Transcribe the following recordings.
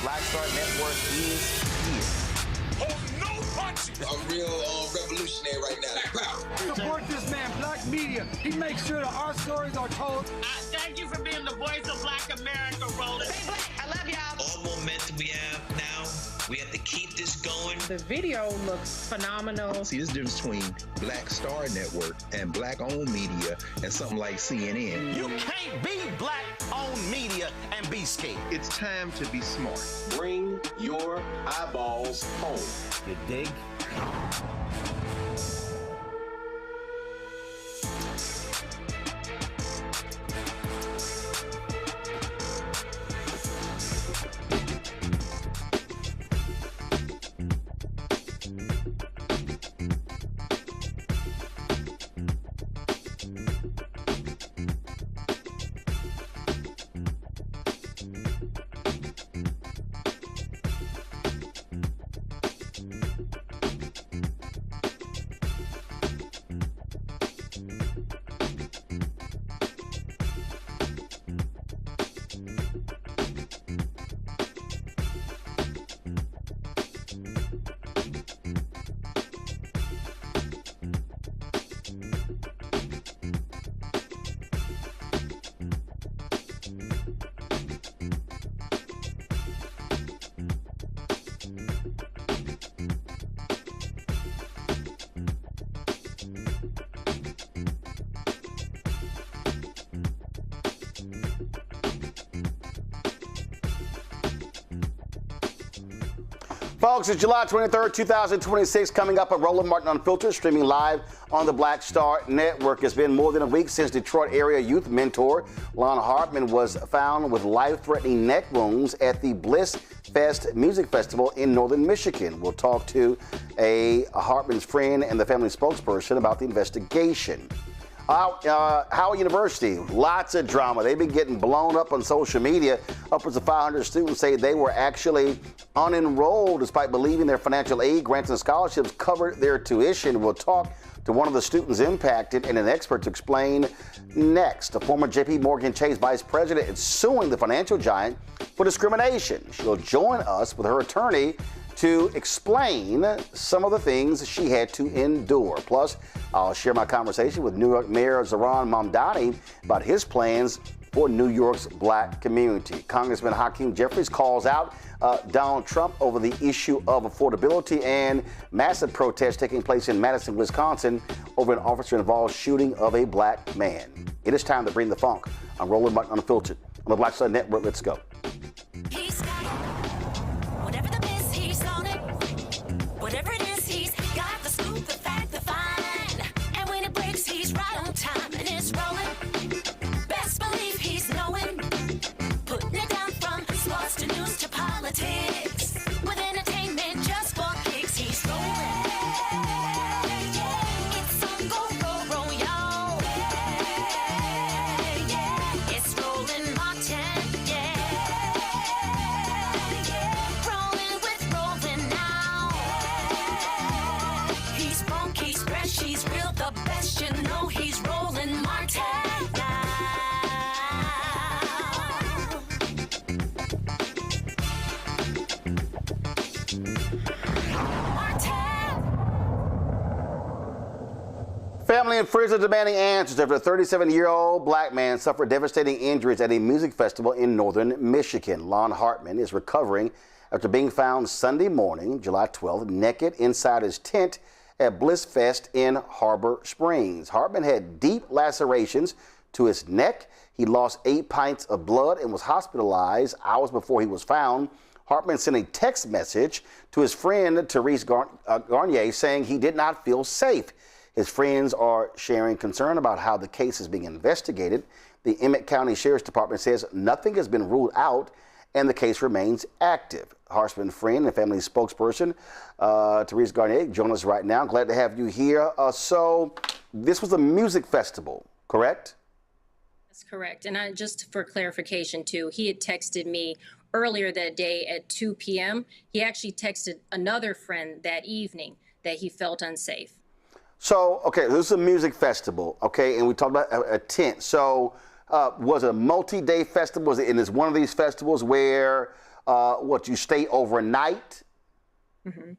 Black Star Network is here. Oh, no punches! I'm real revolutionary right now. Black power. Support this man, Black Media. He makes sure that our stories are told. Thank you for being the voice of Black America, Roland. Hey, Black, I love y'all. All momentum we have now, we have to keep this going. The video looks phenomenal. See, this difference between Black Star Network and Black-owned media and something like CNN. You can't be Black-owned media and be scared. It's time to be smart. Bring your eyeballs home. You dig? Folks, it's July 23rd, 2026, coming up on Roland Martin Unfiltered, streaming live on the Black Star Network. It's been more than a week since Detroit area youth mentor Lonn Hartman was found with life-threatening neck wounds at the Bliss-fest Music Festival in northern Michigan. We'll talk to Hartman's friend and the family spokesperson about the investigation. Howard University, lots of drama. They've been getting blown up on social media. Upwards of 500 students say they were actually unenrolled despite believing their financial aid, grants, and scholarships covered their tuition. We'll talk to one of the students impacted and an expert to explain next. A former JPMorgan Chase vice president is suing the financial giant for discrimination. She'll join us with her attorney to explain some of the things she had to endure. Plus, I'll share my conversation with New York Mayor Mamdani about his plans for New York's black community. Congressman Hakeem Jeffries calls out Donald Trump over the issue of affordability, and massive protests taking place in Madison, Wisconsin over an officer-involved shooting of a black man. It is time to bring the funk. I'm Roland Martin Unfiltered on the Black Star Network. Let's go. Whatever it is, he's got the scoop, the fact, the fine. And when it breaks, he's right on time and it's rolling. Best believe he's knowing. Putting it down from sports to news to politics. With entertainment just for kicks, he's rolling. It's on roll, y'all. It's Roland Martin, Rolling with Roland now. He's funky, he's fresh, he's real, the best, you know he's Roland Martin now. Family and friends are demanding answers after a 37-year-old black man suffered devastating injuries at a music festival in northern Michigan. Lonn Hartman is recovering after being found Sunday morning, July 12th, naked inside his tent at Bliss-fest in Harbor Springs. Hartman had deep lacerations to his neck. He lost 8 pints of blood and was hospitalized hours before he was found. Hartman sent a text message to his friend Therese Garnier saying he did not feel safe. His friends are sharing concern about how the case is being investigated. The Emmett County Sheriff's Department says nothing has been ruled out and the case remains active. Hartman's friend and family spokesperson, Therese Garnier, join us right now. Glad to have you here. So this was a music festival, correct? That's correct. And just for clarification, too, he had texted me earlier that day at 2 p.m. He actually texted another friend that evening that he felt unsafe. So, okay, this is a music festival, okay, and we talked about a tent. So was it a multi-day festival? Was it, and it's one of these festivals where, you stay overnight? Mm-hmm.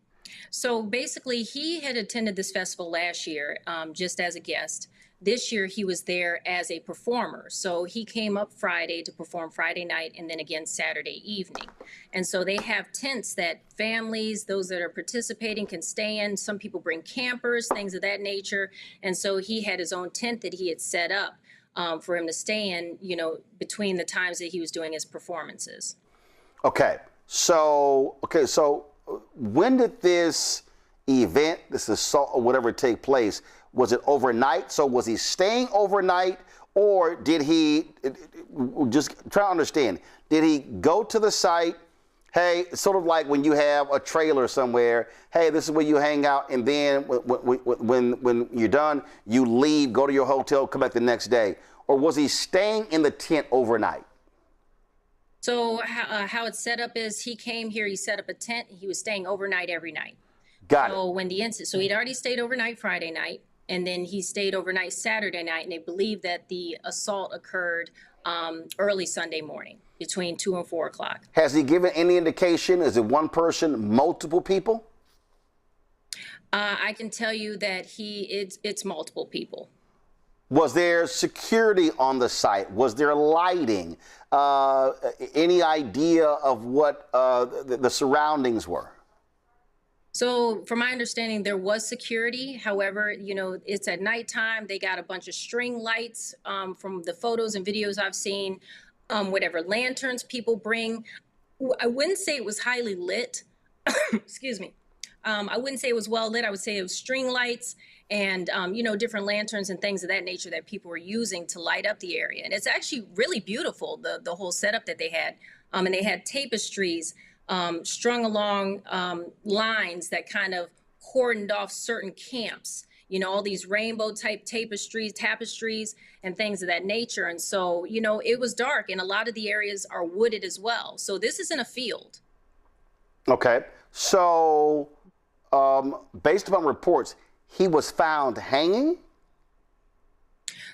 So basically, he had attended this festival last year just as a guest. This year, he was there as a performer. So he came up Friday to perform Friday night and then again Saturday evening. And so they have tents that families, those that are participating, can stay in. Some people bring campers, things of that nature. And so he had his own tent that he had set up for him to stay in, between the times that he was doing his performances. Okay, so when did this event, this assault or whatever, take place? Was it overnight? So was he staying overnight, or did he, just try to understand, did he go to the site, hey, sort of like when you have a trailer somewhere, hey, this is where you hang out, and then when you're done, you leave, go to your hotel, come back the next day? Or was he staying in the tent overnight? So how it's set up is he came here, he set up a tent, he was staying overnight every night. Got it. So when the incident, so he'd already stayed overnight Friday night, and then he stayed overnight Saturday night, and they believe that the assault occurred early Sunday morning between 2 and 4 o'clock. Has he given any indication? Is it one person, multiple people? I can tell you that it's multiple people. Was there security on the site? Was there lighting? Any idea of what the surroundings were? So from my understanding, there was security. However, it's at nighttime. They got a bunch of string lights from the photos and videos I've seen, whatever lanterns people bring. I wouldn't say it was highly lit, excuse me. I wouldn't say it was well lit. I would say it was string lights and, different lanterns and things of that nature that people were using to light up the area. And it's actually really beautiful, the whole setup that they had. And they had tapestries strung along lines that kind of cordoned off certain camps. All these rainbow type tapestries and things of that nature. And so, it was dark, and a lot of the areas are wooded as well. So this isn't a field. Okay. So based upon reports, he was found hanging?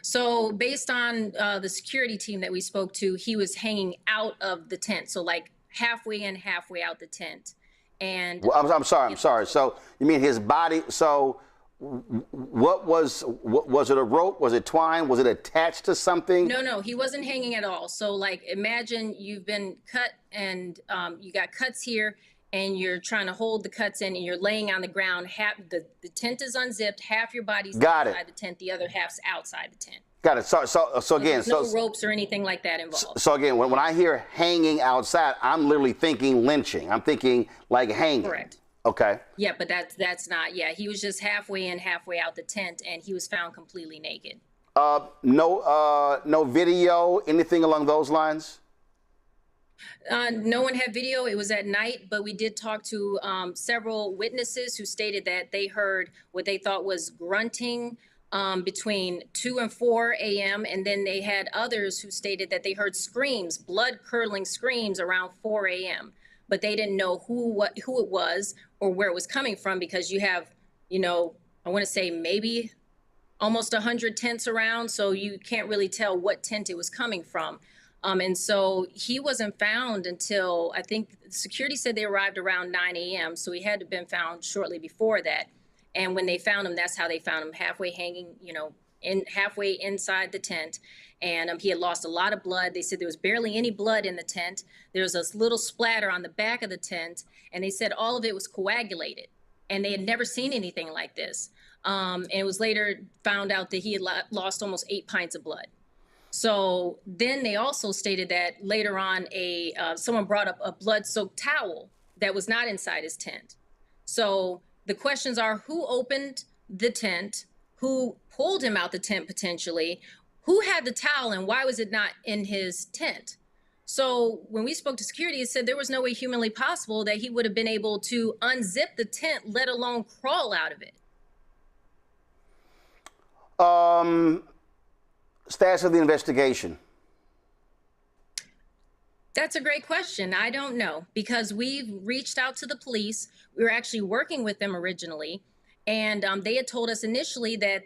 So based on the security team that we spoke to, he was hanging out of the tent. So like halfway in, halfway out the tent. And Well, I'm sorry. So you mean his body? So what was it a rope? Was it twine? Was it attached to something? No, he wasn't hanging at all. So like imagine you've been cut and you got cuts here and you're trying to hold the cuts in and you're laying on the ground. Half the tent is unzipped, half your body's inside the tent, the other half's outside the tent. Got it. So again, there's no ropes or anything like that involved. So again, when I hear hanging outside, I'm literally thinking lynching. I'm thinking like hanging. Correct. Okay. Yeah, but that's not. Yeah, he was just halfway in, halfway out the tent, and he was found completely naked. No video, anything along those lines? No one had video. It was at night, but we did talk to several witnesses who stated that they heard what they thought was grunting between 2 and 4 a.m. And then they had others who stated that they heard screams, blood-curdling screams around 4 a.m. But they didn't know who it was or where it was coming from, because you have, I want to say maybe almost 100 tents around, so you can't really tell what tent it was coming from. And so he wasn't found until, I think security said they arrived around 9 a.m. So he had to have been found shortly before that. And when they found him, that's how they found him, halfway hanging, halfway inside the tent. And he had lost a lot of blood. They said there was barely any blood in the tent. There was this little splatter on the back of the tent. And they said all of it was coagulated. And they had never seen anything like this. And it was later found out that he had lost almost 8 pints of blood. So then they also stated that later on, someone brought up a blood-soaked towel that was not inside his tent. So the questions are, who opened the tent, who pulled him out the tent potentially, who had the towel, and why was it not in his tent? So when we spoke to security, it said there was no way humanly possible that he would have been able to unzip the tent, let alone crawl out of it. Status of the investigation. That's a great question. I don't know, because we've reached out to the police. We were actually working with them originally, and they had told us initially that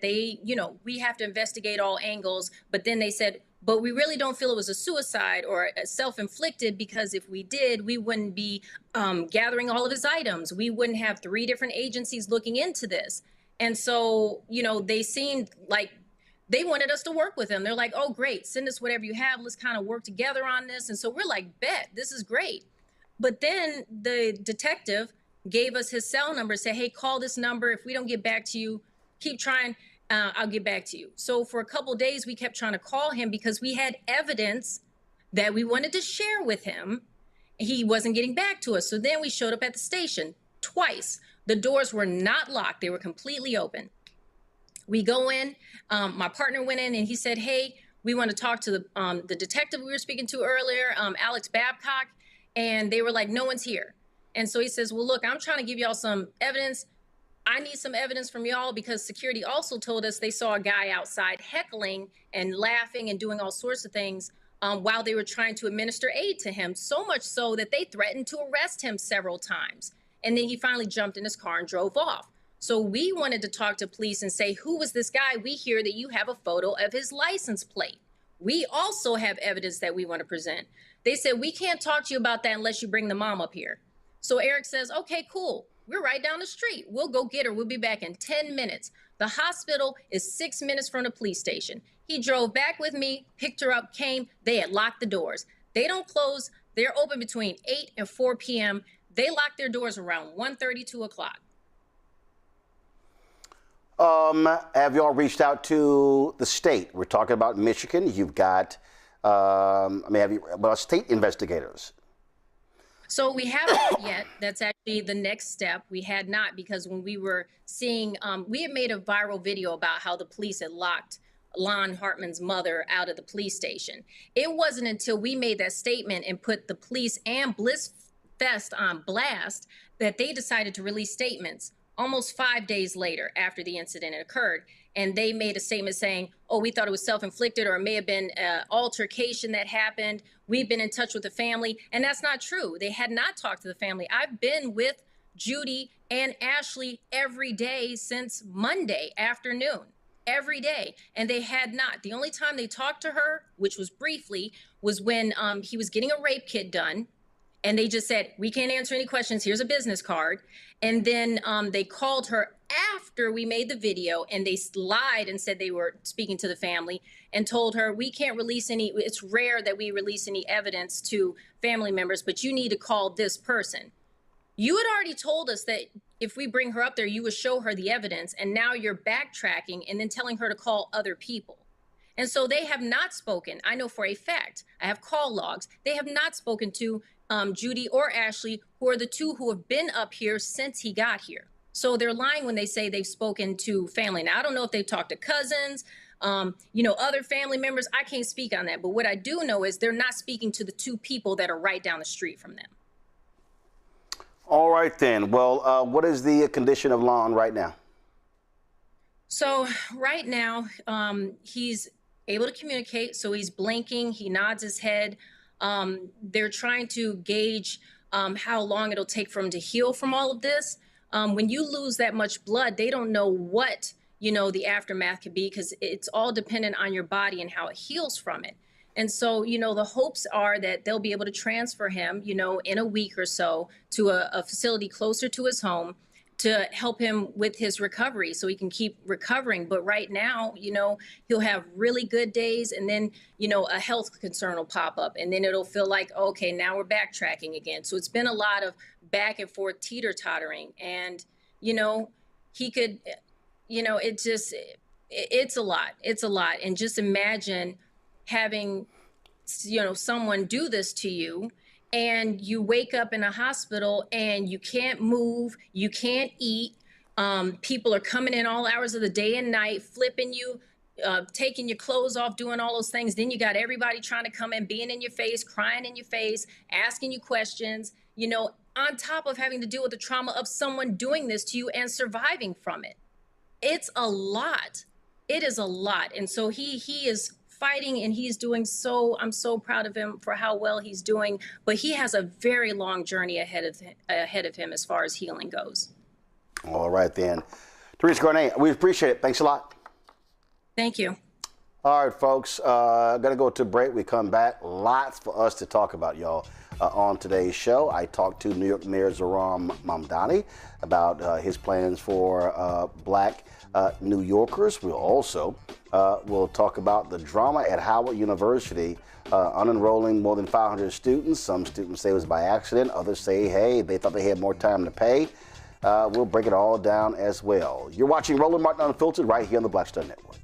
we have to investigate all angles, but then they said, but we really don't feel it was a suicide or a self-inflicted, because if we did, we wouldn't be gathering all of his items. We wouldn't have 3 different agencies looking into this. And so, they seemed like they wanted us to work with them. They're like, oh, great, send us whatever you have. Let's kind of work together on this. And so we're like, bet, this is great. But then the detective gave us his cell number, said, hey, call this number. If we don't get back to you, keep trying. I'll get back to you. So for a couple of days, we kept trying to call him because we had evidence that we wanted to share with him. He wasn't getting back to us. So then we showed up at the station twice. The doors were not locked. They were completely open. We go in, my partner went in and he said, hey, we want to talk to the detective we were speaking to earlier, Alex Babcock. And they were like, no one's here. And so he says, well, look, I'm trying to give y'all some evidence. I need some evidence from y'all, because security also told us they saw a guy outside heckling and laughing and doing all sorts of things while they were trying to administer aid to him, so much so that they threatened to arrest him several times. And then he finally jumped in his car and drove off. So we wanted to talk to police and say, who was this guy? We hear that you have a photo of his license plate. We also have evidence that we want to present. They said, we can't talk to you about that unless you bring the mom up here. So Eric says, okay, cool. We're right down the street. We'll go get her. We'll be back in 10 minutes. The hospital is 6 minutes from the police station. He drove back with me, picked her up, came. They had locked the doors. They don't close. They're open between 8 and 4 p.m. They lock their doors around 1:30, 2 o'clock. Have y'all reached out to the state? We're talking about Michigan. You've got, about state investigators. So we haven't yet. That's actually the next step. We had not, because when we were seeing, we had made a viral video about how the police had locked Lonn Hartman's mother out of the police station. It wasn't until we made that statement and put the police and Bliss-fest on blast that they decided to release statements almost 5 days later after the incident occurred. And they made a statement saying, oh, we thought it was self-inflicted, or it may have been an altercation that happened. We've been in touch with the family. And that's not true. They had not talked to the family. I've been with Judy and Ashley every day since Monday afternoon, every day. And they had not. The only time they talked to her, which was briefly, was when he was getting a rape kit done. And they just said, we can't answer any questions. Here's a business card. And then they called her after we made the video, and they lied and said they were speaking to the family and told her, we can't release any, it's rare that we release any evidence to family members, but you need to call this person. You had already told us that if we bring her up there, you would show her the evidence. And now you're backtracking and then telling her to call other people. And so they have not spoken. I know for a fact, I have call logs. They have not spoken to Judy or Ashley, who are the two who have been up here since he got here. So they're lying when they say they've spoken to family. Now, I don't know if they've talked to cousins, other family members. I can't speak on that. But what I do know is they're not speaking to the two people that are right down the street from them. All right, then. Well, what is the condition of Lonn right now? So right now, he's able to communicate. So he's blinking. He nods his head. They're trying to gauge how long it'll take for him to heal from all of this. When you lose that much blood, they don't know what, the aftermath could be, because it's all dependent on your body and how it heals from it. And so, the hopes are that they'll be able to transfer him, in a week or so to a facility closer to his home to help him with his recovery so he can keep recovering. But right now, he'll have really good days, and then, a health concern will pop up, and then it'll feel like, okay, now we're backtracking again. So it's been a lot of back and forth teeter-tottering, and, he could, it's a lot. It's a lot. And just imagine having, someone do this to you, and you wake up in a hospital and you can't move, you can't eat. People are coming in all hours of the day and night, flipping you, taking your clothes off, doing all those things. Then you got everybody trying to come in, being in your face, crying in your face, asking you questions, on top of having to deal with the trauma of someone doing this to you and surviving from it. It's a lot. It is a lot. And so he is fighting, and he's doing so, I'm so proud of him for how well he's doing, but he has a very long journey ahead of him as far as healing goes. All right, then. Teresa Garnet, we appreciate it. Thanks a lot. Thank you. All right, folks, gonna go to break. We come back. Lots for us to talk about, y'all. On today's show, I talked to New York Mayor Zohran Mamdani about his plans for black New Yorkers. We'll also we'll talk about the drama at Howard University, unenrolling more than 500 students. Some students say it was by accident. Others say, hey, they thought they had more time to pay. We'll break it all down as well. You're watching Roland Martin Unfiltered right here on the Black Star Network.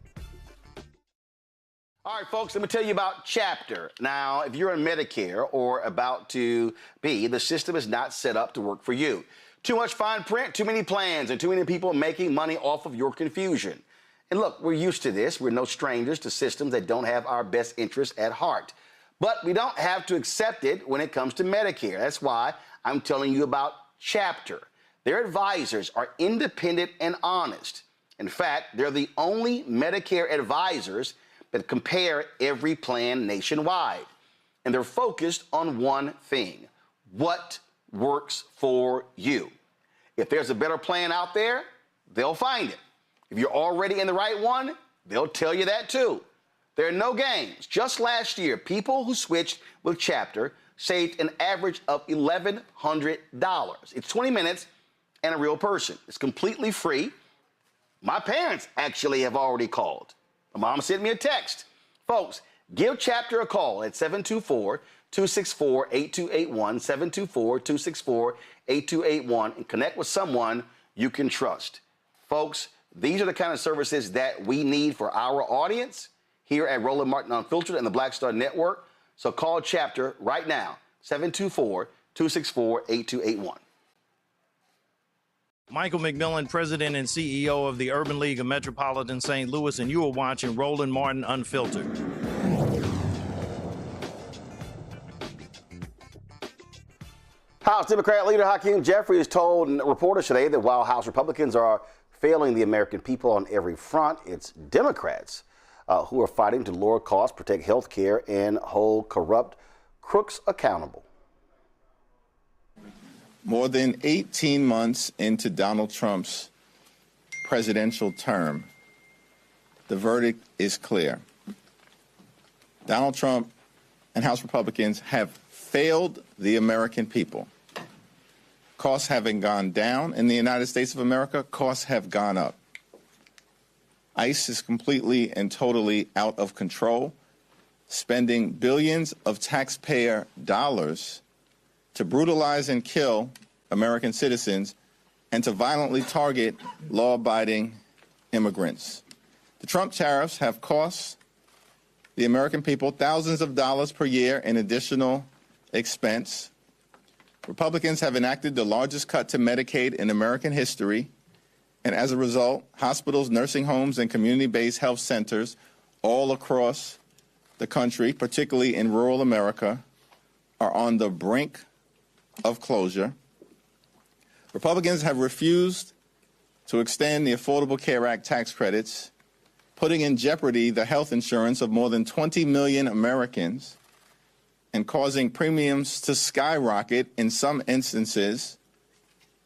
All right, folks, let me tell you about Chapter. Now, if you're on Medicare or about to be, the system is not set up to work for you. Too much fine print, too many plans, and too many people making money off of your confusion. And look, we're used to this. We're no strangers to systems that don't have our best interests at heart. But we don't have to accept it when it comes to Medicare. That's why I'm telling you about Chapter. Their advisors are independent and honest. In fact, they're the only Medicare advisors that compare every plan nationwide. And they're focused on one thing: what works for you. If there's a better plan out there, they'll find it. If you're already in the right one, they'll tell you that too. There are no games. Just last year, people who switched with Chapter saved an average of $1,100. It's 20 minutes and a real person. It's completely free. My parents actually have already called. My mom sent me a text. Folks, give Chapter a call at 724-264-8281, 724-264-8281, and connect with someone you can trust. Folks, these are the kind of services that we need for our audience here at Roland Martin Unfiltered and the Black Star Network. So call Chapter right now, 264-8281. Michael McMillan, President and CEO of the Urban League of Metropolitan St. Louis, and you are watching Roland Martin Unfiltered. House Democrat leader Hakeem Jeffries told reporters today that while House Republicans are failing the American people on every front, it's Democrats who are fighting to lower costs, protect health care, and hold corrupt crooks accountable. More than 18 months into Donald Trump's presidential term, the verdict is clear. Donald Trump and House Republicans have failed the American people. Costs haven't gone down in the United States of America, costs have gone up. ICE is completely and totally out of control, spending billions of taxpayer dollars to brutalize and kill American citizens and to violently target law-abiding immigrants. The Trump tariffs have cost the American people thousands of dollars per year in additional expense. Republicans have enacted the largest cut to Medicaid in American history, and as a result, hospitals, nursing homes, and community-based health centers all across the country, particularly in rural America, are on the brink of closure. Republicans have refused to extend the Affordable Care Act tax credits, putting in jeopardy the health insurance of more than 20 million Americans and causing premiums to skyrocket, in some instances,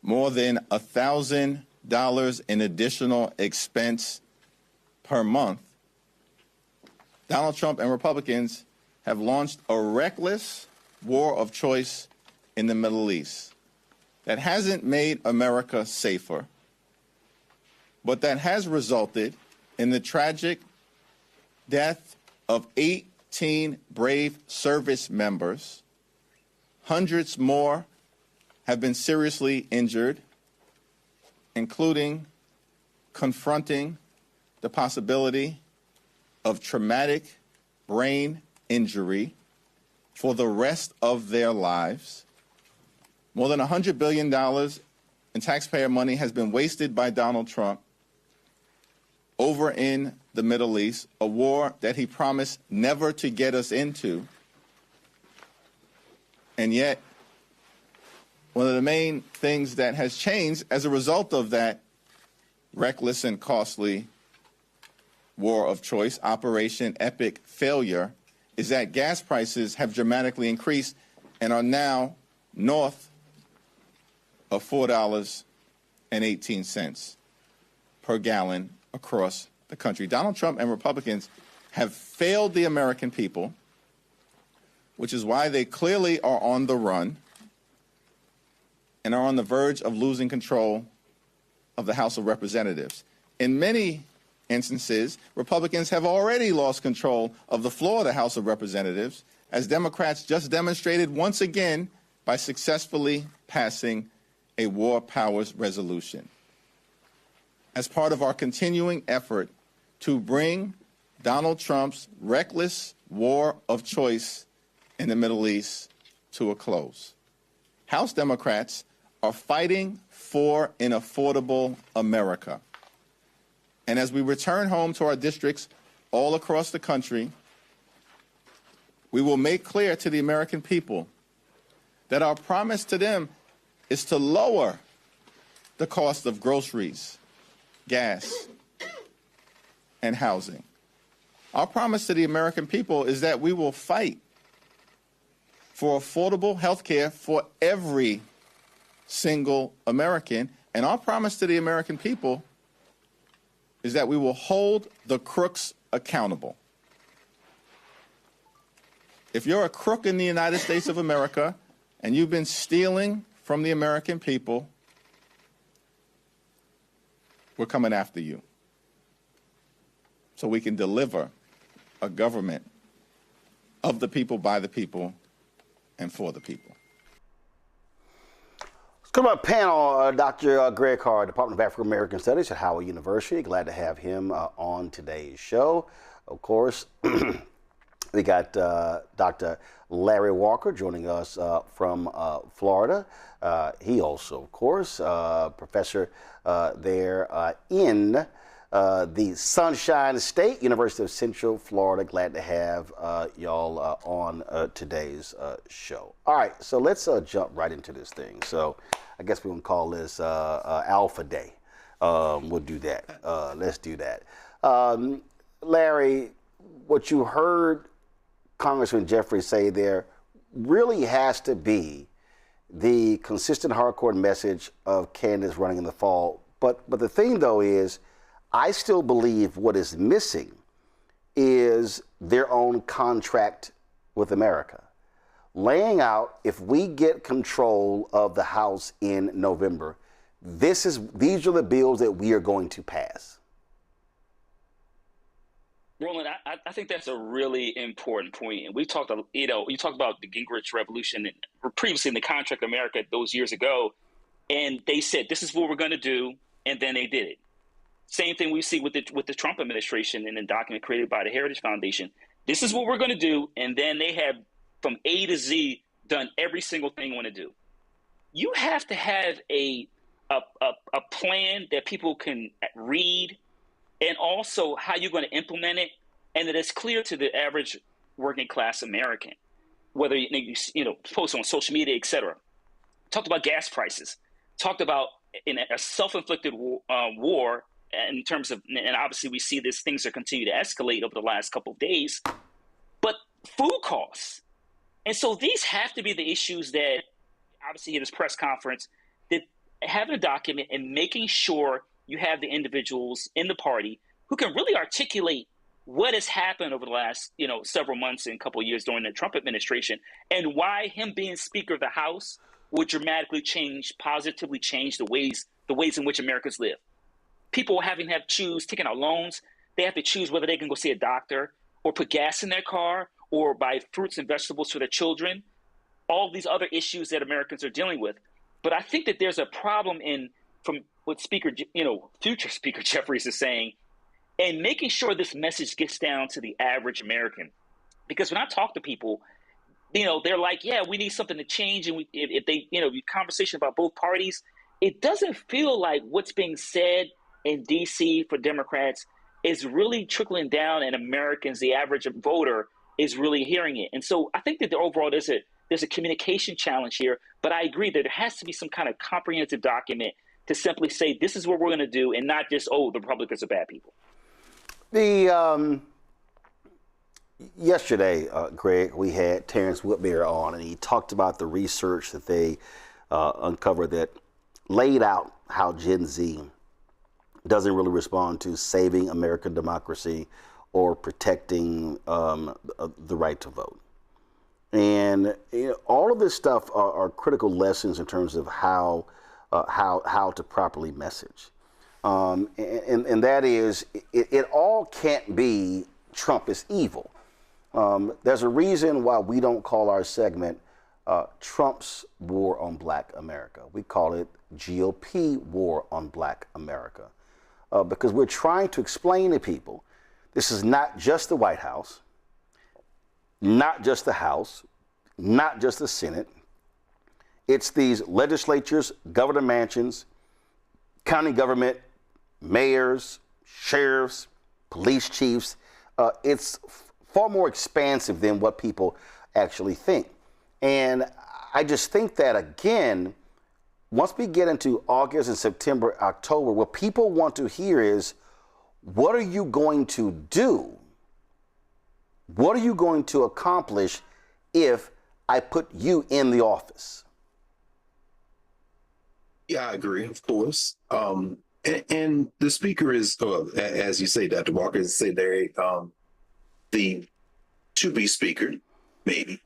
more than $1,000 in additional expense per month. Donald Trump and Republicans have launched a reckless war of choice in the Middle East that hasn't made America safer, but that has resulted in the tragic death of 18 brave service members. Hundreds more have been seriously injured, including confronting the possibility of traumatic brain injury for the rest of their lives. More than $100 billion in taxpayer money has been wasted by Donald Trump over in the Middle East, a war that he promised never to get us into. And yet, one of the main things that has changed as a result of that reckless and costly war of choice, Operation Epic Failure, is that gas prices have dramatically increased and are now north of $4.18 per gallon across the country. Donald Trump and Republicans have failed the American people, which is why they clearly are on the run and are on the verge of losing control of the House of Representatives. In many instances, Republicans have already lost control of the floor of the House of Representatives, as Democrats just demonstrated once again by successfully passing a war powers resolution. As part of our continuing effort to bring Donald Trump's reckless war of choice in the Middle East to a close, House Democrats are fighting for an affordable America. And as we return home to our districts all across the country, we will make clear to the American people that our promise to them is to lower the cost of groceries, gas, and housing. Our promise to the American people is that we will fight for affordable health care for every single American. And our promise to the American people is that we will hold the crooks accountable. If you're a crook in the United States of America and you've been stealing from the American people, we're coming after you so we can deliver a government of the people, by the people, and for the people. Let's go to our panel. Dr. Greg Carr, Department of African American Studies at Howard University. Glad to have him on today's show. Of course, We got Dr. Larry Walker joining us from Florida. He also, of course, professor there in the Sunshine State, University of Central Florida. Glad to have y'all on today's show. All right, so let's jump right into this thing. So I guess we're going to call this Alpha Day. We'll do that. Let's do that. Larry, what you heard Congressman Jeffries say there really has to be the consistent hardcore message of candidates running in the fall. But the thing, though, is I still believe what is missing is their own contract with America. Laying out, if we get control of the House in November, these are the bills that we are going to pass. Roland, I think that's a really important point. And we talked, you talked about the Gingrich Revolution and previously in the Contract of America those years ago, and they said, this is what we're going to do, and then they did it. Same thing we see with the Trump administration in the document created by the Heritage Foundation. This is what we're going to do, and then they have, from A to Z, done every single thing you want to do. You have to have a plan that people can read, and also how you're going to implement it, and that it's clear to the average working class American, whether you post on social media, et cetera. Talked about gas prices, talked about in a self-inflicted war in terms of, and obviously we see these things are continue to escalate over the last couple of days, but food costs. And so these have to be the issues that obviously in this press conference, that having a document and making sure you have the individuals in the party who can really articulate what has happened over the last, several months and a couple of years during the Trump administration, and why him being Speaker of the House would dramatically positively change the ways in which Americans live. People having to have choose, taking out loans, they have to choose whether they can go see a doctor or put gas in their car or buy fruits and vegetables for their children, all these other issues that Americans are dealing with. But I think that there's a problem from what future Speaker Jeffries is saying, and making sure this message gets down to the average American. Because when I talk to people, they're like, yeah, we need something to change. And if they, conversation about both parties, it doesn't feel like what's being said in D.C. for Democrats is really trickling down, and Americans, the average voter, is really hearing it. And so I think that overall there's a communication challenge here. But I agree that there has to be some kind of comprehensive document to simply say this is what we're going to do, and not just, the Republicans are bad people. Yesterday, Greg, we had Terrence Whitbeer on, and he talked about the research that they uncovered that laid out how Gen Z doesn't really respond to saving American democracy or protecting the right to vote. And all of this stuff are critical lessons in terms of how to properly message. And that is, it all can't be Trump is evil. There's a reason why we don't call our segment Trump's War on Black America. We call it GOP War on Black America. Because we're trying to explain to people, this is not just the White House, not just the House, not just the Senate. It's these legislatures, governor mansions, county government, mayors, sheriffs, police chiefs. It's far more expansive than what people actually think. And I just think that, again, once we get into August and September, October, what people want to hear is, what are you going to do? What are you going to accomplish if I put you in the office? Yeah, I agree, of course. And the speaker is, as you say, Dr. Walker, say there, the to-be speaker, maybe,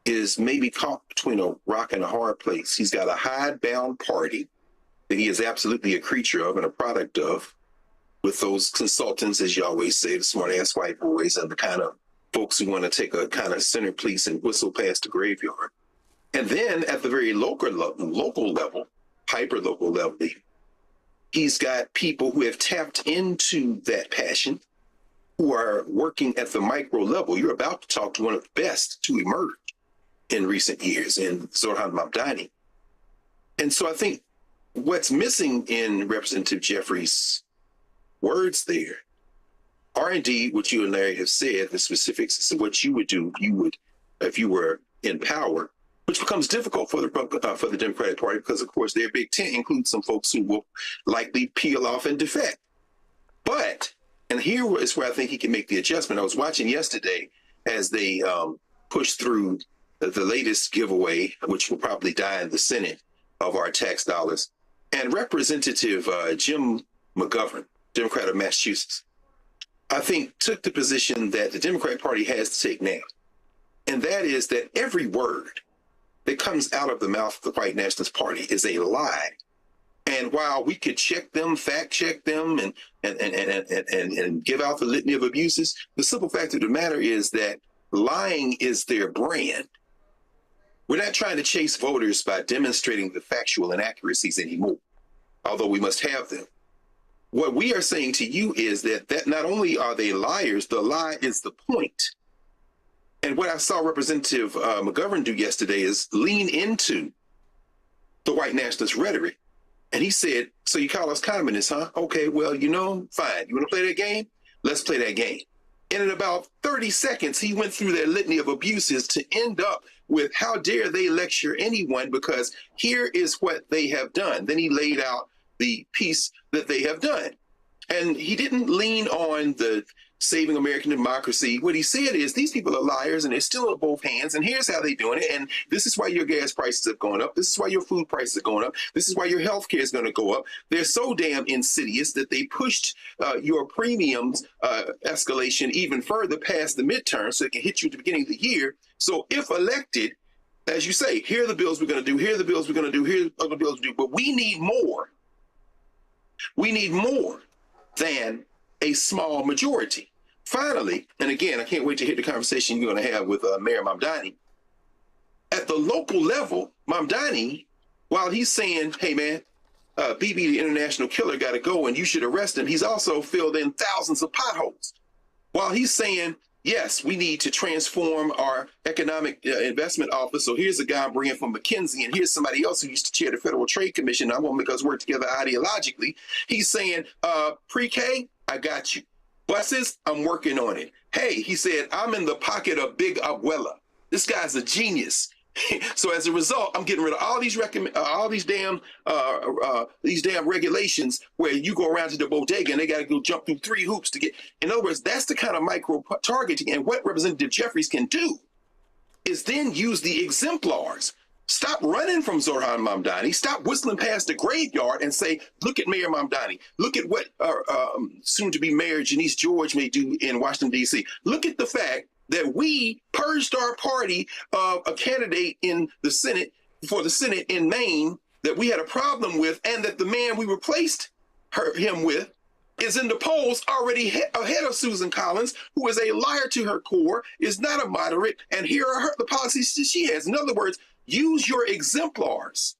is maybe caught between a rock and a hard place. He's got a hidebound party that he is absolutely a creature of and a product of, with those consultants, as you always say, the smart-ass white boys and the kind of folks who want to take a kind of centerpiece and whistle past the graveyard. And then at the very local level, hyper-local level, he's got people who have tapped into that passion who are working at the micro level. You're about to talk to one of the best to emerge in recent years in Zoran Mamdani. And so I think what's missing in Representative Jeffries' words there are indeed what you and Larry have said, the specifics of what you would do, if you were in power, which becomes difficult for the Democratic Party because, of course, their big tent includes some folks who will likely peel off and defect. But, and here is where I think he can make the adjustment. I was watching yesterday as they pushed through the latest giveaway, which will probably die in the Senate, of our tax dollars. And Representative Jim McGovern, Democrat of Massachusetts, I think took the position that the Democratic Party has to take now. And that is that every word that comes out of the mouth of the White Nationalist Party is a lie. And while we could check them, fact check them, and give out the litany of abuses, the simple fact of the matter is that lying is their brand. We're not trying to chase voters by demonstrating the factual inaccuracies anymore, although we must have them. What we are saying to you is that not only are they liars, the lie is the point. And what I saw Representative McGovern do yesterday is lean into the white nationalist rhetoric. And he said, so you call us communists, huh? Okay, well, fine. You want to play that game? Let's play that game. And in about 30 seconds, he went through their litany of abuses to end up with how dare they lecture anyone, because here is what they have done. Then he laid out the piece that they have done. And he didn't lean on the saving American democracy. What he said is these people are liars and they're still on both hands. And here's how they're doing it. And this is why your gas prices have gone up. This is why your food prices are going up. This is why your health care is going to go up. They're so damn insidious that they pushed your premiums escalation even further past the midterm so it can hit you at the beginning of the year. So if elected, as you say, here are the bills we're going to do, here are the bills we're going to do, here are the bills we do. But we need more. We need more than a small majority. Finally, and again, I can't wait to hear the conversation you're going to have with Mayor Mamdani. At the local level, Mamdani, while he's saying, hey, man, BB, the international killer, got to go and you should arrest him, he's also filled in thousands of potholes. While he's saying, yes, we need to transform our economic investment office. So here's a guy I'm bringing from McKinsey, and here's somebody else who used to chair the Federal Trade Commission. I want to make us work together ideologically. He's saying, pre-K, I got you. Buses, I'm working on it. Hey, he said, I'm in the pocket of Big Abuela. This guy's a genius. So as a result, I'm getting rid of all these damn regulations where you go around to the bodega and they got to go jump through 3 hoops to get. In other words, that's the kind of micro targeting. And what Representative Jeffries can do is then use the exemplars. Stop running from Zoran Mamdani. Stop whistling past the graveyard and say, look at Mayor Mamdani. Look at what soon-to-be Mayor Janice George may do in Washington, D.C. Look at the fact that we purged our party of a candidate in the Senate, for the Senate in Maine, that we had a problem with, and that the man we replaced him with is in the polls already ahead of Susan Collins, who is a liar to her core, is not a moderate, and here are the policies that she has. In other words, use your exemplars,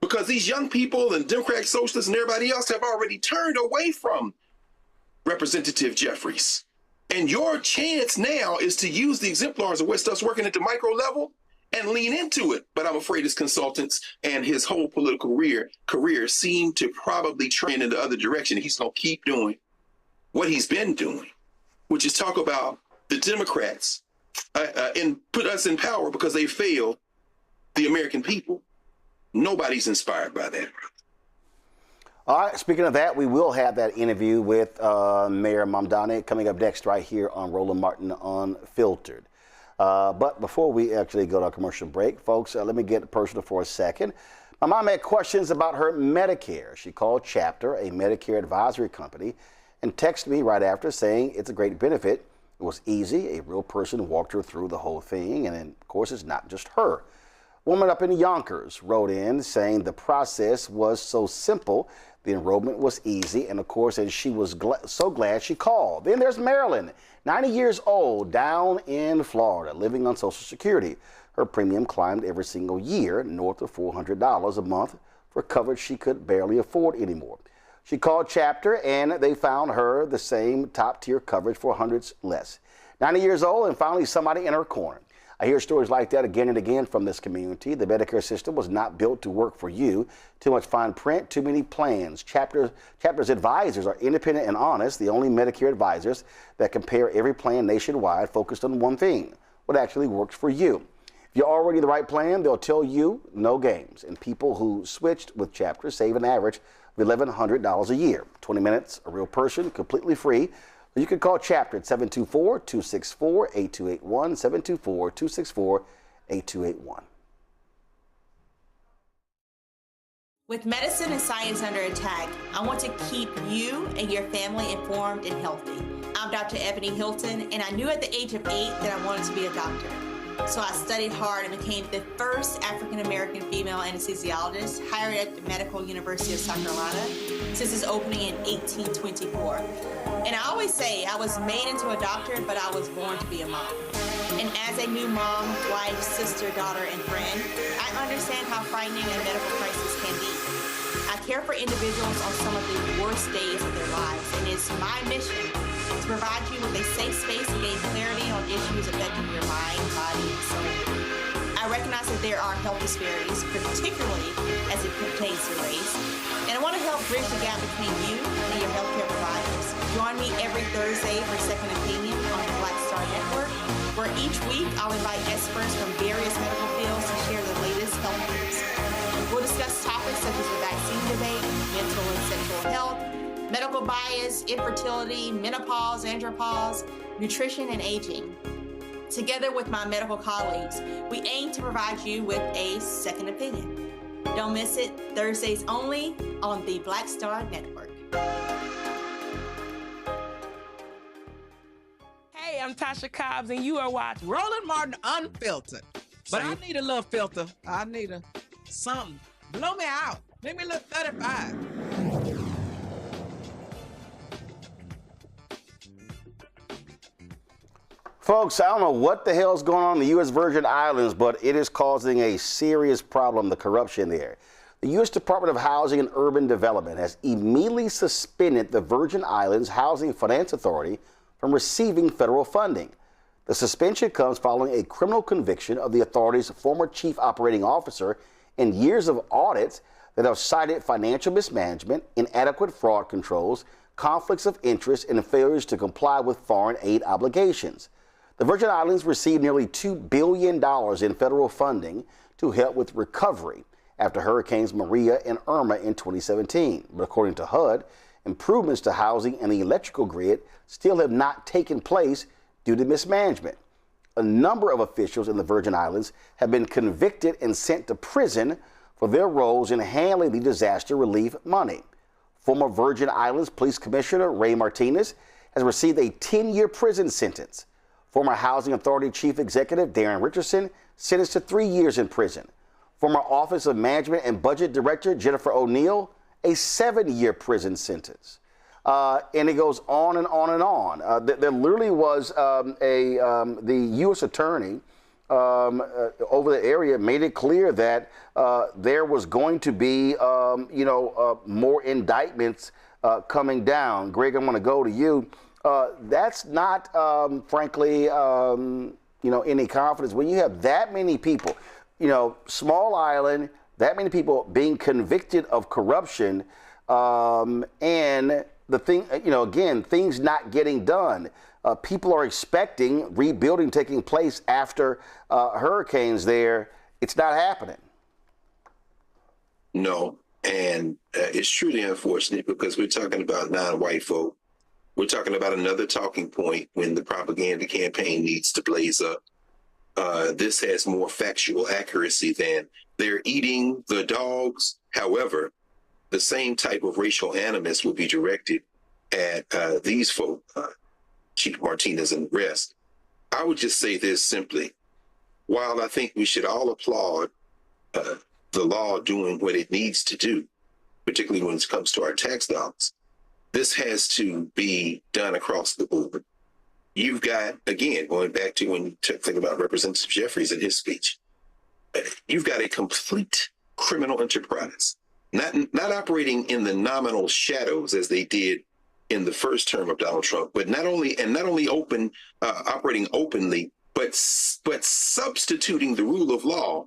because these young people and Democratic Socialists and everybody else have already turned away from Representative Jeffries. And your chance now is to use the exemplars of what stuff's working at the micro level and lean into it. But I'm afraid his consultants and his whole political career seem to probably trend in the other direction. He's going to keep doing what he's been doing, which is talk about the Democrats and put us in power because they failed the American people. Nobody's inspired by that. All right, speaking of that, we will have that interview with Mayor Mamdani coming up next right here on Roland Martin Unfiltered. But before we actually go to our commercial break, folks, let me get personal for a second. My mom had questions about her Medicare. She called Chapter, a Medicare advisory company, and texted me right after saying it's a great benefit. It was easy. A real person walked her through the whole thing. And then, of course, it's not just her. Woman up in Yonkers wrote in saying the process was so simple, the enrollment was easy, and of course, and she was so glad she called. Then there's Marilyn, 90 years old, down in Florida, living on Social Security. Her premium climbed every single year, north of $400 a month for coverage she could barely afford anymore. She called Chapter, and they found her the same top-tier coverage for hundreds less. 90 years old, and finally somebody in her corner. I hear stories like that again and again from this community. The Medicare system was not built to work for you. Too much fine print, too many plans. Chapter's advisors are independent and honest, the only Medicare advisors that compare every plan nationwide, focused on one thing, what actually works for you. If you're already in the right plan, they'll tell you no games. And people who switched with Chapter save an average of $1,100 a year. 20 minutes, a real person, completely free. You can call Chapter at 724-264-8281, 724-264-8281. With medicine and science under attack, I want to keep you and your family informed and healthy. I'm Dr. Ebony Hilton, and I knew at the age of 8 that I wanted to be a doctor. So I studied hard and became the first African-American female anesthesiologist hired at the Medical University of South Carolina since its opening in 1824. And I always say I was made into a doctor, but I was born to be a mom. And as a new mom, wife, sister, daughter, and friend, I understand how frightening a medical crisis can be. I care for individuals on some of the worst days of their lives, and it's my mission to provide you with a safe space to gain clarity on issues affecting your mind, body, and soul. I recognize that there are health disparities, particularly as it pertains to race, and I want to help bridge the gap between you and your healthcare providers. Join me every Thursday for Second Opinion on the Black Star Network, where each week I'll invite experts from various medical fields to share the latest health news. We'll discuss topics such as the vaccine debate, mental and sexual health, medical bias, infertility, menopause, andropause, nutrition, and aging. Together with my medical colleagues, we aim to provide you with a second opinion. Don't miss it, Thursdays only on the Black Star Network. Hey, I'm Tasha Cobbs, and you are watching Roland Martin Unfiltered. But I need a little filter. I need something. Blow me out. Make me look 35. Folks, I don't know what the hell is going on in the U.S. Virgin Islands, but it is causing a serious problem, the corruption there. The U.S. Department of Housing and Urban Development has immediately suspended the Virgin Islands Housing Finance Authority from receiving federal funding. The suspension comes following a criminal conviction of the authority's former chief operating officer and years of audits that have cited financial mismanagement, inadequate fraud controls, conflicts of interest, and failures to comply with foreign aid obligations. The Virgin Islands received nearly $2 billion in federal funding to help with recovery after Hurricanes Maria and Irma in 2017. But according to HUD, improvements to housing and the electrical grid still have not taken place due to mismanagement. A number of officials in the Virgin Islands have been convicted and sent to prison for their roles in handling the disaster relief money. Former Virgin Islands Police Commissioner Ray Martinez has received a 10-year prison sentence. Former Housing Authority Chief Executive Darren Richardson sentenced to 3 years in prison. Former Office of Management and Budget Director Jennifer O'Neill, a 7-year prison sentence. And it goes on and on and on. There literally was the U.S. attorney over the area made it clear that there was going to be, more indictments coming down. Greg, I'm going to go to you. That's not, frankly, any confidence. When you have that many people, small island, that many people being convicted of corruption, and the thing, again, things not getting done. People are expecting rebuilding taking place after hurricanes there. It's not happening. No, and it's truly unfortunate because we're talking about non-white folk. We're talking about another talking point when the propaganda campaign needs to blaze up. This has more factual accuracy than they're eating the dogs. However, the same type of racial animus will be directed at these folk, Chief Martinez and the rest. I would just say this simply. While I think we should all applaud the law doing what it needs to do, particularly when it comes to our tax dollars, this has to be done across the board. You've got, again, going back to when you think about Representative Jeffries and his speech, you've got a complete criminal enterprise not operating in the nominal shadows as they did in the first term of Donald Trump, but not only operating openly, but substituting the rule of law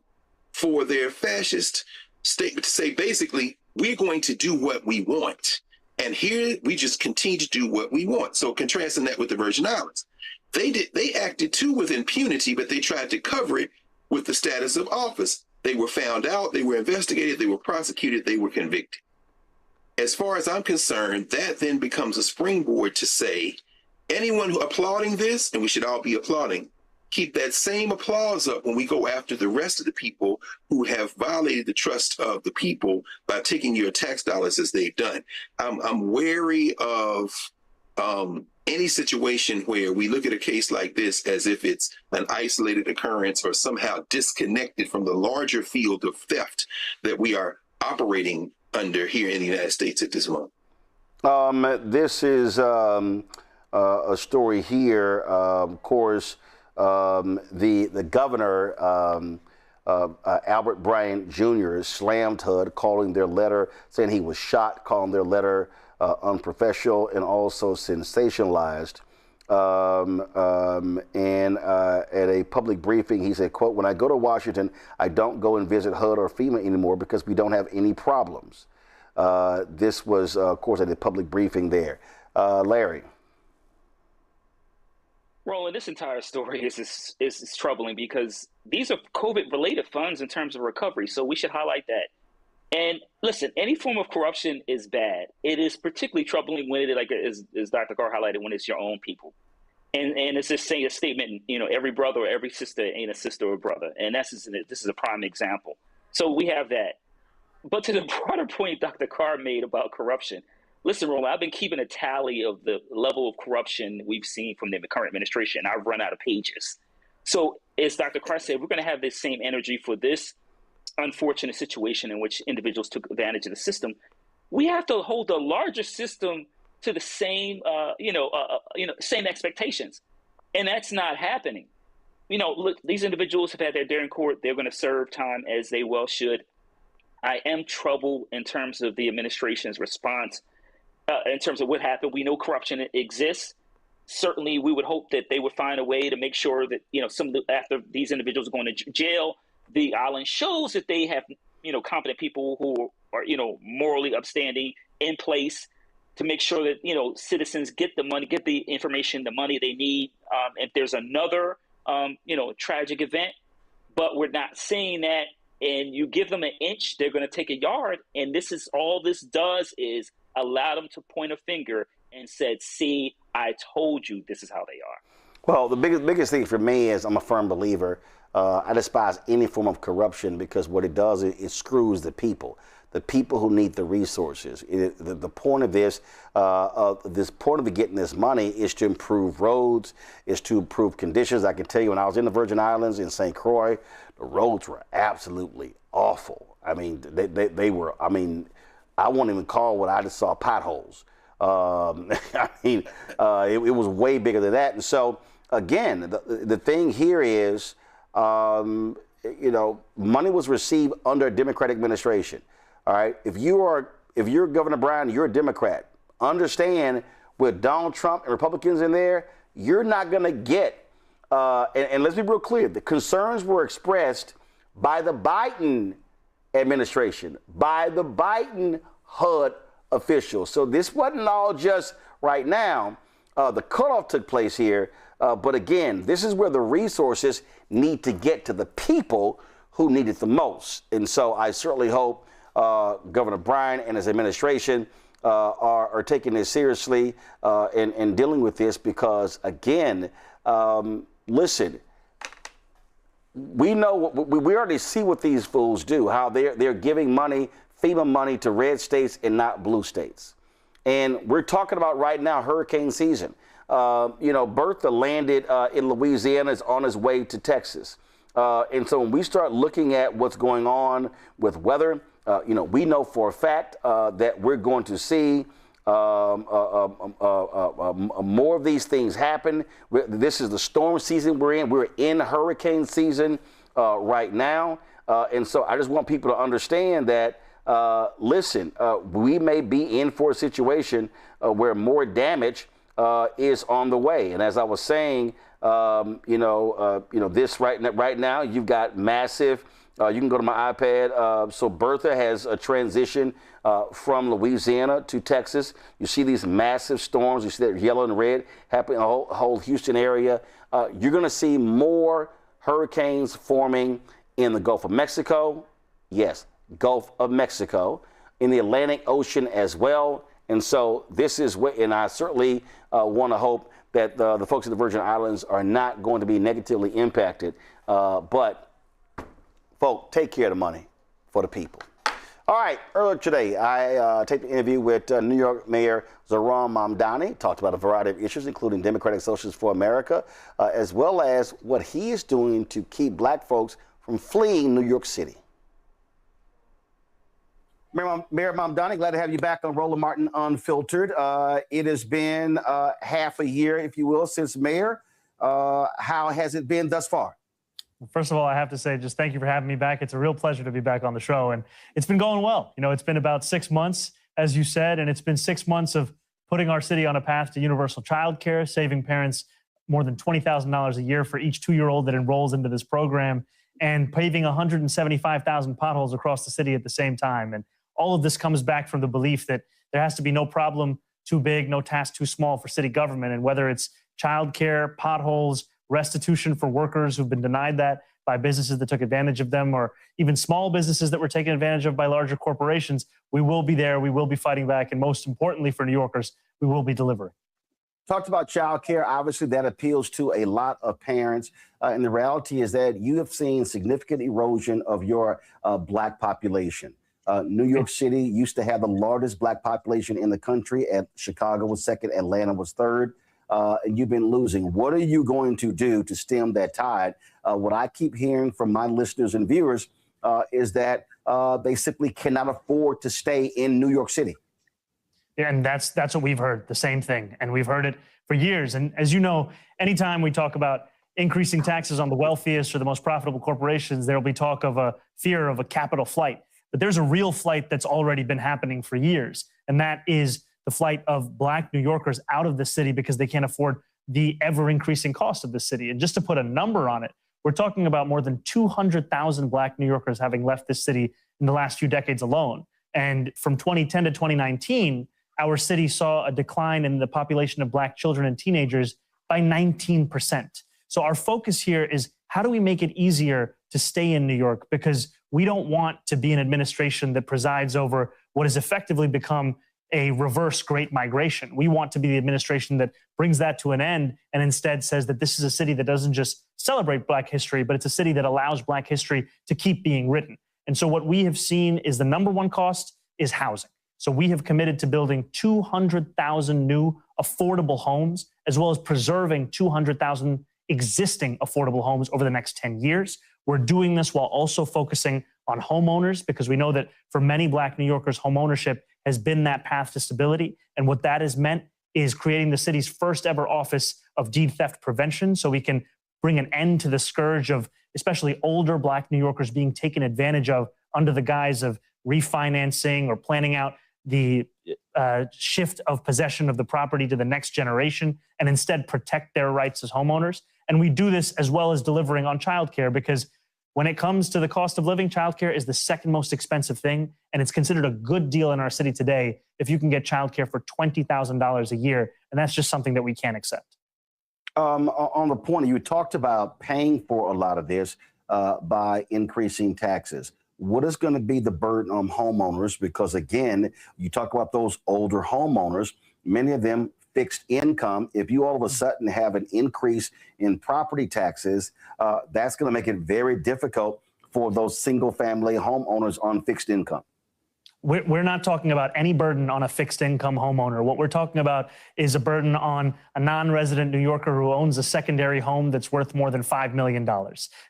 for their fascist statement to say, basically, we're going to do what we want. And here we just continue to do what we want. So contrasting that with the Virgin Islands, they acted too with impunity, but they tried to cover it with the status of office. They were found out, they were investigated, they were prosecuted, they were convicted. As far as I'm concerned, that then becomes a springboard to say, anyone who applauding this, and we should all be applauding, keep that same applause up when we go after the rest of the people who have violated the trust of the people by taking your tax dollars as they've done. I'm wary of any situation where we look at a case like this as if it's an isolated occurrence or somehow disconnected from the larger field of theft that we are operating under here in the United States at this moment. This is a story here. Of course, the governor, Albert Bryant Jr., slammed HUD, calling their letter, saying he was shot, calling their letter unprofessional and also sensationalized. And at a public briefing, he said, quote, "When I go to Washington, I don't go and visit HUD or FEMA anymore because we don't have any problems." This was, of course, at a public briefing there. Larry. Roland, this entire story is troubling because these are COVID-related funds in terms of recovery, so we should highlight that. And listen, any form of corruption is bad. It is particularly troubling when it, like as Dr. Carr highlighted, when it's your own people. And it's just saying a statement, every brother or every sister ain't a sister or brother. And this is a prime example. So we have that. But to the broader point Dr. Carr made about corruption, listen, Roland, I've been keeping a tally of the level of corruption we've seen from the current administration. I've run out of pages. So as Dr. Carr said, we're going to have this same energy for this unfortunate situation in which individuals took advantage of the system. We have to hold the larger system to the same, same expectations. And that's not happening. Look, these individuals have had their day in court. They're going to serve time as they well should. I am troubled in terms of the administration's response. In terms of what happened, we know corruption exists. Certainly, we would hope that they would find a way to make sure that, after these individuals are going to jail, the island shows that they have, competent people who are, morally upstanding in place to make sure that, citizens get the money, get the information, the money they need. If there's another, tragic event, but we're not saying that, and you give them an inch, they're going to take a yard. And this is all this does is allow them to point a finger and said, "See, I told you this is how they are." Well, the biggest thing for me is I'm a firm believer. I despise any form of corruption because what it does is it screws the people who need the resources. The point of this point of getting this money is to improve roads, is to improve conditions. I can tell you when I was in the Virgin Islands in St. Croix, the roads were absolutely awful. I mean, they were. I mean, I won't even call what I just saw potholes. It was way bigger than that. And so again, the thing here is, money was received under a Democratic administration. All right. If you're Governor Brown, you're a Democrat. Understand with Donald Trump and Republicans in there, you're not going to get. And let's be real clear. The concerns were expressed by the Biden administration, by the Biden HUD officials. So this wasn't all just right now. The cutoff took place here. But again, this is where the resources need to get to the people who need it the most. And so I certainly hope Governor Bryan and his administration are taking this seriously and dealing with this because, again, listen, we know, we already see what these fools do, how they're giving money, FEMA money to red states and not blue states. And we're talking about right now hurricane season. Bertha landed in Louisiana, is on his way to Texas. And so when we start looking at what's going on with weather, we know for a fact that we're going to see more of these things happen. This is the storm season we're in. We're in hurricane season right now. And so I just want people to understand that listen, we may be in for a situation where more damage is on the way. And as I was saying, this right now, you've got massive. You can go to my iPad. So Bertha has a transition from Louisiana to Texas. You see these massive storms. You see that yellow and red happening in the whole Houston area. You're going to see more hurricanes forming in the Gulf of Mexico. Yes, Gulf of Mexico, in the Atlantic Ocean as well. And so this is what, and I certainly want to hope that the folks in the Virgin Islands are not going to be negatively impacted. But folks, take care of the money for the people. All right, earlier today, I taped an interview with New York Mayor Zohran Mamdani, talked about a variety of issues, including Democratic Socialists for America, as well as what he is doing to keep black folks from fleeing New York City. Mayor Mamdani, glad to have you back on Roland Martin Unfiltered. It has been half a year, if you will, since mayor. How has it been thus far? First of all, I have to say, just thank you for having me back. It's a real pleasure to be back on the show, and it's been going well. You know, it's been about 6 months, as you said, and it's been 6 months of putting our city on a path to universal childcare, saving parents more than $20,000 a year for each 2-year-old that enrolls into this program, and paving 175,000 potholes across the city at the same time. And all of this comes back from the belief that there has to be no problem too big, no task too small for city government. And whether it's childcare, potholes, restitution for workers who've been denied that by businesses that took advantage of them, or even small businesses that were taken advantage of by larger corporations, we will be there, we will be fighting back, and most importantly for New Yorkers, we will be delivering. Talked about child care. Obviously, that appeals to a lot of parents. And the reality is that you have seen significant erosion of your black population. New York City used to have the largest black population in the country. Chicago was second, Atlanta was third. And you've been losing. What are you going to do to stem that tide? What I keep hearing from my listeners and viewers is that they simply cannot afford to stay in New York City. Yeah, and that's what we've heard, the same thing. And we've heard it for years. And as you know, anytime we talk about increasing taxes on the wealthiest or the most profitable corporations, there'll be talk of a fear of a capital flight. But there's a real flight that's already been happening for years. And that is the flight of black New Yorkers out of the city because they can't afford the ever-increasing cost of the city. And just to put a number on it, we're talking about more than 200,000 black New Yorkers having left this city in the last few decades alone. And from 2010 to 2019, our city saw a decline in the population of black children and teenagers by 19%. So our focus here is how do we make it easier to stay in New York? Because we don't want to be an administration that presides over what has effectively become a reverse Great Migration. We want to be the administration that brings that to an end and instead says that this is a city that doesn't just celebrate Black history, but it's a city that allows Black history to keep being written. And so what we have seen is the number one cost is housing. So we have committed to building 200,000 new affordable homes, as well as preserving 200,000 existing affordable homes over the next 10 years. We're doing this while also focusing on homeowners, because we know that for many Black New Yorkers, homeownership has been that path to stability. And what that has meant is creating the city's first ever office of deed theft prevention, so we can bring an end to the scourge of especially older Black New Yorkers being taken advantage of under the guise of refinancing or planning out the shift of possession of the property to the next generation, and instead protect their rights as homeowners. And we do this as well as delivering on childcare, because when it comes to the cost of living, childcare is the second most expensive thing, and it's considered a good deal in our city today if you can get childcare for $20,000 a year, and that's just something that we can't accept. On the point, you talked about paying for a lot of this by increasing taxes. What is going to be the burden on homeowners? Because again, you talk about those older homeowners, many of them fixed income. If you all of a sudden have an increase in property taxes, that's going to make it very difficult for those single family homeowners on fixed income. We're not talking about any burden on a fixed income homeowner. What we're talking about is a burden on a non-resident New Yorker who owns a secondary home that's worth more than $5 million.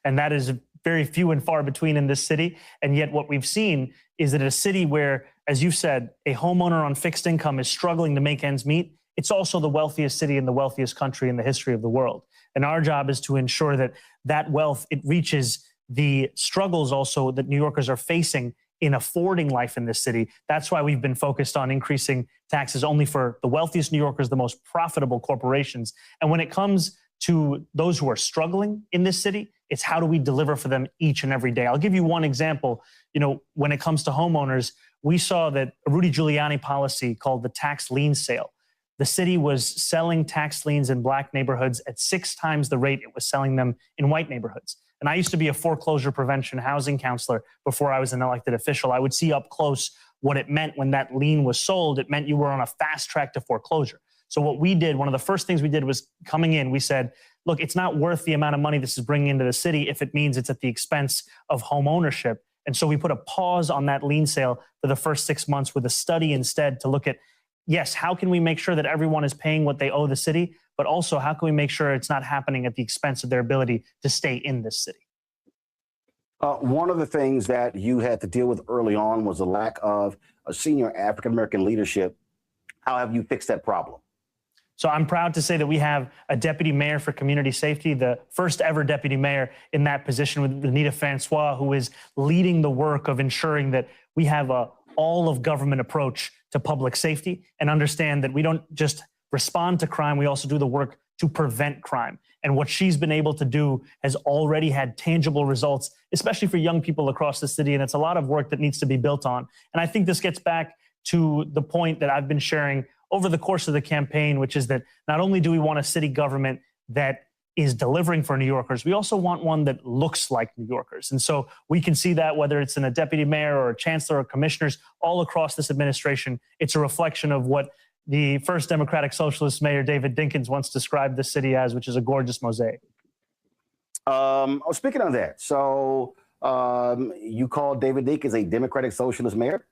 And that is very few and far between in this city. And yet what we've seen is that a city where, as you said, a homeowner on fixed income is struggling to make ends meet, it's also the wealthiest city in the wealthiest country in the history of the world. And our job is to ensure that that wealth, it reaches the struggles also that New Yorkers are facing in affording life in this city. That's why we've been focused on increasing taxes only for the wealthiest New Yorkers, the most profitable corporations. And when it comes to those who are struggling in this city, it's how do we deliver for them each and every day. I'll give you one example. When it comes to homeowners, we saw that a Rudy Giuliani policy called the tax lien sale. The city was selling tax liens in black neighborhoods at 6 times the rate it was selling them in white neighborhoods. And I used to be a foreclosure prevention housing counselor before I was an elected official. I would see up close what it meant when that lien was sold. It meant you were on a fast track to foreclosure. So what we did, one of the first things we did was coming in, we said, look, it's not worth the amount of money this is bringing into the city if it means it's at the expense of home ownership. And so we put a pause on that lien sale for the first 6 months with a study instead to look at, yes, how can we make sure that everyone is paying what they owe the city, but also how can we make sure it's not happening at the expense of their ability to stay in this city? One of the things that you had to deal with early on was the lack of a senior African-American leadership. How have you fixed that problem? So I'm proud to say that we have a deputy mayor for community safety, the first ever deputy mayor in that position with Anita Francois, who is leading the work of ensuring that we have a all of government approach to public safety and understand that we don't just respond to crime, we also do the work to prevent crime. And what she's been able to do has already had tangible results, especially for young people across the city. And it's a lot of work that needs to be built on. And I think this gets back to the point that I've been sharing over the course of the campaign, which is that not only do we want a city government that is delivering for New Yorkers, we also want one that looks like New Yorkers. And so we can see that whether it's in a deputy mayor or a chancellor or commissioners all across this administration, it's a reflection of what the first Democratic Socialist Mayor David Dinkins once described the city as, which is a gorgeous mosaic. Speaking of that, so you called David Dinkins a Democratic Socialist mayor?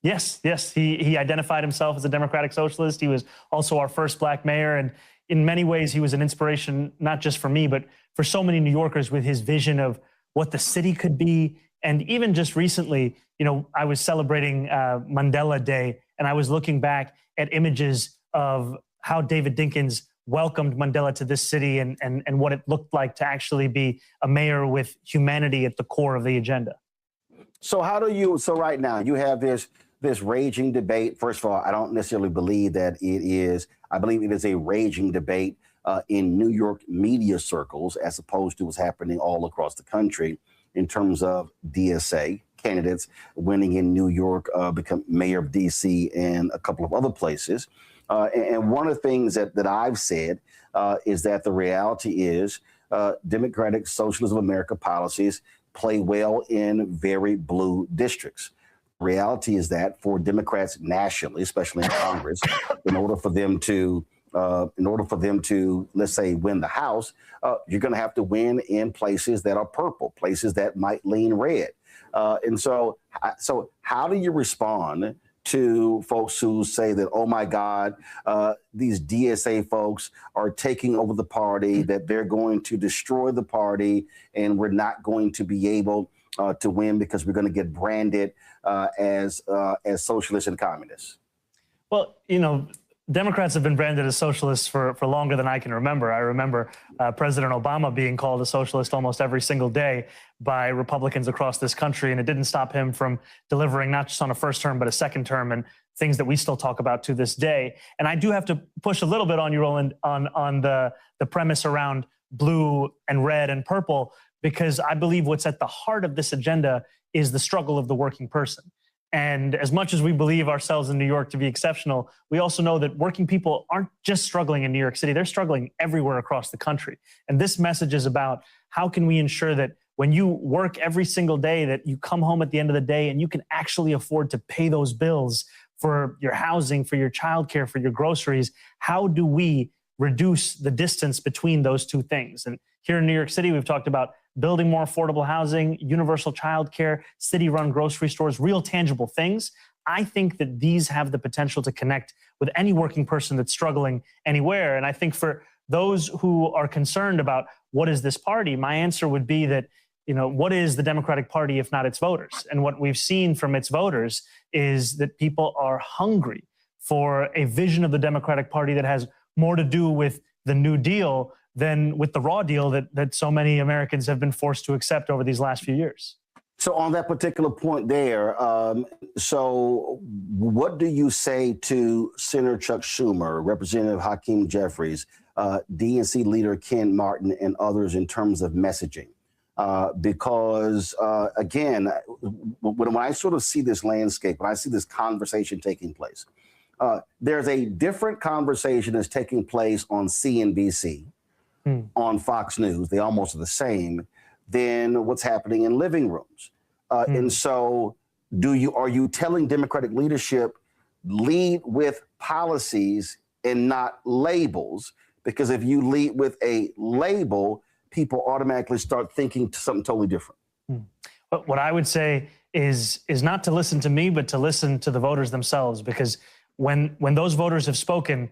Yes. He identified himself as a Democratic Socialist. He was also our first black mayor. And in many ways, he was an inspiration, not just for me, but for so many New Yorkers with his vision of what the city could be. And even just recently, I was celebrating Mandela Day, and I was looking back at images of how David Dinkins welcomed Mandela to this city and what it looked like to actually be a mayor with humanity at the core of the agenda. So right now you have this raging debate. First of all, I don't necessarily believe that it is. I believe it is a raging debate in New York media circles as opposed to what's happening all across the country in terms of DSA candidates winning in New York, become mayor of D.C. and a couple of other places. And one of the things that I've said is that the reality is Democratic Socialism of America policies play well in very blue districts. Reality is that for Democrats nationally, especially in Congress, in order for them to, let's say, win the House, you're going to have to win in places that are purple, places that might lean red. And so how do you respond to folks who say that, oh my God, these DSA folks are taking over the party, that they're going to destroy the party, and we're not going to be able to win because we're going to get branded as socialists and communists? Well, Democrats have been branded as socialists for longer than I can remember. I remember President Obama being called a socialist almost every single day by Republicans across this country, and it didn't stop him from delivering not just on a first term, but a second term, and things that we still talk about to this day. And I do have to push a little bit on you, Roland, on the premise around blue and red and purple, because I believe what's at the heart of this agenda is the struggle of the working person. And as much as we believe ourselves in New York to be exceptional, we also know that working people aren't just struggling in New York City, they're struggling everywhere across the country. And this message is about how can we ensure that when you work every single day, that you come home at the end of the day and you can actually afford to pay those bills for your housing, for your childcare, for your groceries. How do we reduce the distance between those two things? And here in New York City, we've talked about building more affordable housing, universal childcare, city-run grocery stores, real tangible things. I think that these have the potential to connect with any working person that's struggling anywhere. And I think for those who are concerned about what is this party, my answer would be that, what is the Democratic Party if not its voters? And what we've seen from its voters is that people are hungry for a vision of the Democratic Party that has more to do with the New Deal than with the raw deal that so many Americans have been forced to accept over these last few years. So on that particular point there, so what do you say to Senator Chuck Schumer, Representative Hakeem Jeffries, DNC leader Ken Martin, and others in terms of messaging? Because again, when I sort of see this landscape, when I see this conversation taking place, there's a different conversation that's taking place on CNBC, on Fox News. They almost are the same than what's happening in living rooms. And so are you telling Democratic leadership, lead with policies and not labels? Because if you lead with a label, people automatically start thinking something totally different. But what I would say is not to listen to me, but to listen to the voters themselves. Because when those voters have spoken,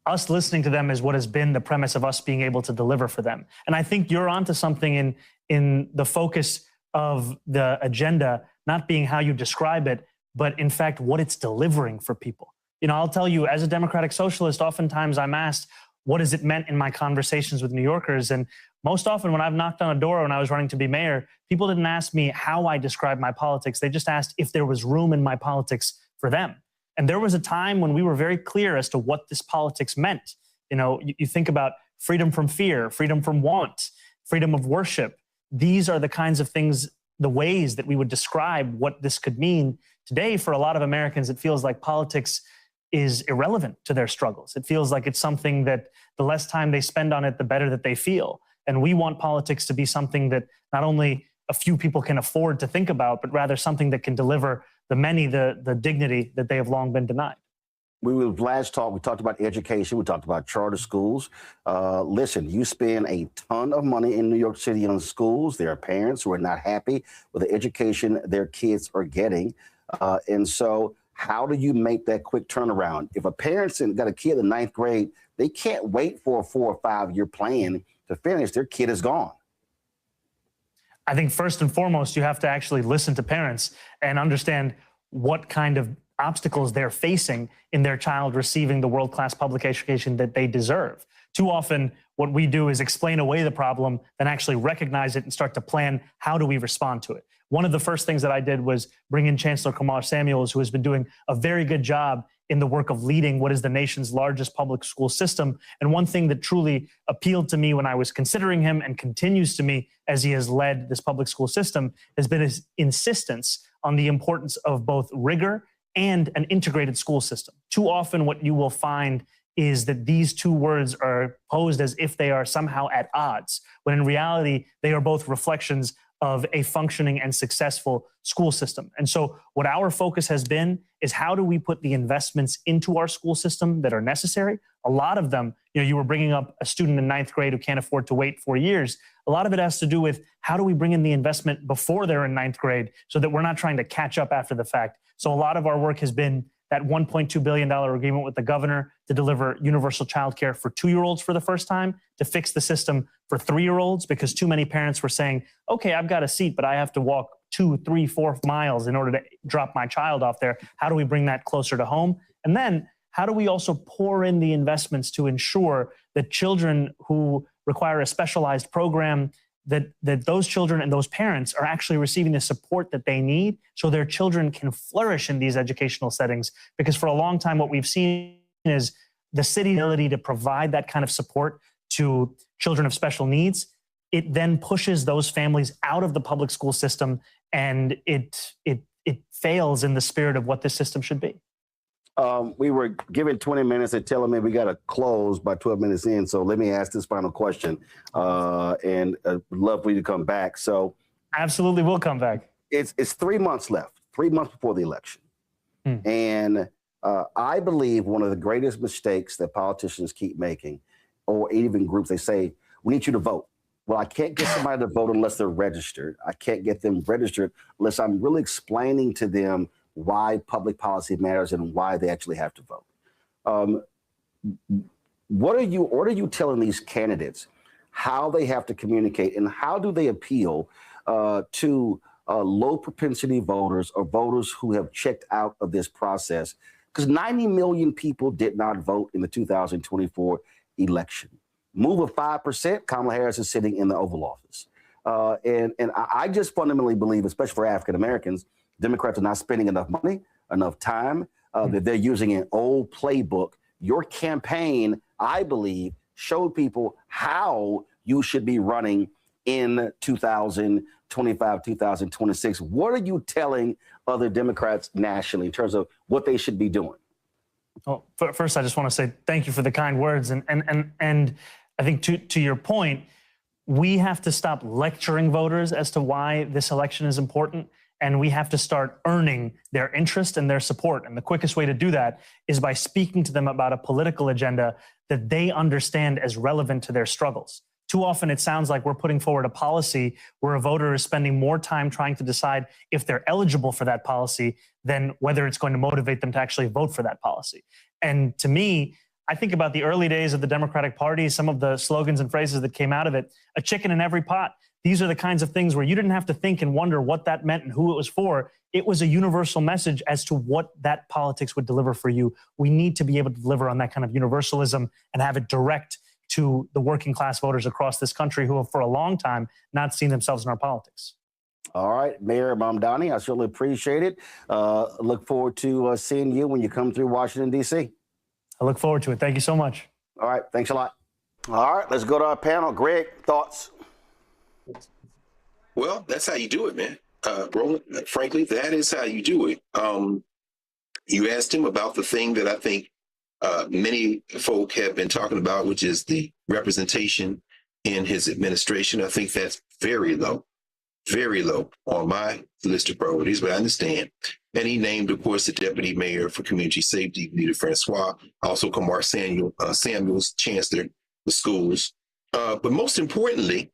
us listening to them is what has been the premise of us being able to deliver for them. And I think you're onto something in the focus of the agenda, not being how you describe it, but in fact, what it's delivering for people. You know, I'll tell you, as a democratic socialist, oftentimes I'm asked, what has it meant in my conversations with New Yorkers? And most often when I've knocked on a door when I was running to be mayor, people didn't ask me how I describe my politics. They just asked if there was room in my politics for them. And there was a time when we were very clear as to what this politics meant. You know, you think about freedom from fear, freedom from want, freedom of worship. These are the kinds of things, the ways that we would describe what this could mean. Today, for a lot of Americans, it feels like politics is irrelevant to their struggles. It feels like it's something that the less time they spend on it, the better that they feel. And we want politics to be something that not only a few people can afford to think about, but rather something that can deliver the many the dignity that they have long been denied. We talked about education. We talked about charter schools. Listen, you spend a ton of money in New York City on schools. There are parents who are not happy with the education their kids are getting. And so how do you make that quick turnaround? If a parent's got a kid in 9th grade, they can't wait for a 4 or 5 year plan to finish. Their kid is gone. I think first and foremost, you have to actually listen to parents and understand what kind of obstacles they're facing in their child receiving the world-class public education that they deserve. Too often, what we do is explain away the problem, then actually recognize it and start to plan how do we respond to it. One of the first things that I did was bring in Chancellor Kumar Samuels, who has been doing a very good job in the work of leading what is the nation's largest public school system. And one thing that truly appealed to me when I was considering him and continues to me as he has led this public school system has been his insistence on the importance of both rigor and an integrated school system. Too often what you will find is that these two words are posed as if they are somehow at odds, when in reality, they are both reflections of a functioning and successful school system. And so what our focus has been is how do we put the investments into our school system that are necessary? A lot of them, you know, you were bringing up a student in 9th grade who can't afford to wait 4 years. A lot of it has to do with how do we bring in the investment before they're in 9th grade so that we're not trying to catch up after the fact. So a lot of our work has been that $1.2 billion agreement with the governor to deliver universal childcare for 2-year-olds for the first time, to fix the system for 3-year-olds, because too many parents were saying, okay, I've got a seat, but I have to walk 2, 3, 4 miles in order to drop my child off there. How do we bring that closer to home? And then how do we also pour in the investments to ensure that children who require a specialized program, that those children and those parents are actually receiving the support that they need so their children can flourish in these educational settings? Because for a long time, what we've seen is the city's ability to provide that kind of support to children of special needs. It then pushes those families out of the public school system, and it fails in the spirit of what this system should be. We were given 20 minutes. They're telling me we got to close by 12 minutes in. So let me ask this final question, and I'd love for you to come back. So absolutely, we'll come back. It's 3 months left, 3 months before the election. And I believe one of the greatest mistakes that politicians keep making, or even groups, they say, we need you to vote. Well, I can't get somebody to vote unless they're registered. I can't get them registered unless I'm really explaining to them why public policy matters and why they actually have to vote. What are you telling these candidates how they have to communicate, and how do they appeal to low propensity voters or voters who have checked out of this process? Because 90 million people did not vote in the 2024 election. Move of 5%, Kamala Harris is sitting in the Oval Office. And I just fundamentally believe, especially for African Americans, Democrats are not spending enough money, enough time, that they're using an old playbook. Your campaign, I believe, showed people how you should be running in 2025, 2026. What are you telling other Democrats nationally in terms of what they should be doing? Well, first, I just want to say thank you for the kind words. And I think to your point, we have to stop lecturing voters as to why this election is important. And we have to start earning their interest and their support. And the quickest way to do that is by speaking to them about a political agenda that they understand as relevant to their struggles. Too often it sounds like we're putting forward a policy where a voter is spending more time trying to decide if they're eligible for that policy than whether it's going to motivate them to actually vote for that policy. And to me, I think about the early days of the Democratic Party, some of the slogans and phrases that came out of it, a chicken in every pot. These are the kinds of things where you didn't have to think and wonder what that meant and who it was for. It was a universal message as to what that politics would deliver for you. We need to be able to deliver on that kind of universalism and have it direct to the working class voters across this country who have for a long time not seen themselves in our politics. All right, Mayor Mamdani, I certainly appreciate it. Look forward to seeing you when you come through Washington, D.C. I look forward to it. Thank you so much. All right, thanks a lot. All right, let's go to our panel. Greg, thoughts? Well, that's how you do it, man. Roland, frankly, that is how you do it. You asked him about the thing that I think many folk have been talking about, which is the representation in his administration. I think that's very low on my list of priorities, but I understand. And he named, of course, the deputy mayor for community safety, Nita Francois, also Kamar Samuels, chancellor of schools. But most importantly,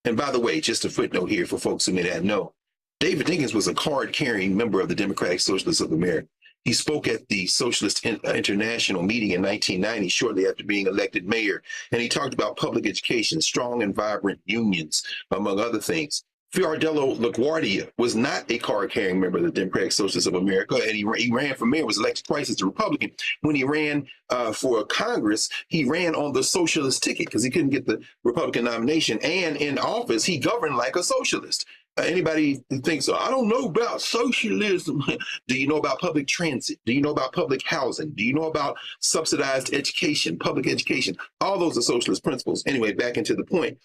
and by the way, just a footnote here for folks who may not know, David Dinkins was a card-carrying member of the Democratic Socialists of America. He spoke at the Socialist International meeting in 1990, shortly after being elected mayor, and he talked about public education, strong and vibrant unions, among other things. Fiordello LaGuardia was not a card-carrying member of the Democratic Socialists of America, and he ran for mayor, was elected twice as a Republican. When he ran for Congress, he ran on the socialist ticket because he couldn't get the Republican nomination. And in office, he governed like a socialist. Anybody who thinks, I don't know about socialism. Do you know about public transit? Do you know about public housing? Do you know about subsidized education, public education? All those are socialist principles. Anyway, back into the point.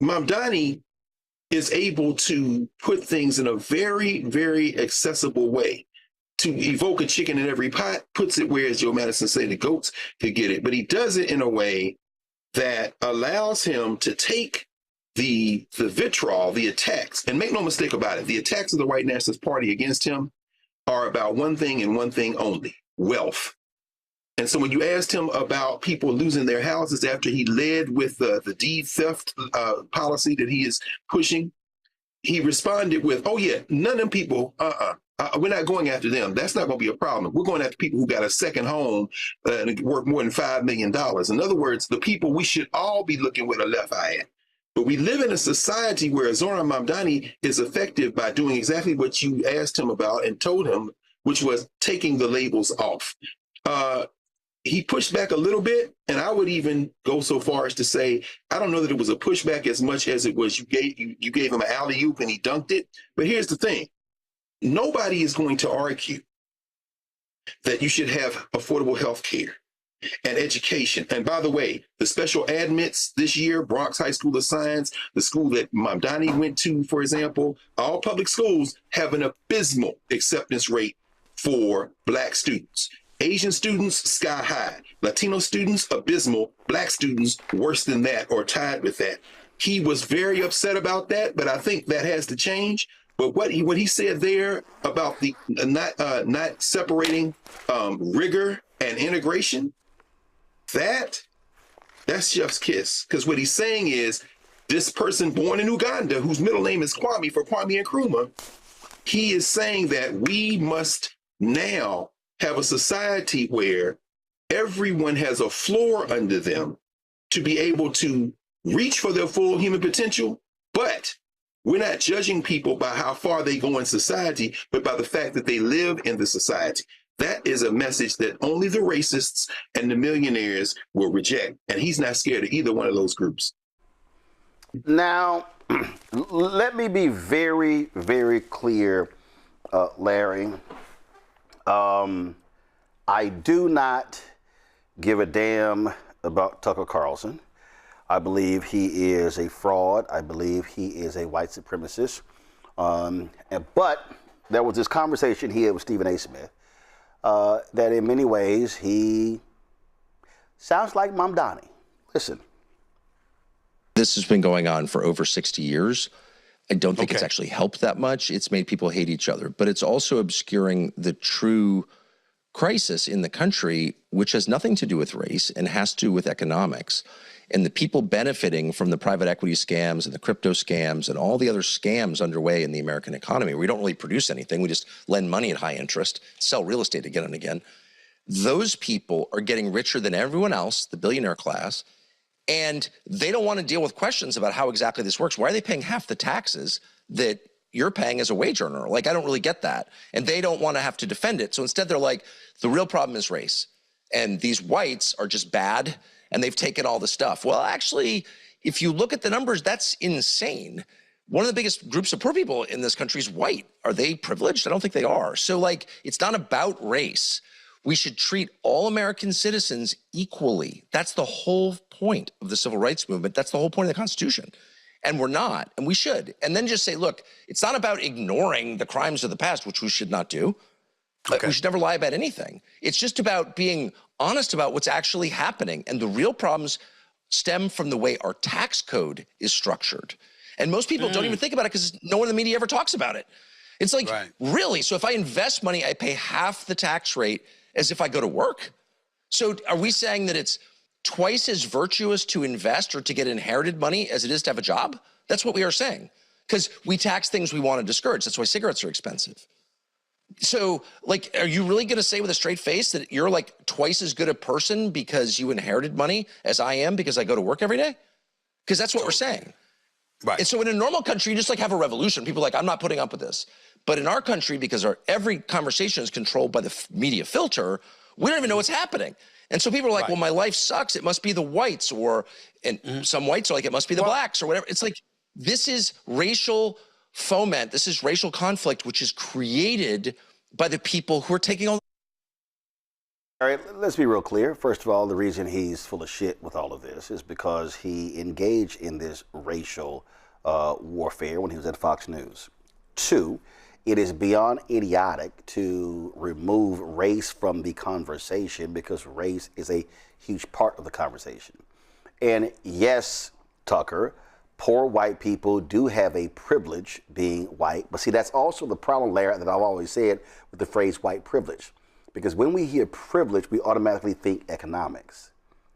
Mamdani is able to put things in a very, very accessible way. To evoke a chicken in every pot, puts it where, as Joe Madison said, the goats could get it. But he does it in a way that allows him to take the vitriol, the attacks, and make no mistake about it, the attacks of the White Nationalist Party against him are about one thing and one thing only: wealth. And so when you asked him about people losing their houses after he led with the deed theft policy that he is pushing, he responded with, oh yeah, none of them people, we're not going after them. That's not going to be a problem. We're going after people who got a second home and worth more than $5 million. In other words, the people we should all be looking with a left eye at. But we live in a society where Zoran Mamdani is effective by doing exactly what you asked him about and told him, which was taking the labels off. He pushed back a little bit, and I would even go so far as to say, I don't know that it was a pushback as much as it was you gave him an alley-oop and he dunked it. But here's the thing. Nobody is going to argue that you should have affordable health care and education. And by the way, the special admits this year, Bronx High School of Science, the school that Mamdani went to, for example, all public schools have an abysmal acceptance rate for Black students. Asian students, sky high. Latino students, abysmal. Black students, worse than that or tied with that. He was very upset about that, but I think that has to change. But what he said there about the not separating rigor and integration, that's chef's kiss. Because what he's saying is this person born in Uganda, whose middle name is Kwame for Kwame Nkrumah, he is saying that we must now have a society where everyone has a floor under them to be able to reach for their full human potential, but we're not judging people by how far they go in society, but by the fact that they live in the society. That is a message that only the racists and the millionaires will reject. And he's not scared of either one of those groups. Now, let me be very, very clear, Larry. I do not give a damn about Tucker Carlson. I believe he is a fraud. I believe he is a white supremacist. But there was this conversation he had with Stephen A. Smith that in many ways he sounds like Mamdani. Listen. This has been going on for over 60 years. I don't think it's actually helped that much. It's made people hate each other, but it's also obscuring the true crisis in the country, which has nothing to do with race and has to do with economics. And the people benefiting from the private equity scams and the crypto scams and all the other scams underway in the American economy, we don't really produce anything. We just lend money at high interest, sell real estate again and again. Those people are getting richer than everyone else, the billionaire class, and they don't want to deal with questions about how exactly this works. Why are they paying half the taxes that you're paying as a wage earner? Like, I don't really get that. And they don't want to have to defend it. So instead they're like, the real problem is race. And these whites are just bad and they've taken all the stuff. Well, actually, if you look at the numbers, that's insane. One of the biggest groups of poor people in this country is white. Are they privileged? I don't think they are. So like, it's not about race. We should treat all American citizens equally. That's the whole point of the civil rights movement. That's the whole point of the Constitution. And we're not, and we should. And then just say, look, it's not about ignoring the crimes of the past, which we should not do. We should never lie about anything. It's just about being honest about what's actually happening. And the real problems stem from the way our tax code is structured. And most people don't even think about it because no one in the media ever talks about it. It's like, really? So if I invest money, I pay half the tax rate as if I go to work? So are we saying that it's twice as virtuous to invest or to get inherited money as it is to have a job? That's what we are saying. Because we tax things we want to discourage. That's why cigarettes are expensive. So, like, are you really going to say with a straight face that you're like twice as good a person because you inherited money as I am because I go to work every day? Because that's what we're saying. Right. And so in a normal country, you just like have a revolution. People are like, I'm not putting up with this. But in our country, because every conversation is controlled by the media filter, we don't even know what's happening. And so people are like, well, my life sucks. It must be the whites, or some whites are like, it must be the blacks or whatever. It's like, this is racial foment. This is racial conflict, which is created by the people who are taking all. All right, let's be real clear. First of all, the reason he's full of shit with all of this is because he engaged in this racial warfare when he was at Fox News. 2, it is beyond idiotic to remove race from the conversation because race is a huge part of the conversation. And yes, Tucker, poor white people do have a privilege being white. But see, that's also the problem, Larry, that I've always said with the phrase white privilege. Because when we hear privilege, we automatically think economics.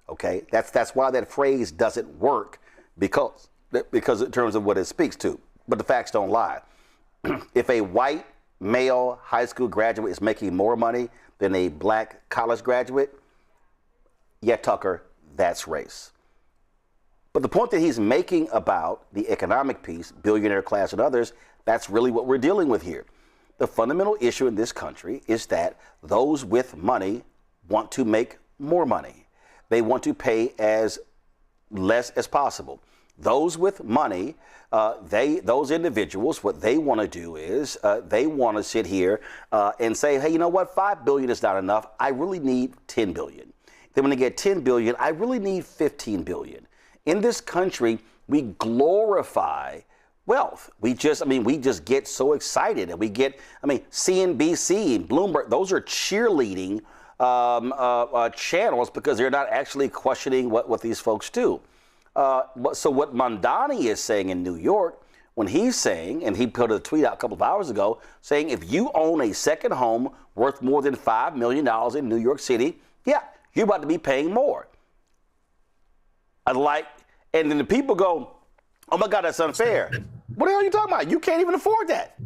Okay? That's why that phrase doesn't work because in terms of what it speaks to. But the facts don't lie. If a white male high school graduate is making more money than a black college graduate, yeah, Tucker, that's race. But the point that he's making about the economic piece, billionaire class and others, that's really what we're dealing with here. The fundamental issue in this country is that those with money want to make more money. They want to pay as less as possible. Those with money, those individuals, what they want to do is they want to sit here and say, hey, you know what? $5 billion is not enough. I really need $10 billion. Then when they get $10 billion, I really need $15 billion. In this country, we glorify wealth. We just get so excited, and we get, CNBC and Bloomberg, those are cheerleading channels because they're not actually questioning what these folks do. So what Mamdani is saying in New York, when he's saying, and he put a tweet out a couple of hours ago, saying if you own a second home worth more than $5 million in New York City, yeah, you're about to be paying more. And then the people go, oh my God, that's unfair. What the hell are you talking about? You can't even afford that.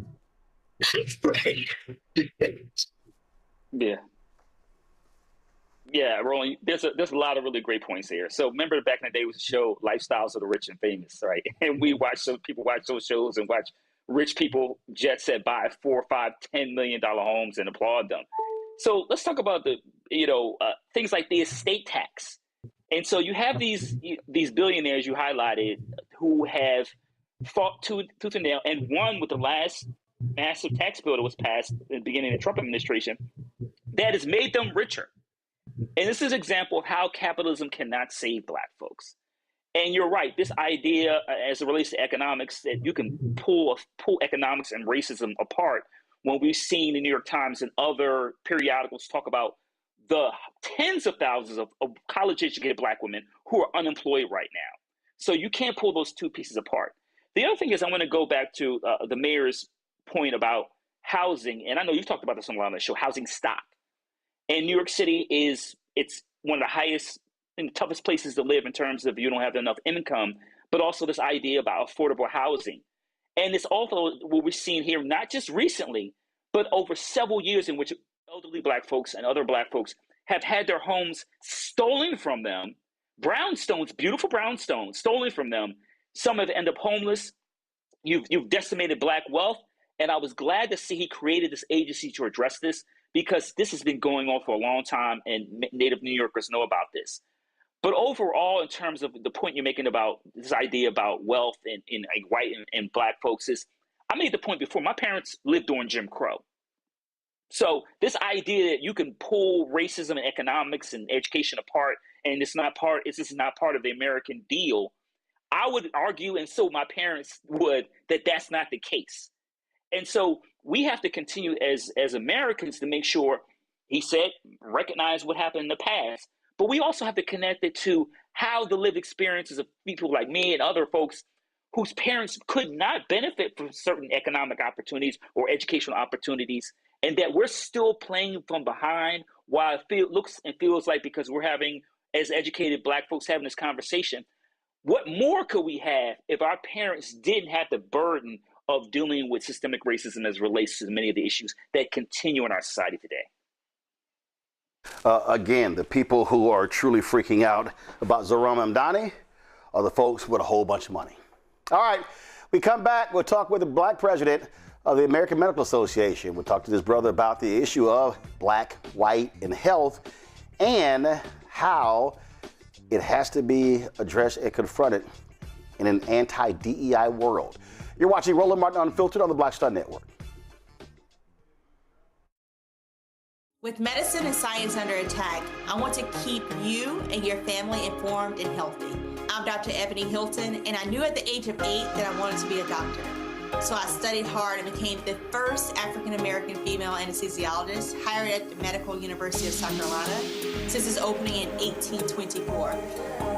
Yeah, Roland, there's a lot of really great points here. So remember back in the day was a show, Lifestyles of the Rich and Famous, right? And people watch those shows and watch rich people jet set buy $4, $5, $10 million homes and applaud them. So let's talk about the things like the estate tax. And so you have these billionaires you highlighted who have fought tooth and nail and won with the last massive tax bill that was passed at the beginning of the Trump administration that has made them richer. And this is an example of how capitalism cannot save Black folks. And you're right, this idea as it relates to economics, that you can pull economics and racism apart, when we've seen the New York Times and other periodicals talk about the tens of thousands of college-educated Black women who are unemployed right now. So you can't pull those two pieces apart. The other thing is, I'm going to go back to the mayor's point about housing. And I know you've talked about this on a lot of the show, housing stock. And New York City it's one of the highest and toughest places to live in terms of you don't have enough income, but also this idea about affordable housing. And it's also what we're seeing here, not just recently, but over several years, in which elderly Black folks and other Black folks have had their homes stolen from them, brownstones, beautiful brownstones, stolen from them. Some have ended up homeless. You've decimated Black wealth. And I was glad to see he created this agency to address this, because this has been going on for a long time and Native New Yorkers know about this. But overall, in terms of the point you're making about this idea about wealth in like white and Black folks, is I made the point before, my parents lived during Jim Crow. So this idea that you can pull racism and economics and education apart, and it's just not part of the American deal, I would argue, and so my parents would, that that's not the case. And so we have to continue as Americans to make sure, he said, recognize what happened in the past, but we also have to connect it to how the lived experiences of people like me and other folks whose parents could not benefit from certain economic opportunities or educational opportunities, and that we're still playing from behind, while it looks and feels like, because we're having, as educated Black folks having this conversation, what more could we have if our parents didn't have the burden of dealing with systemic racism as it relates to many of the issues that continue in our society today? Again, the people who are truly freaking out about Zohran Mamdani are the folks with a whole bunch of money. All right, we come back, we'll talk with the Black president of the American Medical Association. We'll talk to his brother about the issue of Black, white, and health, and how it has to be addressed and confronted in an anti-DEI world. You're watching Roland Martin Unfiltered on the Black Star Network. With medicine and science under attack, I want to keep you and your family informed and healthy. I'm Dr. Ebony Hilton, and I knew at the age of 8 that I wanted to be a doctor. So I studied hard and became the first African-American female anesthesiologist hired at the Medical University of South Carolina since its opening in 1824.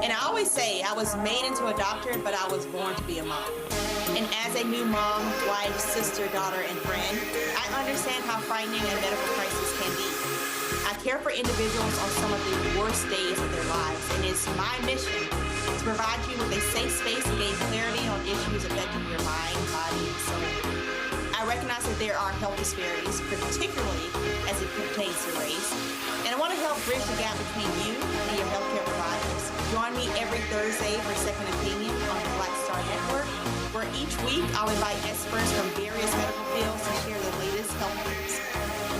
And I always say I was made into a doctor, but I was born to be a mom. And as a new mom, wife, sister, daughter, and friend, I understand how frightening a medical crisis can be. I care for individuals on some of the worst days of their lives, and it's my mission to provide you with a safe space to gain clarity on issues affecting your mind, body, and soul. I recognize that there are health disparities, particularly as it pertains to race, and I want to help bridge the gap between you and your healthcare providers. Join me every Thursday for Second Opinion on the Black Star Network, where each week I'll invite experts from various medical fields to share the latest health news.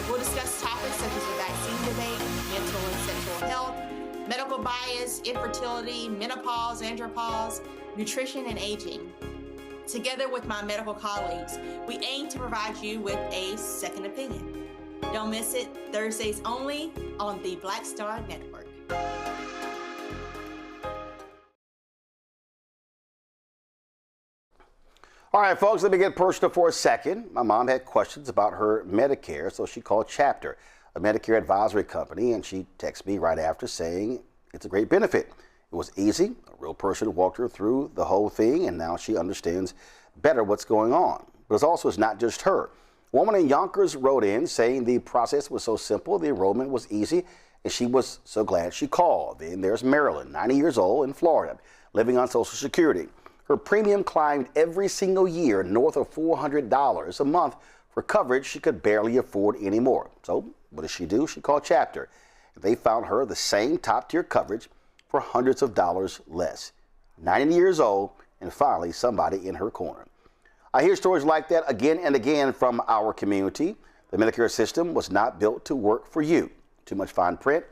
We'll discuss topics such as the vaccine debate, mental and sexual health, medical bias, infertility, menopause, andropause, nutrition, and aging. Together with my medical colleagues, we aim to provide you with a second opinion. Don't miss it, Thursdays only on the Black Star Network. All right, folks, let me get personal for a second. My mom had questions about her Medicare, so she called Chapter, a Medicare advisory company, and she texted me right after saying it's a great benefit. It was easy. A real person walked her through the whole thing, and now she understands better what's going on. But it's not just her. A woman in Yonkers wrote in saying the process was so simple, the enrollment was easy, and she was so glad she called. Then there's Marilyn, 90 years old, in Florida, living on Social Security. Her premium climbed every single year north of $400 a month for coverage she could barely afford anymore. So what does she do? She called Chapter. They found her the same top-tier coverage for hundreds of dollars less. 90 years old, and finally somebody in her corner. I hear stories like that again and again from our community. The Medicare system was not built to work for you. Too much fine print,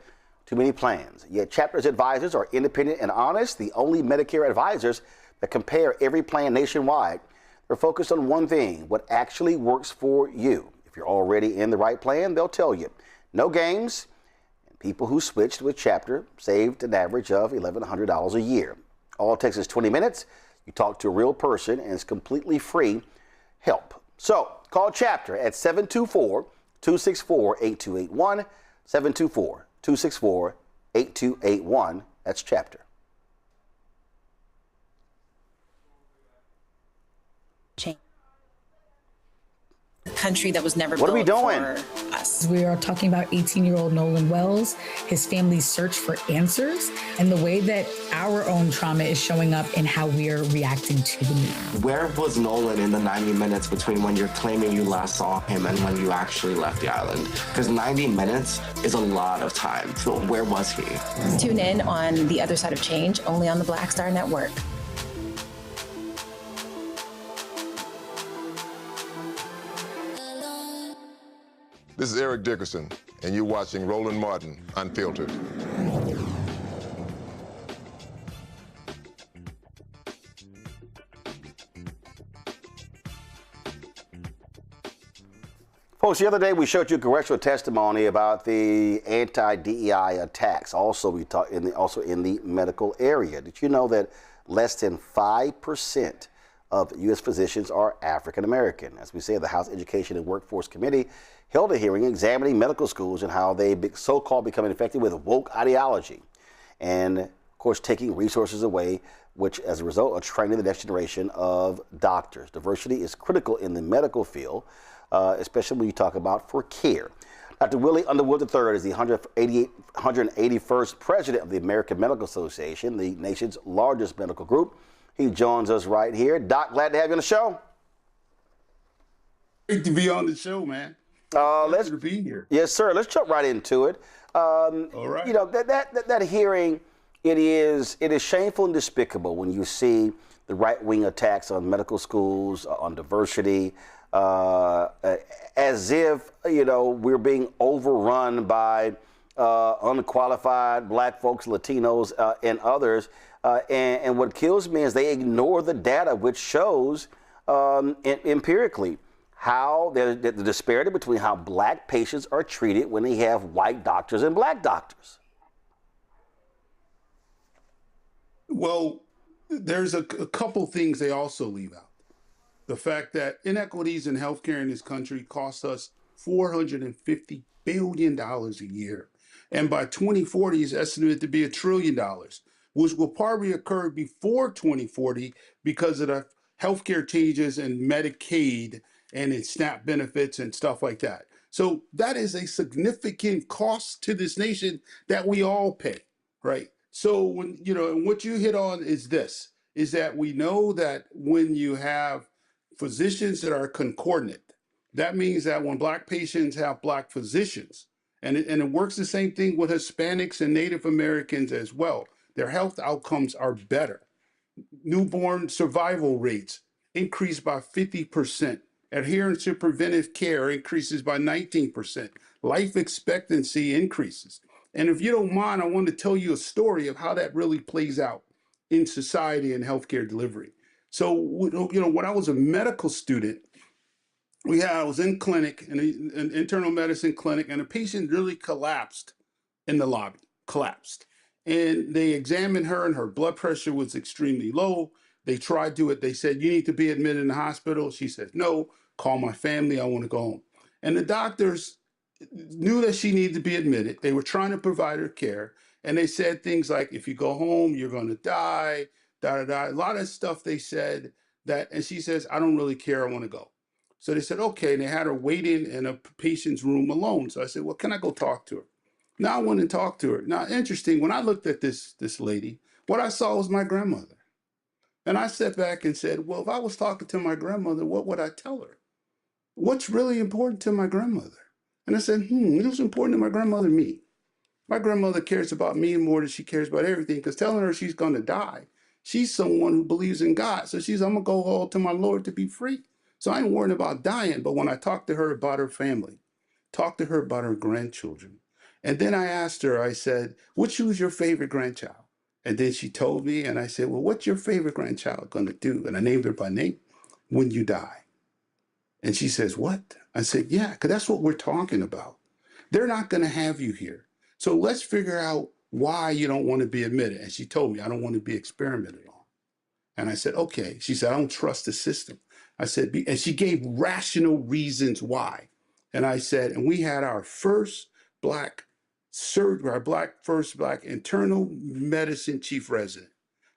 too many plans. Yet Chapter's advisors are independent and honest, the only Medicare advisors that compare every plan nationwide. They're focused on one thing, what actually works for you. If you're already in the right plan, they'll tell you. No games. And people who switched with Chapter saved an average of $1,100 a year. All it takes is 20 minutes. You talk to a real person, and it's completely free help. So call Chapter at 724-264-8281, 724-264-8281. That's Chapter. Country that was never What are we built doing? for us. We are talking about 18-year-old Nolan Wells, his family's search for answers, and the way that our own trauma is showing up in how we are reacting to the news. Where was Nolan in the 90 minutes between when you're claiming you last saw him and when you actually left the island? Because 90 minutes is a lot of time. So where was he? Tune in on The Other Side of Change, only on the Black Star Network. This is Eric Dickerson, and you're watching Roland Martin Unfiltered. Folks, the other day we showed you congressional testimony about the anti-DEI attacks. Also, we talked in the medical area. Did you know that less than 5% of U.S. physicians are African American? As we said, the House Education and Workforce Committee held a hearing examining medical schools and how they so-called become infected with woke ideology, and of course taking resources away, which as a result are training the next generation of doctors. Diversity is critical in the medical field, especially when you talk about for care. Dr. Willie Underwood III is the 181st president of the American Medical Association, the nation's largest medical group. He joins us right here. Doc, glad to have you on the show. Great to be on the show, man. Let's be here. Yes, sir. Let's jump right into it. All right. You know, that hearing, it is shameful and despicable when you see the right-wing attacks on medical schools, on diversity, as if, you know, we're being overrun by unqualified black folks, Latinos, and others. And what kills me is they ignore the data, which shows empirically how the disparity between how black patients are treated when they have white doctors and black doctors. Well, there's a couple things they also leave out. The fact that inequities in healthcare in this country cost us $450 billion a year. And by 2040 is estimated to be $1 trillion, which will probably occur before 2040 because of the healthcare changes in Medicaid and in SNAP benefits and stuff like that. So that is a significant cost to this nation that we all pay, right? So when, you know, and what you hit on is this, is that we know that when you have physicians that are concordant, that means that when black patients have black physicians, and it works the same thing with Hispanics and Native Americans as well, their health outcomes are better. Newborn survival rates increase by 50%. Adherence to preventive care increases by 19%. Life expectancy increases. And if you don't mind, I want to tell you a story of how that really plays out in society and healthcare delivery. So, you know, when I was a medical student, I was in clinic, an internal medicine clinic, and a patient really collapsed in the lobby, collapsed. And they examined her and her blood pressure was extremely low. They tried to they said, you need to be admitted in the hospital. She said, no, call my family, I want to go home. And the doctors knew that she needed to be admitted. They were trying to provide her care. And they said things like, if you go home, you're going to die, A lot of stuff they said that, and she says, I don't really care, I want to go. So they said, okay, and they had her waiting in a patient's room alone. So I said, well, can I go talk to her? Now I went and talked to her. Now, interesting, when I looked at this lady, what I saw was my grandmother. And I sat back and said, well, if I was talking to my grandmother, what would I tell her? What's really important to my grandmother? And I said, it was important to my grandmother, me. My grandmother cares about me more than she cares about everything, because telling her she's going to die, she's someone who believes in God. So she's, I'm going to go all to my Lord to be free. So I ain't worried about dying. But when I talked to her about her family, talked to her about her grandchildren, And then I asked her, I said, which was your favorite grandchild? And then she told me, and I said, well, what's your favorite grandchild going to do? And I named her by name, when you die. And she says, what? I said, yeah, because that's what we're talking about. They're not going to have you here. So let's figure out why you don't want to be admitted. And she told me, I don't want to be experimented on. And I said, okay. She said, I don't trust the system. I said, and she gave rational reasons why. And I said, and we had our first Black surgery, our first Black internal medicine chief resident.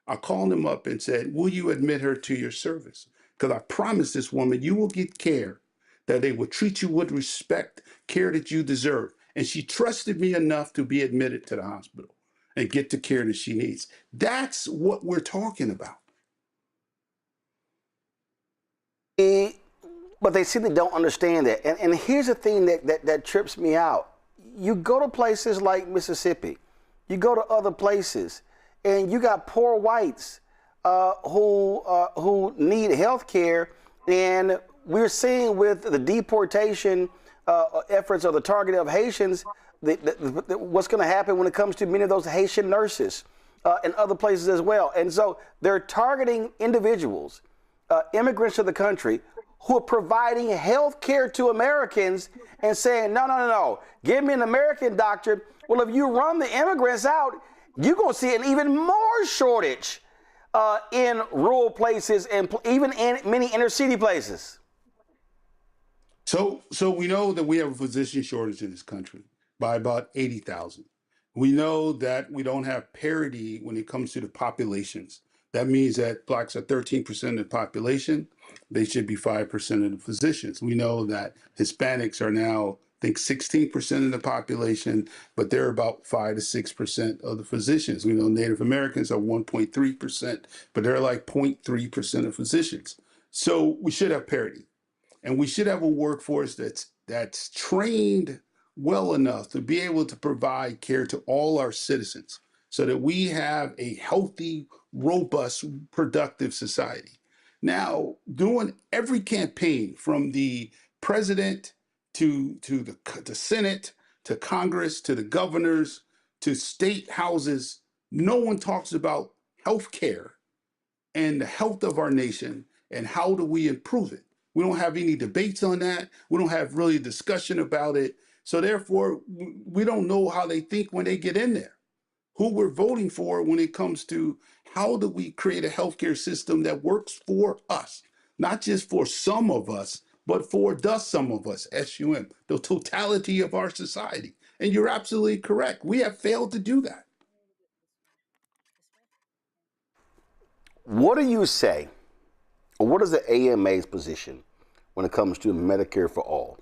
I called him up and said, will you admit her to your service? Because I promised this woman, you will get care, that they will treat you with respect, care that you deserve. And she trusted me enough to be admitted to the hospital and get the care that she needs. That's what we're talking about. But they simply don't understand that. And here's the thing that trips me out. You go to places like Mississippi, you go to other places, and you got poor whites who need health care. And we're seeing with the deportation efforts of the target of Haitians, what's going to happen when it comes to many of those Haitian nurses and other places as well. And so they're targeting individuals, immigrants to the country, who are providing health care to Americans and saying, no, give me an American doctor. Well, if you run the immigrants out, you're going to see an even more shortage in rural places and even in many inner city places. So we know that we have a physician shortage in this country by about 80,000. We know that we don't have parity when it comes to the populations. That means that Blacks are 13% of the population. They should be 5% of the physicians. We know that Hispanics are now, I think, 16% of the population, but they're about 5 to 6% of the physicians. We know Native Americans are 1.3%, but they're like 0.3% of physicians. So we should have parity. And we should have a workforce that's trained well enough to be able to provide care to all our citizens so that we have a healthy, robust, productive society. Now, doing every campaign from the president to the Senate, to Congress, to the governors, to state houses, no one talks about health care and the health of our nation and how do we improve it. We don't have any debates on that. We don't have really discussion about it. So therefore, we don't know how they think when they get in there, who we're voting for when it comes to how do we create a healthcare system that works for us, not just for some of us, but for the some of us, SUM, the totality of our society. And you're absolutely correct. We have failed to do that. What do you say, or what is the AMA's position when it comes to Medicare for all?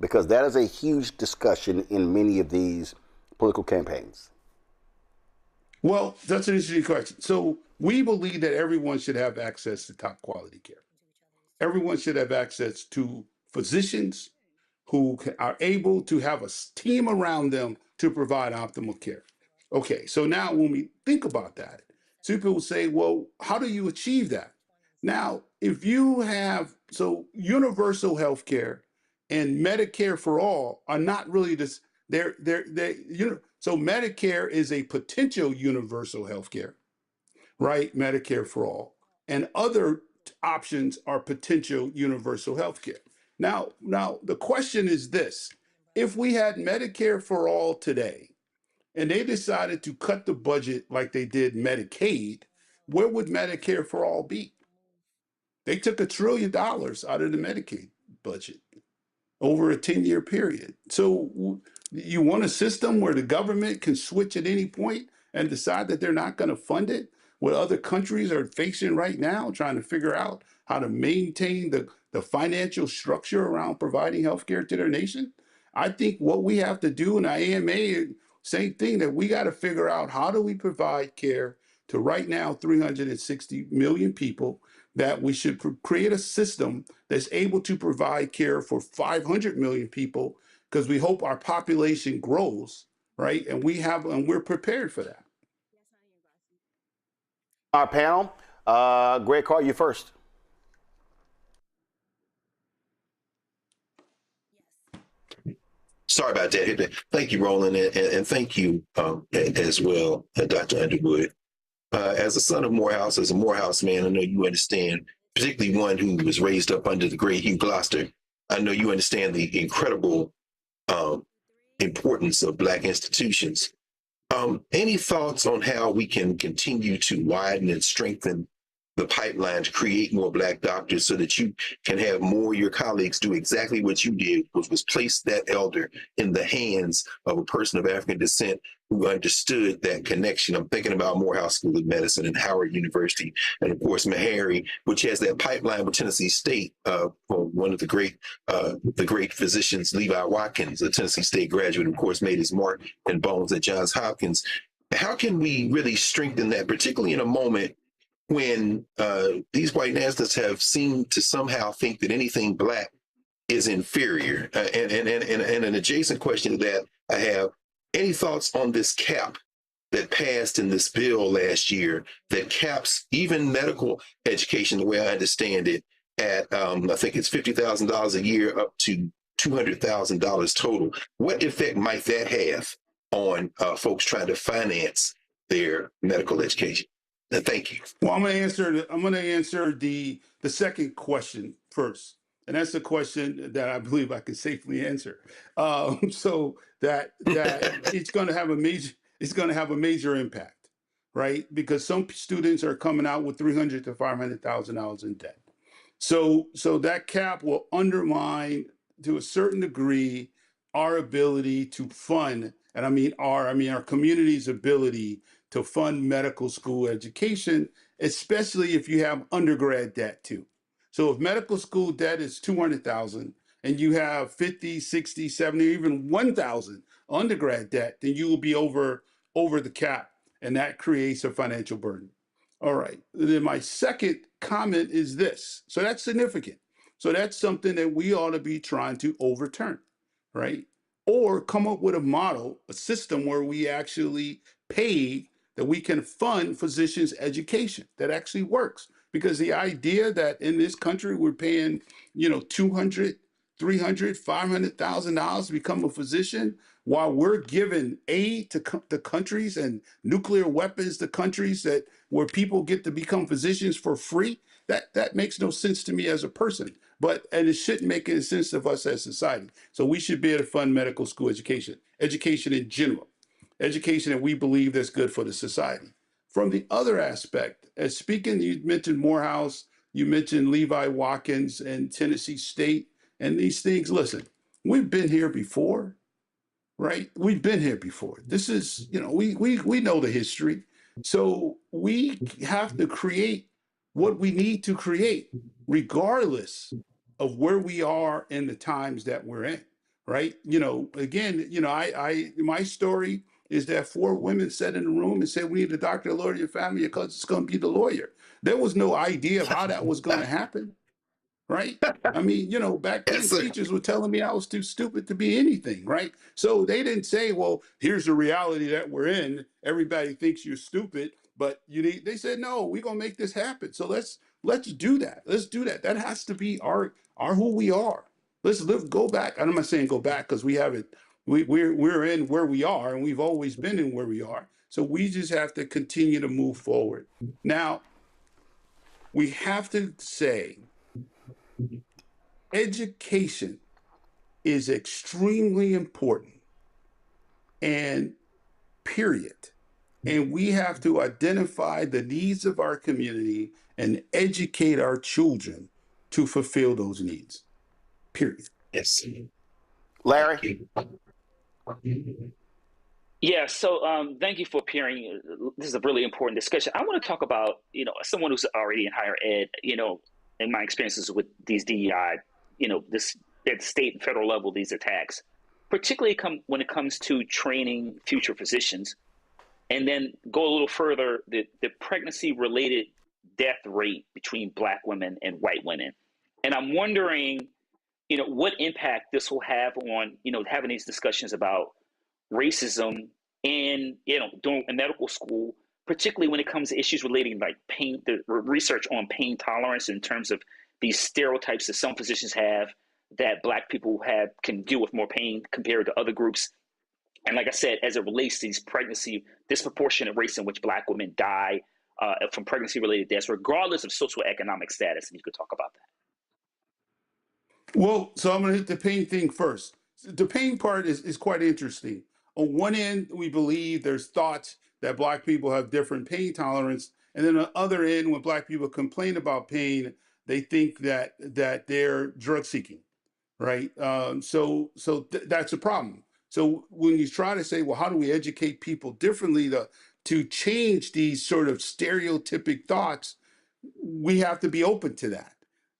Because that is a huge discussion in many of these political campaigns. Well, that's an interesting question. So we believe that everyone should have access to top quality care. Everyone should have access to physicians who are able to have a team around them to provide optimal care. Okay, so now when we think about that, some people say, well, how do you achieve that? Now, if you have, so universal health care and Medicare for all are not really this, so Medicare is a potential universal health care, right? Medicare for all. And other options are potential universal health care. Now, the question is this: if we had Medicare for all today, and they decided to cut the budget like they did Medicaid, where would Medicare for all be? They took $1 trillion out of the Medicaid budget over a 10-year period. So you want a system where the government can switch at any point and decide that they're not going to fund it? What other countries are facing right now, trying to figure out how to maintain the financial structure around providing healthcare to their nation? I think what we have to do in the AMA, same thing, that we got to figure out how do we provide care to right now 360 million people, that we should create a system that's able to provide care for 500 million people, because we hope our population grows, right? And we're prepared for that. Our panel, Greg Carr, you first. Sorry about that. Thank you, Roland, and thank you as well, Dr. Underwood. As a son of Morehouse, as a Morehouse man, I know you understand, particularly one who was raised up under the great Hugh Gloucester. I know you understand the incredible importance of Black institutions. Any thoughts on how we can continue to widen and strengthen the pipeline to create more Black doctors so that you can have more of your colleagues do exactly what you did, which was place that elder in the hands of a person of African descent who understood that connection? I'm thinking about Morehouse School of Medicine and Howard University, and of course Meharry, which has that pipeline with Tennessee State. One of the great physicians, Levi Watkins, a Tennessee State graduate, of course, made his mark and bones at Johns Hopkins. How can we really strengthen that, particularly in a moment when these white nationalists have seemed to somehow think that anything Black is inferior? And an adjacent question to that I have, any thoughts on this cap that passed in this bill last year that caps even medical education, the way I understand it, at I think it's $50,000 a year up to $200,000 total? What effect might that have on folks trying to finance their medical education? Thank you. Well, I'm going to answer the second question first, and that's the question that I believe I can safely answer. So that it's going to have a major impact, right? Because some students are coming out with $300,000 to $500,000 in debt. So that cap will undermine to a certain degree our ability to fund, and I mean our community's ability to fund medical school education, especially if you have undergrad debt too. So if medical school debt is $200,000 and you have 50, 60, 70, even 1,000 undergrad debt, then you will be over the cap, and that creates a financial burden. All right, then my second comment is this. So that's significant. So that's something that we ought to be trying to overturn, right? Or come up with a model, a system where we actually pay, that we can fund physicians' education that actually works. Because the idea that in this country we're paying, $200,000, $300,000, $500,000 to become a physician, while we're giving aid to the countries and nuclear weapons to countries where people get to become physicians for free, that makes no sense to me as a person. And it shouldn't make any sense to us as society. So we should be able to fund medical school education in general, education that we believe that's good for the society. From the other aspect, as speaking, you mentioned Morehouse, you mentioned Levi Watkins and Tennessee State and these things. Listen, we've been here before, right? We've been here before. This is, we know the history. So we have to create what we need to create, regardless of where we are in the times that we're in, right? Again, my story is that 4 women sat in the room and said, we need a doctor, a lawyer in your family because it's going to be the lawyer. There was no idea of how that was going to happen, right? I mean, back then teachers were telling me I was too stupid to be anything, right? So they didn't say, well, here's the reality that we're in. Everybody thinks you're stupid, but they said, no, we're going to make this happen. So let's do that. Let's do that. That has to be our who we are. Let's go back. I'm not saying go back because we haven't. We're in where we are, and we've always been in where we are. So we just have to continue to move forward. Now, we have to say education is extremely important, and period. And we have to identify the needs of our community and educate our children to fulfill those needs, period. Yes. Larry? Yeah, so thank you for appearing. This is a really important discussion. I want to talk about, someone who's already in higher ed, in my experiences with these DEI, this at the state and federal level, these attacks, particularly when it comes to training future physicians, and then go a little further, the pregnancy-related death rate between Black women and white women. And I'm wondering, what impact this will have on, having these discussions about racism in medical school, particularly when it comes to issues relating like pain, the research on pain tolerance in terms of these stereotypes that some physicians have that Black people can deal with more pain compared to other groups. And like I said, as it relates to these pregnancy, disproportionate rates in which Black women die from pregnancy-related deaths, regardless of socioeconomic status, and you could talk about that. Well, so I'm going to hit the pain thing first. The pain part is quite interesting. On one end, we believe there's thoughts that Black people have different pain tolerance, and then on the other end, when Black people complain about pain, they think that they're drug seeking, right? So that's a problem. So when you try to say, well, how do we educate people differently to change these sort of stereotypic thoughts, we have to be open to that.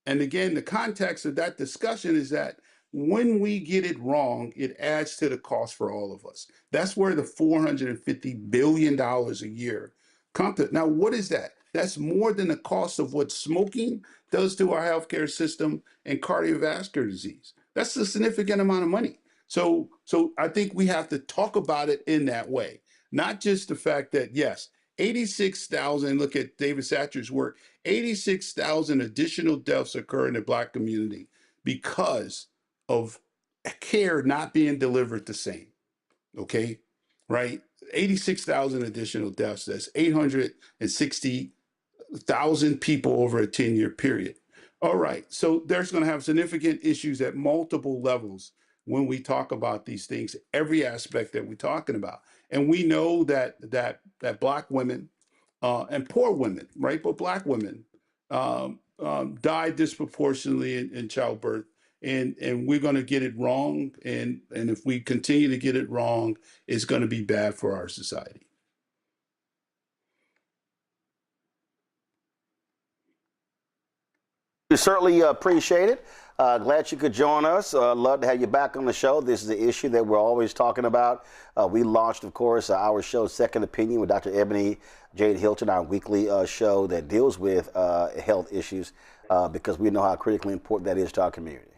And again, the context of that discussion is that when we get it wrong, it adds to the cost for all of us. That's where the $450 billion a year comes to. Now, what is that? That's more than the cost of what smoking does to our healthcare system and cardiovascular disease. That's a significant amount of money. So I think we have to talk about it in that way, not just the fact that, yes, 86,000, look at David Satcher's work, 86,000 additional deaths occur in the Black community because of care not being delivered the same, okay? Right? 86,000 additional deaths, that's 860,000 people over a 10-year period. All right, so there's gonna have significant issues at multiple levels when we talk about these things, every aspect that we're talking about. And we know that Black women and poor women, right, but Black women die disproportionately in childbirth, and we're going to get it wrong. And if we continue to get it wrong, it's going to be bad for our society. We certainly appreciate it. Glad you could join us. Love to have you back on the show. This is the issue that we're always talking about. We launched, of course, our show, Second Opinion, with Dr. Ebony Jade Hilton, our weekly show that deals with health issues because we know how critically important that is to our community.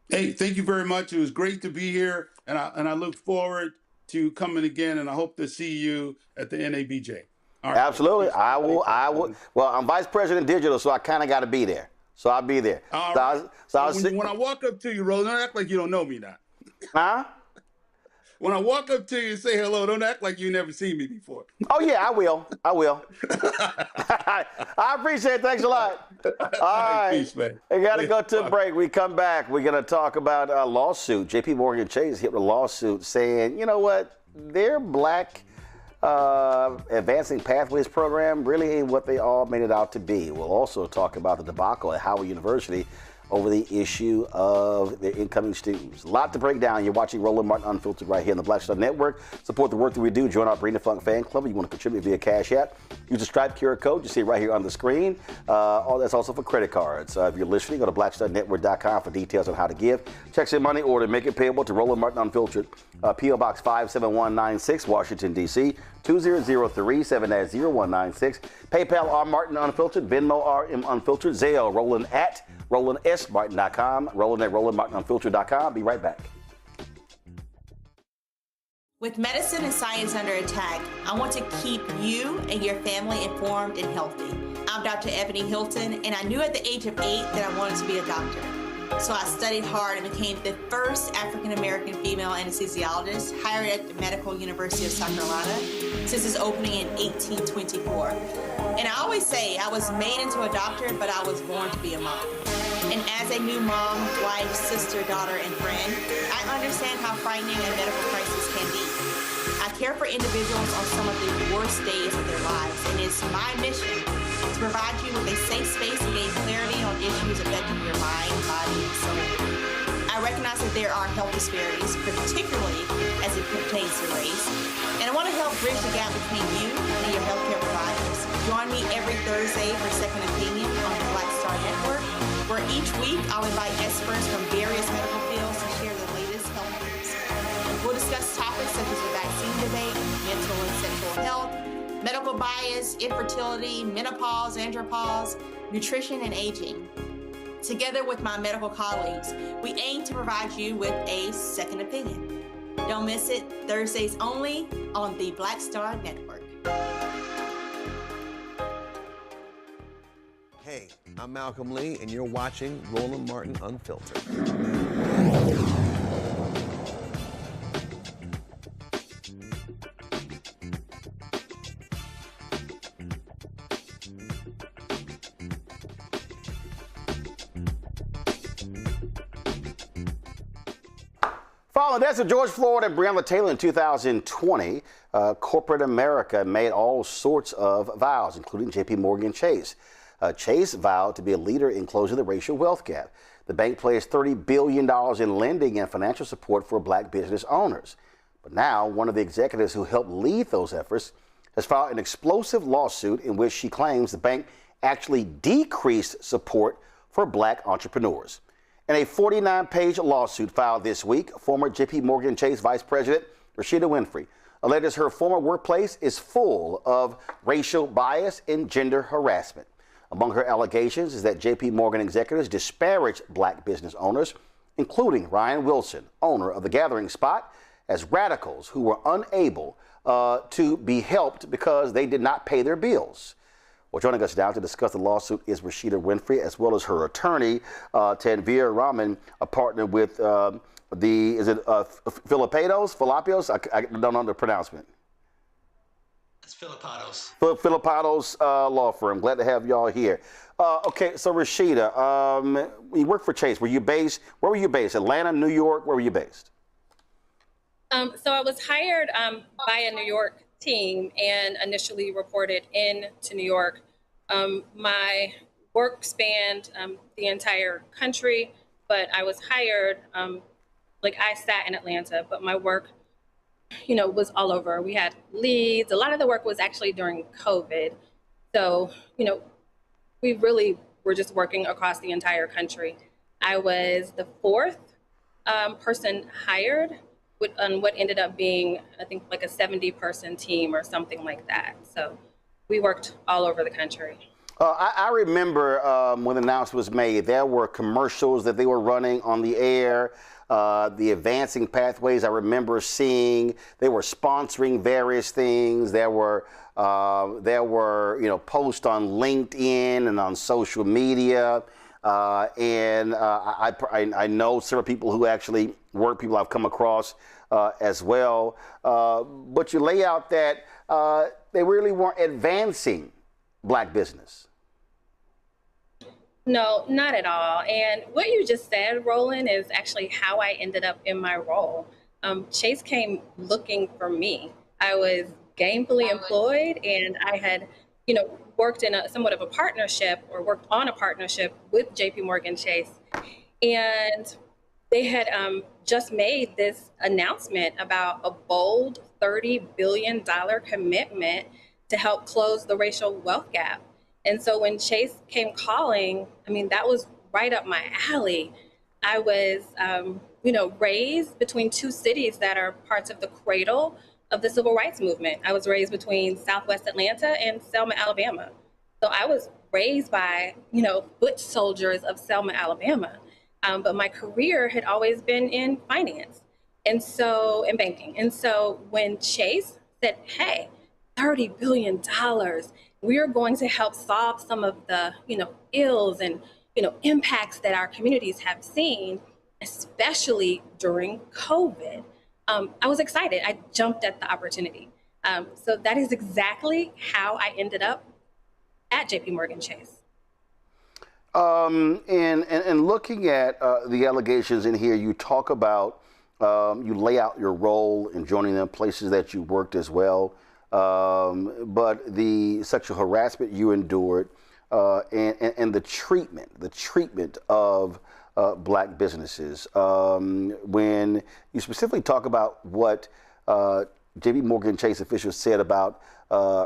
Hey, thank you very much. It was great to be here, and I look forward to coming again, and I hope to see you at the NABJ. All right. Absolutely. I will. Well, I'm Vice President Digital, so I kind of got to be there. So I'll be there. All right. When I walk up to you, Roland, don't act like you don't know me now. Huh? When I walk up to you and say hello, don't act like you never seen me before. Oh, yeah, I will. I appreciate it. Thanks a lot. All right. Peace, man. We got to go to a break. We come back. We're going to talk about a lawsuit. JPMorgan Chase hit a lawsuit saying, you know what, their Black Advancing Pathways program really ain't what they all made it out to be. We'll also talk about the debacle at Howard University over the issue of their incoming students. A lot to break down. You're watching Roland Martin Unfiltered right here on the Black Star Network. Support the work that we do. Join our Bring the Funk fan club. You want to contribute via Cash App. Use the Stripe QR code. You see it right here on the screen. All that's also for credit cards. If you're listening, go to blackstarnetwork.com for details on how to give. Checks in money order. Make it payable to Roland Martin Unfiltered. P.O. Box 57196, Washington, D.C. 2037 at 0196. PayPal R Martin Unfiltered. Venmo RM Unfiltered. Zelle Roland at RolandSMartin.com. Roland at RolandMartinUnfiltered.com. Be right back. With medicine and science under attack, I want to keep you and your family informed and healthy. I'm Dr. Ebony Hilton, and I knew at the age of 8 that I wanted to be a doctor. So I studied hard and became the first African-American female anesthesiologist hired at the Medical University of South Carolina since its opening in 1824. And I always say I was made into a doctor, but I was born to be a mom. And as a new mom, wife, sister, daughter, and friend, I understand how frightening a medical crisis can be. I care for individuals on some of the worst days of their lives, and it's my mission to provide you with a safe space to gain clarity on issues affecting your mind, body, and soul. I recognize that there are health disparities, particularly as it pertains to race, and I want to help bridge the gap between you and your healthcare providers. Join me every Thursday for Second Opinion on the Black Star Network, where each week I'll invite experts from various medical fields to share the latest health news. We'll discuss topics such as the vaccine debate, mental and sexual health, medical bias, infertility, menopause, andropause, nutrition, and aging. Together with my medical colleagues, we aim to provide you with a second opinion. Don't miss it, Thursdays only on the Black Star Network. Hey, I'm Malcolm Lee, and you're watching Roland Martin Unfiltered. Following deaths of George Floyd and Breonna Taylor in 2020, corporate America made all sorts of vows, including JPMorgan Chase. Chase vowed to be a leader in closing the racial wealth gap. The bank pledged $30 billion in lending and financial support for black business owners. But now, one of the executives who helped lead those efforts has filed an explosive lawsuit in which she claims the bank actually decreased support for black entrepreneurs. In a 49-page lawsuit filed this week, former JPMorgan Chase Vice President Rashida Winfrey alleges her former workplace is full of racial bias and gender harassment. Among her allegations is that JPMorgan executives disparaged black business owners, including Ryan Wilson, owner of the Gathering Spot, as radicals who were unable to be helped because they did not pay their bills. Well, joining us now to discuss the lawsuit is Rashida Winfrey, as well as her attorney, Tanvir Rahman, a partner with Filipados? I don't know the pronouncement. It's Filipados. Filipados law firm. Glad to have y'all here. Okay, so Rashida, you work for Chase. Where were you based? Atlanta, New York? Where were you based? So I was hired by a New York team and initially reported in to New York. My work spanned the entire country, but I was hired, I sat in Atlanta, but my work, was all over. We had leads. A lot of the work was actually during COVID. So, we really were just working across the entire country. I was the fourth person hired on what ended up being, I think, like a 70-person team or something like that. So we worked all over the country. I remember when the announcement was made, there were commercials that they were running on the air, the advancing pathways I remember seeing. They were sponsoring various things. There were posts on LinkedIn and on social media. I know several people who actually work, people I've come across as well. But you lay out that they really weren't advancing black business. No, not at all. And what you just said, Roland, is actually how I ended up in my role. Chase came looking for me. I was gainfully employed, and I had, worked in somewhat of a partnership, or worked on a partnership with JPMorgan Chase. And they had just made this announcement about a bold $30 billion commitment to help close the racial wealth gap. And so when Chase came calling, that was right up my alley. I was, raised between two cities that are parts of the cradle of the civil rights movement. I was raised between Southwest Atlanta and Selma, Alabama. So I was raised by, foot soldiers of Selma, Alabama. But my career had always been in finance in banking. And so when Chase said, hey, $30 billion, we are going to help solve some of the, ills and, impacts that our communities have seen, especially during COVID. I was excited. I jumped at the opportunity. So that is exactly how I ended up at JPMorgan Chase. And looking at the allegations in here, you talk about, you lay out your role in joining them, places that you worked as well, but the sexual harassment you endured, and the treatment of black businesses. When you specifically talk about what JPMorgan Chase officials said about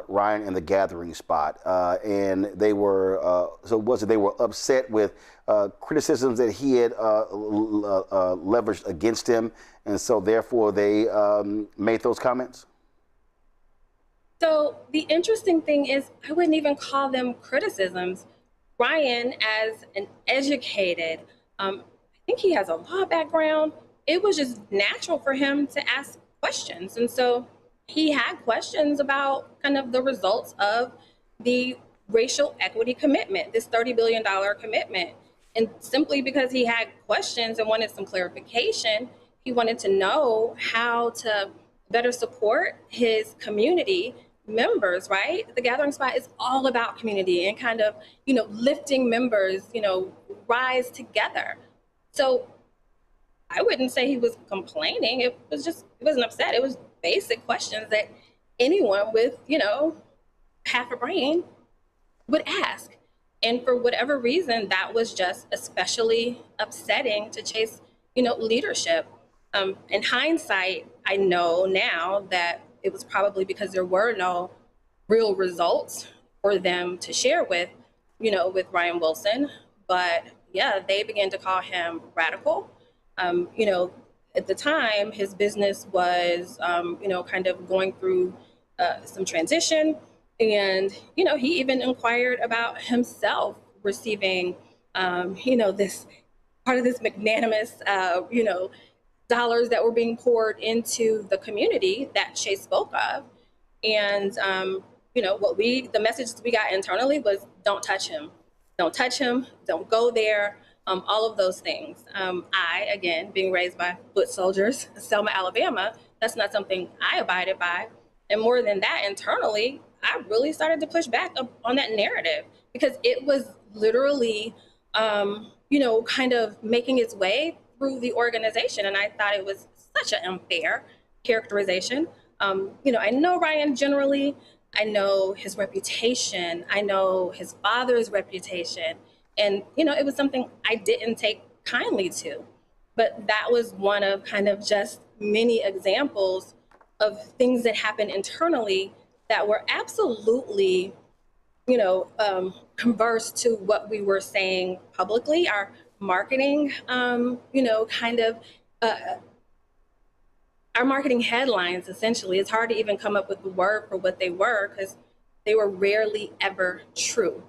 Ryan and the Gathering Spot, and they were they were upset with criticisms that he had leveraged against him, and so therefore they made those comments? So the interesting thing is, I wouldn't even call them criticisms. Ryan, as an educated, I think he has a law background, it was just natural for him to ask questions. And so he had questions about kind of the results of the racial equity commitment, this $30 billion commitment. And simply because he had questions and wanted some clarification, he wanted to know how to better support his community members, right? The Gathering Spot is all about community and kind of, lifting members, rise together. So I wouldn't say he was complaining. It wasn't upset. It was basic questions that anyone with, half a brain would ask. And for whatever reason, that was just especially upsetting to Chase, leadership. In hindsight, I know now that it was probably because there were no real results for them to share with, with Ryan Wilson. But yeah, they began to call him radical. At the time, his business was, kind of going through some transition. And, he even inquired about himself receiving, this part of this magnanimous, dollars that were being poured into the community that Chase spoke of. And, the message we got internally was don't touch him, don't go there. All of those things. I, again, being raised by foot soldiers, Selma, Alabama, that's not something I abided by. And more than that, internally, I really started to push back on that narrative because it was literally, kind of making its way through the organization. And I thought it was such an unfair characterization. I know Ryan generally, I know his reputation, I know his father's reputation. And, it was something I didn't take kindly to. But that was one of kind of just many examples of things that happened internally that were absolutely, converse to what we were saying publicly. Our marketing, our marketing headlines, essentially. It's hard to even come up with the word for what they were because they were rarely ever true.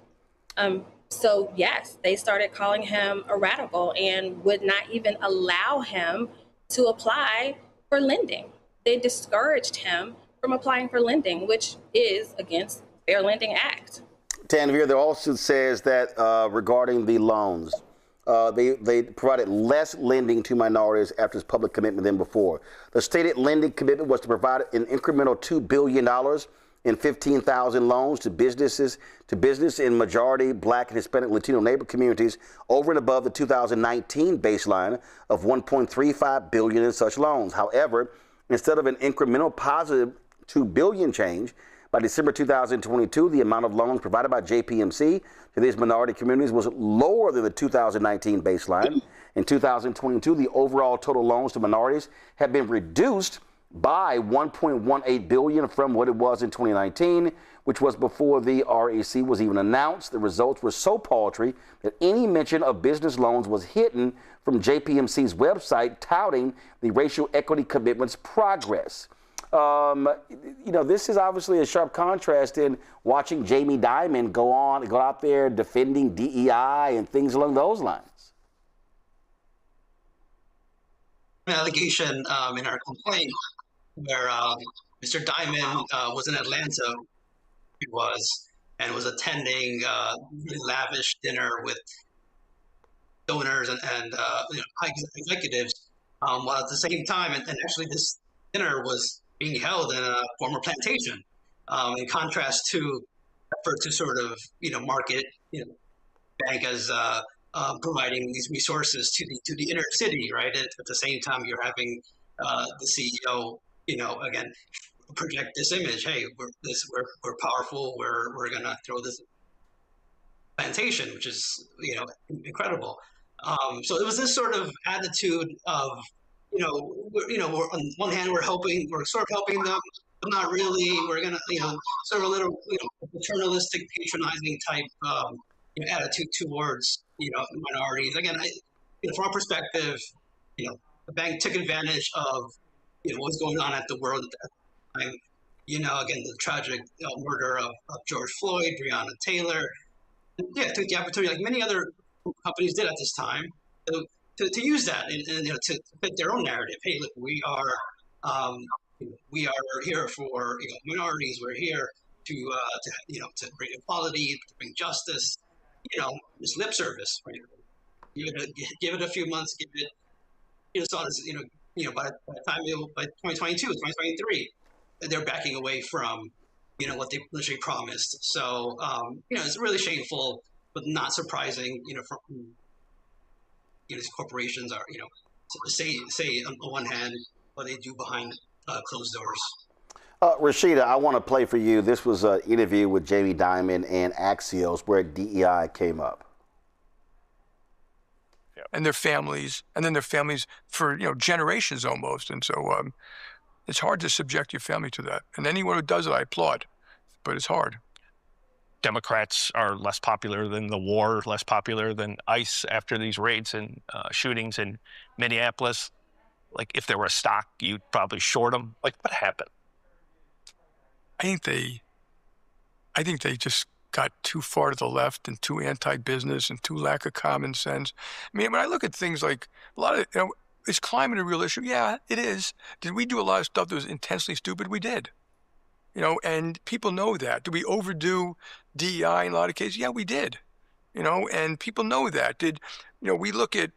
So yes, they started calling him a radical and would not even allow him to apply for lending. They discouraged him from applying for lending, which is against Fair Lending Act. Tanvir, the lawsuit says that regarding the loans, they provided less lending to minorities after its public commitment than before. The stated lending commitment was to provide an incremental $2 billion in 15,000 loans to business in majority Black and Hispanic Latino neighbor communities over and above the 2019 baseline of $1.35 billion in such loans. However, instead of an incremental positive $2 billion change, by December 2022, the amount of loans provided by JPMC to these minority communities was lower than the 2019 baseline. In 2022, the overall total loans to minorities have been reduced by $1.18 billion from what it was in 2019, which was before the REC was even announced. The results were so paltry that any mention of business loans was hidden from JPMC's website, touting the racial equity commitment's progress. This is obviously a sharp contrast in watching Jamie Dimon go out there defending DEI and things along those lines. An allegation in our complaint where Mr. Dimon was in Atlanta, he was attending really lavish dinner with donors and high executives, while at the same time, and actually this dinner was being held in a former plantation, in contrast to effort to sort of market bank as providing these resources to the inner city, right? At the same time, you're having the CEO, again, project this image. Hey, we're powerful. We're gonna throw this plantation, which is incredible. So it was this sort of attitude of we're on one hand we're sort of helping them, but not really. We're gonna sort of a little paternalistic, patronizing type attitude towards minorities. Again, from our perspective, the bank took advantage of what was going on at the world at that time. Again, the tragic murder of George Floyd, Breonna Taylor. Took the opportunity, like many other companies did at this time, to use that and to fit their own narrative. Hey, look, we are here for minorities. We're here to bring equality, to bring justice. It's lip service. Right? Give it a few months. Give it. Saw this. By the time by 2022, 2023, they're backing away from what they literally promised. So it's really shameful, but not surprising. From these corporations are say on one hand what they do behind closed doors. Rashida, I want to play for you. This was an interview with Jamie Dimon and Axios where DEI came up. And their families, and then their families for generations almost. And so it's hard to subject your family to that. And anyone who does it, I applaud, but it's hard. Democrats are less popular than the war, less popular than ICE after these raids and shootings in Minneapolis. Like, if there were a stock, you'd probably short them. Like, what happened? I think they just got too far to the left and too anti-business and too lack of common sense. I mean, when I look at things like a lot of, is climate a real issue? Yeah, it is. Did we do a lot of stuff that was intensely stupid? We did. And people know that. Did we overdo DEI in a lot of cases? Yeah, we did. And people know that. We look at,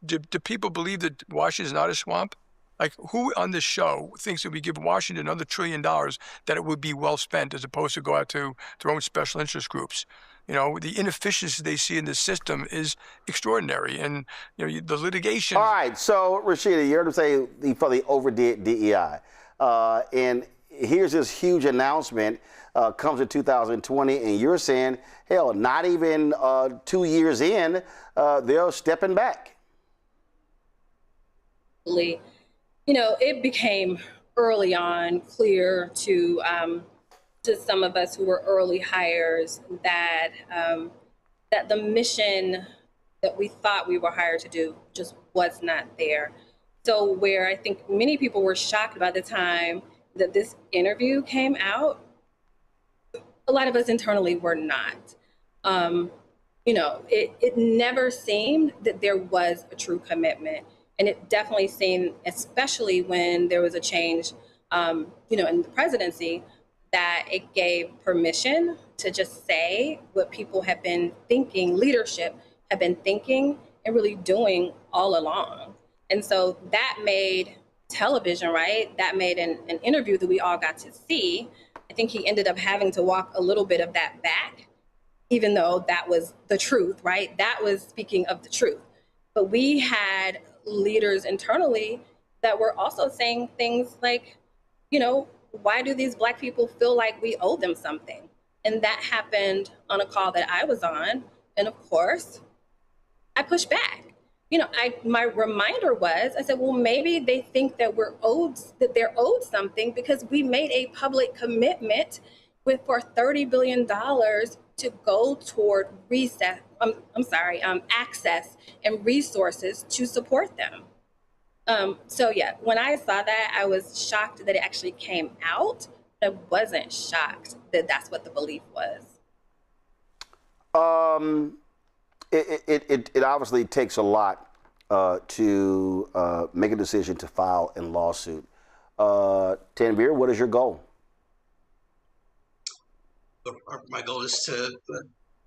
do people believe that Washington is not a swamp? Like, who on this show thinks if we give Washington another $1 trillion that it would be well spent as opposed to go out to their own special interest groups? The inefficiency they see in the system is extraordinary. And, the litigation. All right. So, Rashida, you heard him say he probably overdid DEI. And here's this huge announcement, comes in 2020, and you're saying, hell, not even 2 years in, they're stepping back. It became early on clear to some of us who were early hires that the mission that we thought we were hired to do just was not there. So where I think many people were shocked by the time that this interview came out, a lot of us internally were not. It never seemed that there was a true commitment. And it definitely seemed, especially when there was a change, in the presidency, that it gave permission to just say what people have been thinking, leadership have been thinking and really doing all along. And so that made television, right? That made an interview that we all got to see. I think he ended up having to walk a little bit of that back, even though that was the truth, right? That was speaking of the truth. But we had leaders internally that were also saying things like, why do these Black people feel like we owe them something? And that happened on a call that I was on. And of course, I pushed back. My reminder was, I said, well, maybe they think that they're owed something because we made a public commitment for $30 billion to go toward access and resources to support them. When I saw that, I was shocked that it actually came out. I wasn't shocked that that's what the belief was. It obviously takes a lot to make a decision to file a lawsuit. Tanvir, what is your goal? My goal is to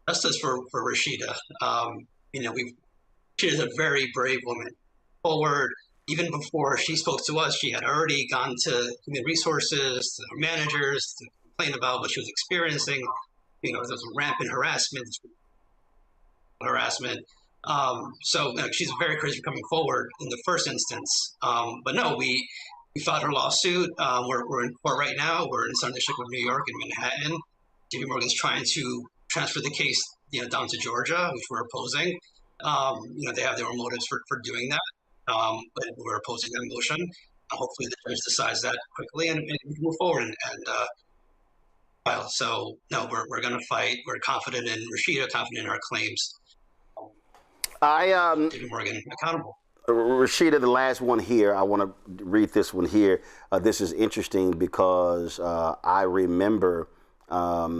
justice for Rashida. She is a very brave woman. Forward, even before she spoke to us, she had already gone to human resources, to her managers, to complain about what she was experiencing. There was rampant harassment. She's very courageous for coming forward in the first instance. But no, we filed her lawsuit. We're in court right now. We're in Southern District of New York in Manhattan. JPMorgan's trying to transfer the case, down to Georgia, which we're opposing. They have their own motives for doing that, but we're opposing that motion. Hopefully, the judge decides that quickly and we can move forward and file. So, no, we're going to fight. We're confident in Rashida, confident in our claims. JPMorgan accountable. Rashida, the last one here, I want to read this one here. This is interesting because I remember.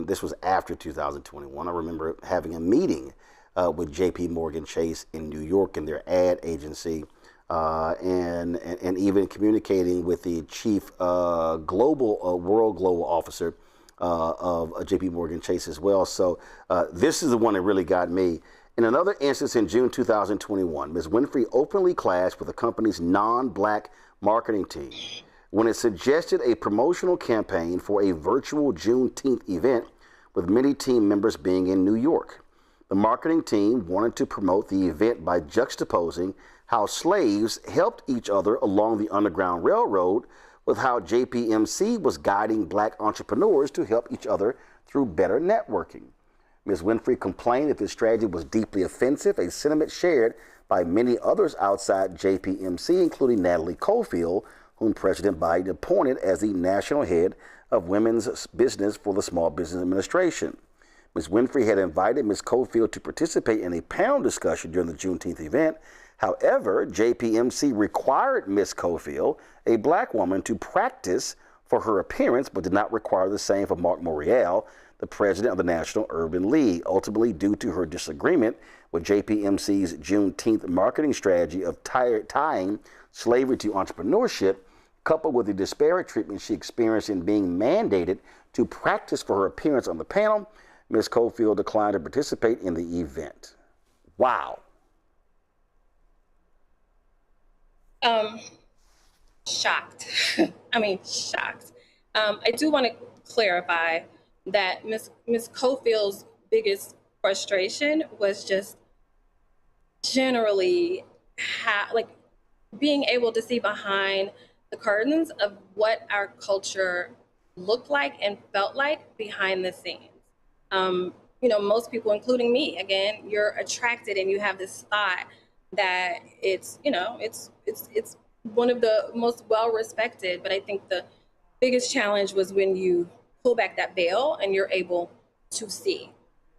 This was after 2021. I remember having a meeting with JPMorgan Chase in New York in their ad agency, and even communicating with the chief world global officer of JPMorgan Chase as well. So this is the one that really got me. In another instance in June 2021, Ms. Winfrey openly clashed with the company's non-black marketing team when it suggested a promotional campaign for a virtual Juneteenth event with many team members being in New York. The marketing team wanted to promote the event by juxtaposing how slaves helped each other along the Underground Railroad with how JPMC was guiding black entrepreneurs to help each other through better networking. Ms. Winfrey complained that this strategy was deeply offensive, a sentiment shared by many others outside JPMC, including Natalie Cofield, whom President Biden appointed as the national head of women's business for the Small Business Administration. Ms. Winfrey had invited Ms. Cofield to participate in a panel discussion during the Juneteenth event. However, JPMC required Ms. Cofield, a black woman, to practice for her appearance, but did not require the same for Mark Morial, the president of the National Urban League, ultimately due to her disagreement with JPMC's Juneteenth marketing strategy of tying slavery to entrepreneurship, coupled with the disparate treatment she experienced in being mandated to practice for her appearance on the panel. Ms. Cofield declined to participate in the event. Wow. Shocked. I mean, shocked. I do want to clarify that Ms. Cofield's biggest frustration was just generally being able to see behind the curtains of what our culture looked like and felt like behind the scenes. Most people, including me, again, you're attracted and you have this thought that it's one of the most well-respected, but I think the biggest challenge was when you pull back that veil and you're able to see.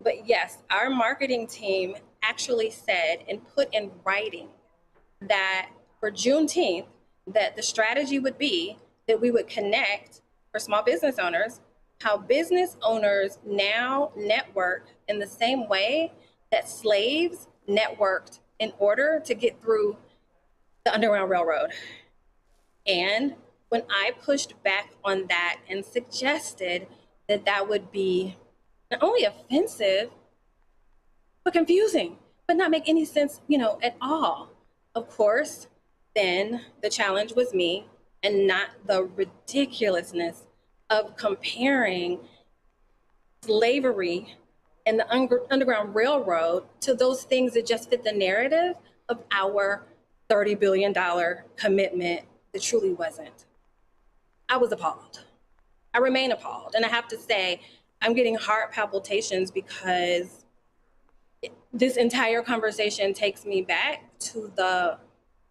But yes, our marketing team actually said and put in writing that for Juneteenth, that the strategy would be that we would connect for small business owners, how business owners now network in the same way that slaves networked in order to get through the Underground Railroad. And when I pushed back on that and suggested that that would be not only offensive, but confusing, but not make any sense, at all. Of course, then the challenge was me and not the ridiculousness of comparing slavery and the Underground Railroad to those things that just fit the narrative of our $30 billion commitment that truly wasn't. I was appalled. I remain appalled. And I have to say, I'm getting heart palpitations because this entire conversation takes me back to the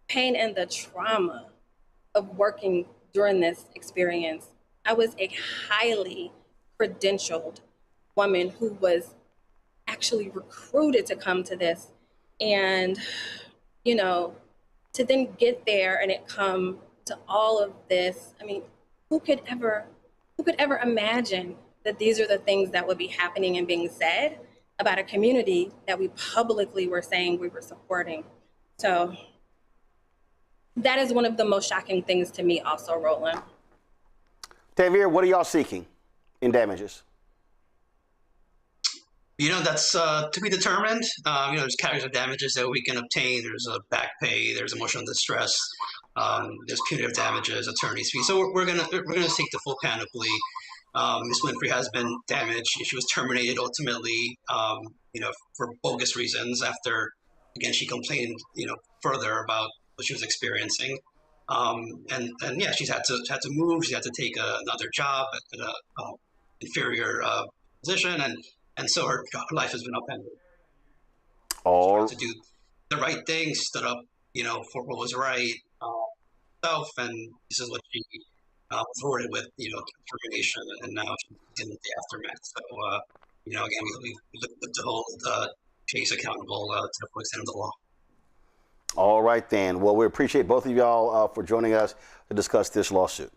pain and the trauma of working during this experience. I was a highly credentialed woman who was actually recruited to come to this. And, to then get there and it come to all of this, I mean, who could ever imagine that these are the things that would be happening and being said about a community that we publicly were saying we were supporting? So that is one of the most shocking things to me also, Roland. Tavir, what are y'all seeking in damages? That's to be determined. There's categories of damages that we can obtain. There's a back pay. There's emotional distress. There's punitive damages, attorney's fees. So we're gonna seek the full panoply. Ms. Winfrey has been damaged. She was terminated ultimately, for bogus reasons. After, again, she complained, further about what she was experiencing. And yeah, she's had to move. She had to take another job at an inferior position, and so her life has been upended. She had to do the right thing, stood up, for what was right, and this is what she was rewarded with, termination, and now she's in the aftermath. So, again, we look to hold Chase accountable to the full extent of the law. All right, then. Well, we appreciate both of y'all for joining us to discuss this lawsuit.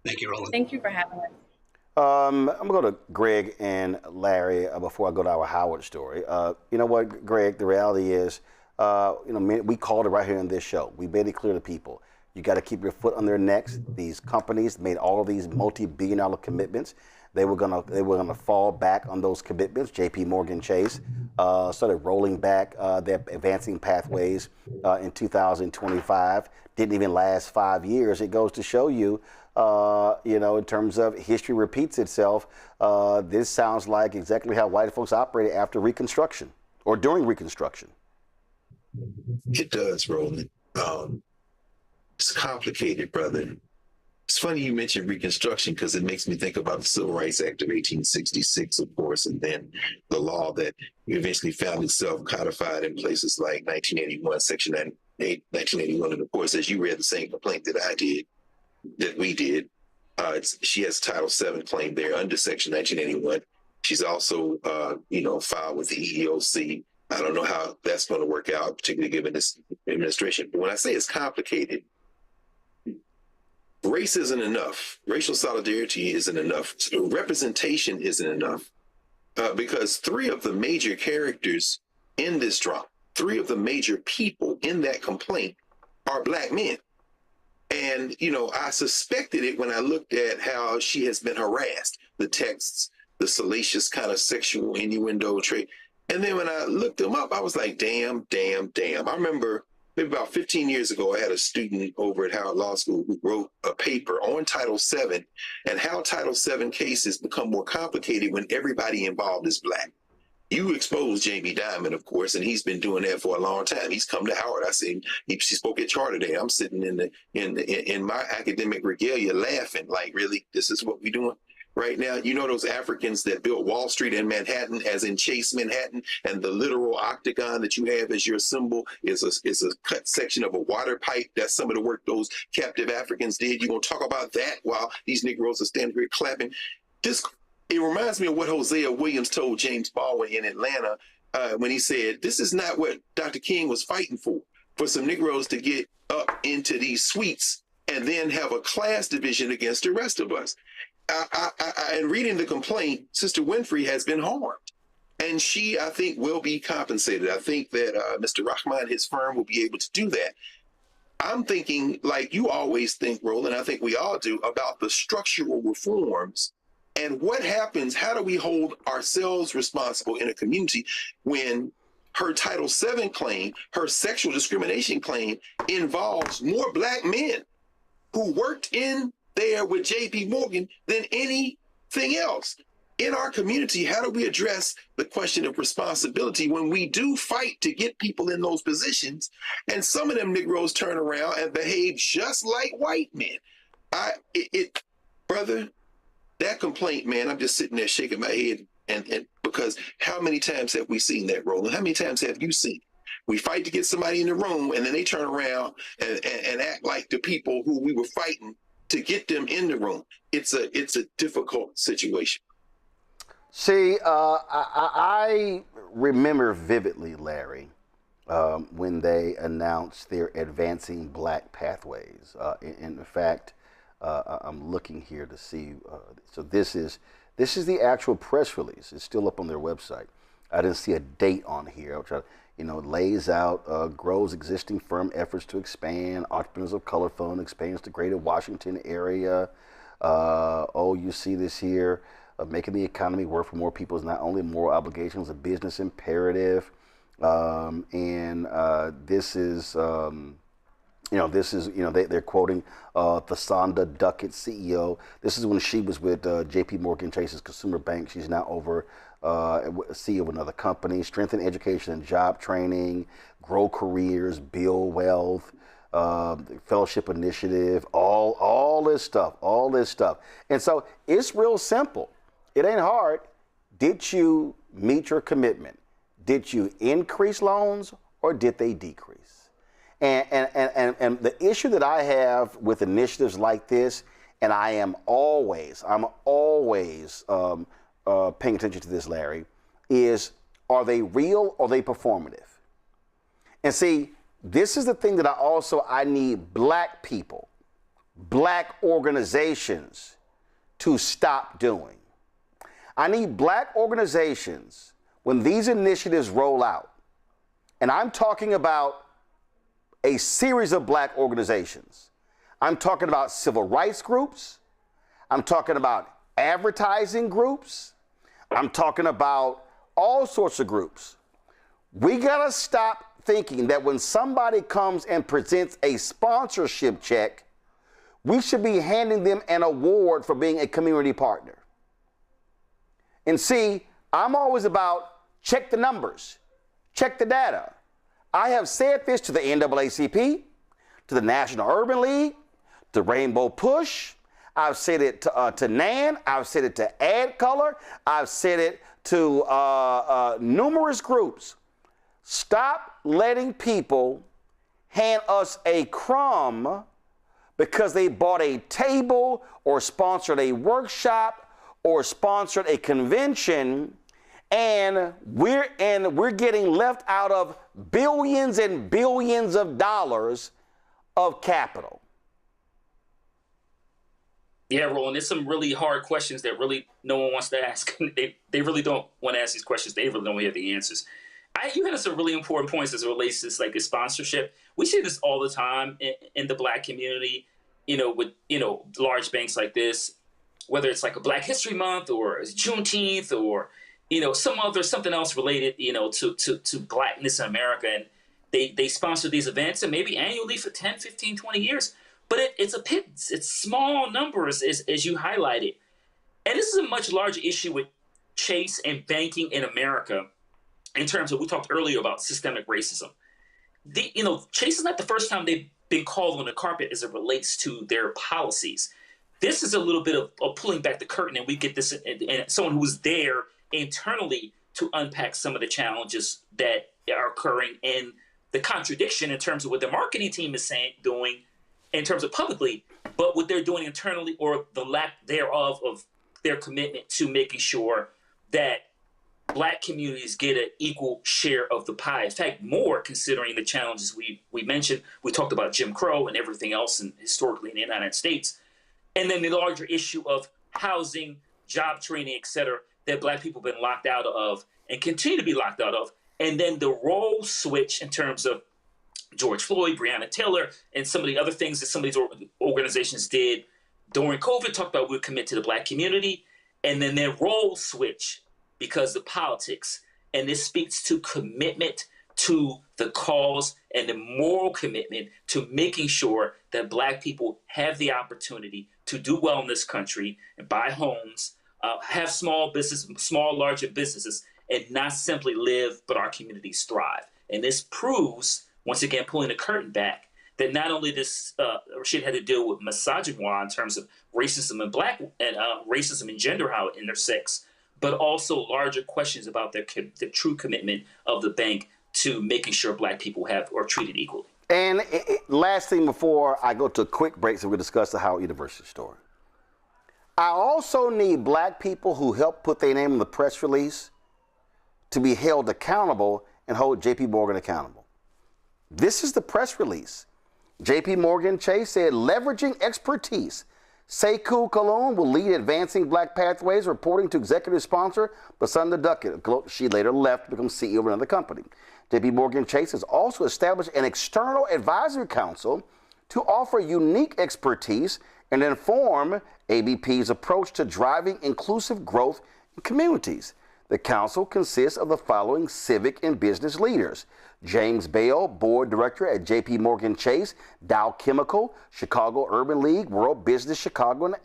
Thank you, Roland. Thank you for having us. I'm going to go to Greg and Larry before I go to our Howard story. You know what, Greg, the reality is, we called it right here in this show. We made it clear to people. You got to keep your foot on their necks. These companies made all of these multi-billion-dollar commitments. They were gonna fall back on those commitments. JPMorgan Chase started rolling back their advancing pathways in 2025. Didn't even last 5 years. It goes to show you, in terms of history repeats itself. This sounds like exactly how white folks operated after Reconstruction or during Reconstruction. It does, Roland. It's complicated, brother. It's funny you mentioned Reconstruction because it makes me think about the Civil Rights Act of 1866, of course, and then the law that eventually found itself codified in places like 1981, Section 1981. And of course, as you read the same complaint that we did, she has Title VII claim there under Section 1981. She's also, filed with the EEOC. I don't know how that's going to work out, particularly given this administration. But when I say it's complicated, race isn't enough. Racial solidarity isn't enough. Representation isn't enough because three of the major characters in this drama, three of the major people in that complaint are Black men. And, I suspected it when I looked at how she has been harassed, the texts, the salacious kind of sexual innuendo trait. And then when I looked them up, I was like, damn. I remember maybe about 15 years ago, I had a student over at Howard Law School who wrote a paper on Title VII and how Title VII cases become more complicated when everybody involved is Black. You exposed Jamie Dimon, of course, and he's been doing that for a long time. He's come to Howard. I see he spoke at Charter Day. I'm sitting in my academic regalia laughing, like, really, this is what we're doing right now? Those Africans that built Wall Street in Manhattan, as in Chase Manhattan, and the literal octagon that you have as your symbol is a cut section of a water pipe. That's some of the work those captive Africans did. You're going to talk about that while these Negroes are standing here clapping. It reminds me of what Hosea Williams told James Baldwin in Atlanta when he said, this is not what Dr. King was fighting for some Negroes to get up into these suites and then have a class division against the rest of us. And reading the complaint, Sister Winfrey has been harmed. And she, I think, will be compensated. I think that Mr. Rahman, his firm, will be able to do that. I'm thinking, like you always think, Roland, I think we all do, about the structural reforms and what happens, how do we hold ourselves responsible in a community when her Title VII claim, her sexual discrimination claim, involves more Black men who worked in there with JPMorgan than anything else. In our community, how do we address the question of responsibility when we do fight to get people in those positions and some of them Negroes turn around and behave just like white men? Brother, that complaint, man, I'm just sitting there shaking my head and because how many times have we seen that, Roland? How many times have you seen it? We fight to get somebody in the room and then they turn around and act like the people who we were fighting to get them in the room. It's a difficult situation. See, I remember vividly, Larry, when they announced their advancing Black pathways. In fact, I'm looking here to see. So this is the actual press release. It's still up on their website. I didn't see a date on here. I'll try to, lays out grows existing firm efforts to expand. Entrepreneurs of Color Fund expands to Greater Washington area. You see this here. Making the economy work for more people is not only a moral obligation, it's a business imperative. This is, they're quoting Thasanda Duckett, CEO. This is when she was with JPMorgan Chase's Consumer Bank. She's now over CEO of another company. Strengthen education and job training, grow careers, build wealth, fellowship initiative, all this stuff. And so it's real simple. It ain't hard. Did you meet your commitment? Did you increase loans or did they decrease? And the issue that I have with initiatives like this, and I'm always paying attention to this, Larry, is are they real or are they performative? And see, this is the thing that I need Black people, Black organizations to stop doing. I need Black organizations, when these initiatives roll out, and I'm talking about a series of Black organizations. I'm talking about civil rights groups. I'm talking about advertising groups. I'm talking about all sorts of groups. We gotta stop thinking that when somebody comes and presents a sponsorship check, we should be handing them an award for being a community partner. And see, I'm always about check the numbers, check the data. I have said this to the NAACP, to the National Urban League, to Rainbow Push. I've said it to NAN. I've said it to Ad Color. I've said it to numerous groups. Stop letting people hand us a crumb because they bought a table or sponsored a workshop or sponsored a convention, and we're getting left out of billions and billions of dollars of capital. Yeah, Roland, there's some really hard questions that really no one wants to ask. They really don't want to ask these questions. They really don't have the answers. You had some really important points as it relates to this, like a sponsorship. We see this all the time in the Black community, with, large banks like this, whether it's like a Black History Month or Juneteenth or, something else related, to Blackness in America. And they sponsor these events and maybe annually for 10, 15, 20 years. But it's a pittance. It's small numbers, as you highlighted. And this is a much larger issue with Chase and banking in America in terms of, we talked earlier about systemic racism. Chase is not the first time they've been called on the carpet as it relates to their policies. This is a little bit of pulling back the curtain, and we get this, and someone who was there internally to unpack some of the challenges that are occurring and the contradiction in terms of what the marketing team is doing in terms of publicly, but what they're doing internally or the lack thereof of their commitment to making sure that Black communities get an equal share of the pie. In fact, more, considering the challenges we mentioned. We talked about Jim Crow and everything else and historically in the United States. And then the larger issue of housing, job training, et cetera, that Black people have been locked out of and continue to be locked out of. And then the role switch in terms of George Floyd, Breonna Taylor, and some of the other things that some of these organizations did during COVID, talked about we commit to the Black community, and then their role switch because of politics. And this speaks to commitment to the cause and the moral commitment to making sure that Black people have the opportunity to do well in this country and buy homes, have small, larger businesses, and not simply live, but our communities thrive. And this proves, once again, pulling the curtain back, that not only this shit had to deal with misogyny in terms of racism and racism and gender, how it intersects, but also larger questions about the true commitment of the bank to making sure Black people are treated equally. And last thing before I go to a quick break, so we discuss the Howard University story. I also need Black people who helped put their name in the press release to be held accountable and hold JPMorgan accountable. This is the press release. JPMorgan Chase said, leveraging expertise, Sekou Kalon will lead advancing Black pathways, reporting to executive sponsor Basunda Duckett. She later left to become CEO of another company. JPMorgan Chase has also established an external advisory council to offer unique expertise and inform ABP's approach to driving inclusive growth in communities. The council consists of the following civic and business leaders: James Bale, board director at JPMorgan Chase, Dow Chemical, Chicago Urban League, World Business Chicago, and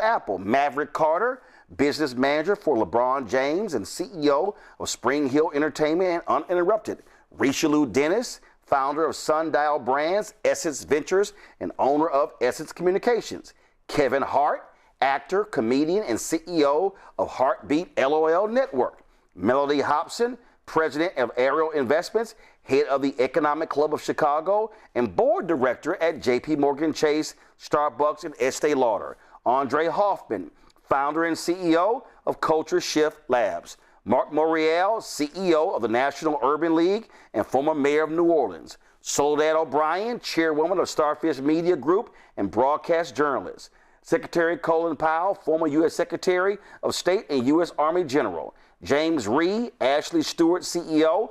Apple. Maverick Carter, business manager for LeBron James and CEO of Spring Hill Entertainment and Uninterrupted. Richelieu Dennis, founder of Sundial Brands, Essence Ventures, and owner of Essence Communications. Kevin Hart, actor, comedian, and CEO of Heartbeat LOL Network. Melody Hobson, president of Ariel Investments, head of the Economic Club of Chicago, and board director at JPMorgan Chase, Starbucks, and Estee Lauder. Andre Hoffman, founder and CEO of Culture Shift Labs. Mark Morial, CEO of the National Urban League and former mayor of New Orleans. Soledad O'Brien, chairwoman of Starfish Media Group and broadcast journalist. Secretary Colin Powell, former U.S. Secretary of State and U.S. Army General. James Reed, Ashley Stewart, CEO,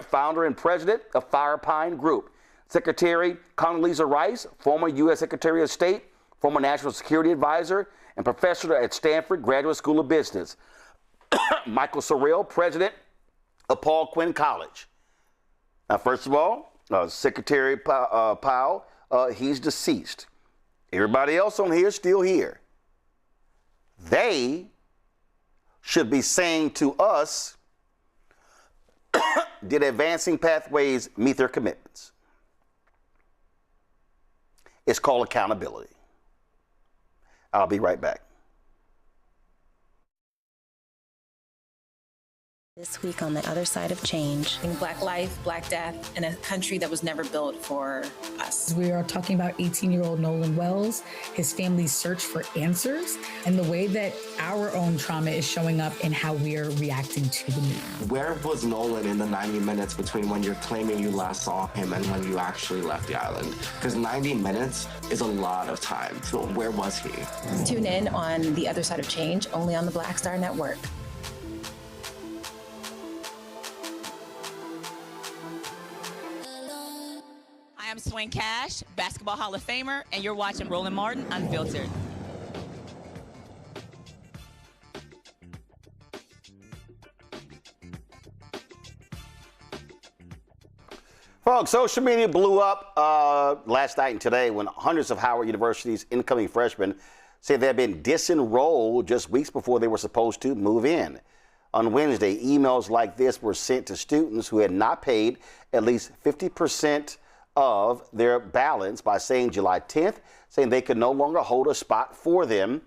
founder and president of Firepine Group. Secretary Condoleezza Rice, former U.S. Secretary of State, former National Security Advisor, and professor at Stanford Graduate School of Business. Michael Sorrell, president of Paul Quinn College. Now, first of all, Secretary Powell, he's deceased. Everybody else on here is still here. They should be saying to us, did Advancing Pathways meet their commitments? It's called accountability. I'll be right back. This week on the other side of change. Black life, Black death, in a country that was never built for us. We are talking about 18-year-old Nolan Wells, his family's search for answers, and the way that our own trauma is showing up in how we are reacting to the news. Where was Nolan in the 90 minutes between when you're claiming you last saw him and when you actually left the island? Because 90 minutes is a lot of time. So where was he? Tune in on The Other Side of Change, only on the Black Star Network. I'm Swing Cash, Basketball Hall of Famer, and you're watching Roland Martin Unfiltered. Folks, social media blew up last night and today when hundreds of Howard University's incoming freshmen said they had been disenrolled just weeks before they were supposed to move in. On Wednesday, emails like this were sent to students who had not paid at least 50% of their balance by saying July 10th, saying they could no longer hold a spot for them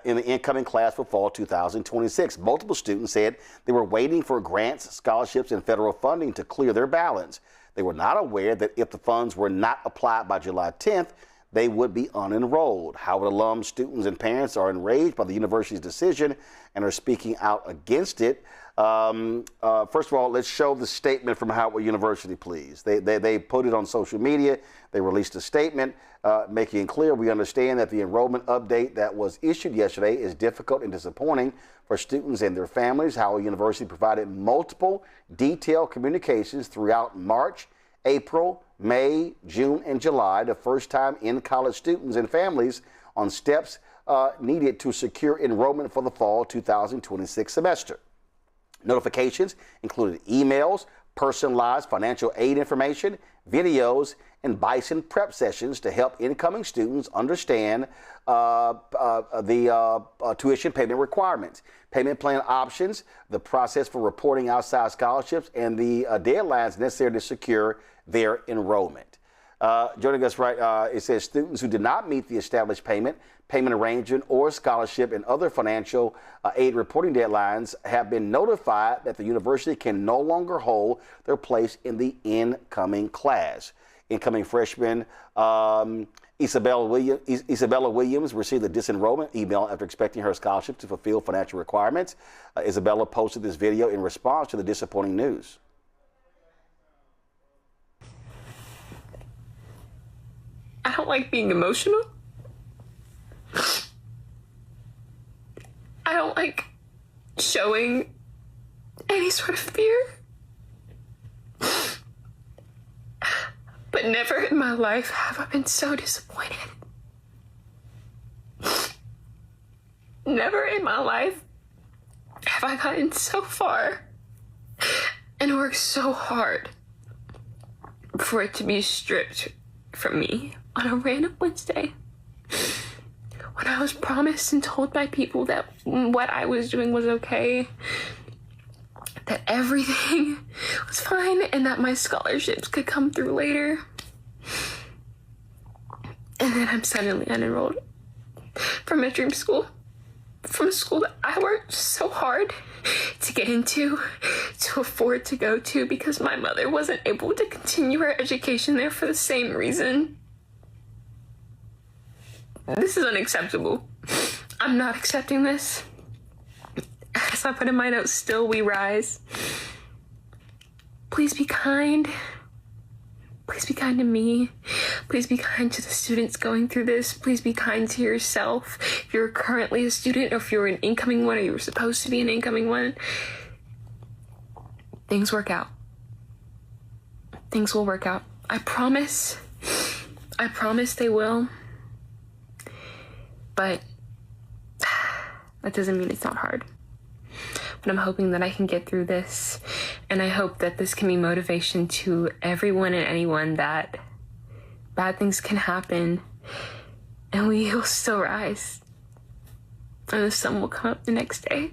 in the incoming class for fall 2026. Multiple students said they were waiting for grants, scholarships, and federal funding to clear their balance. They were not aware that if the funds were not applied by July 10th, they would be unenrolled. Howard alums, students, and parents are enraged by the university's decision and are speaking out against it. First of all, let's show the statement from Howard University, please. They put it on social media. They released a statement making it clear we understand that the enrollment update that was issued yesterday is difficult and disappointing for students and their families. Howard University provided multiple detailed communications throughout March, April, May, June, and July, the first time in-college students and families on steps needed to secure enrollment for the fall 2026 semester. Notifications included emails, personalized financial aid information, videos, and Bison prep sessions to help incoming students understand the tuition payment requirements, payment plan options, the process for reporting outside scholarships, and the deadlines necessary to secure their enrollment. Joining us it says students who did not meet the established payment arrangement, or scholarship and other financial aid reporting deadlines have been notified that the university can no longer hold their place in the incoming class. Incoming freshman Isabella Williams received a disenrollment email after expecting her scholarship to fulfill financial requirements. Isabella posted this video in response to the disappointing news. I don't like being emotional. I don't like showing any sort of fear. But never in my life have I been so disappointed. Never in my life have I gotten so far and worked so hard for it to be stripped from me on a random Wednesday, when I was promised and told by people that what I was doing was okay, that everything was fine, and that my scholarships could come through later. And then I'm suddenly unenrolled from a dream school, from a school that I worked so hard to get into, to afford to go to, because my mother wasn't able to continue her education there for the same reason. This is unacceptable. I'm not accepting this. As I put in my notes, still we rise. Please be kind. Please be kind to me. Please be kind to the students going through this. Please be kind to yourself. If you're currently a student, or if you're an incoming one, or you were supposed to be an incoming one, things work out. Things will work out. I promise they will. But that doesn't mean it's not hard. But I'm hoping that I can get through this. And I hope that this can be motivation to everyone and anyone that bad things can happen and we will still rise. And the sun will come up the next day.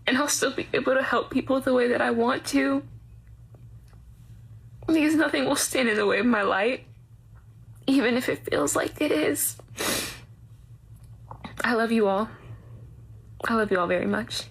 And I'll still be able to help people the way that I want to. Because nothing will stand in the way of my light, even if it feels like it is. I love you all. I love you all very much.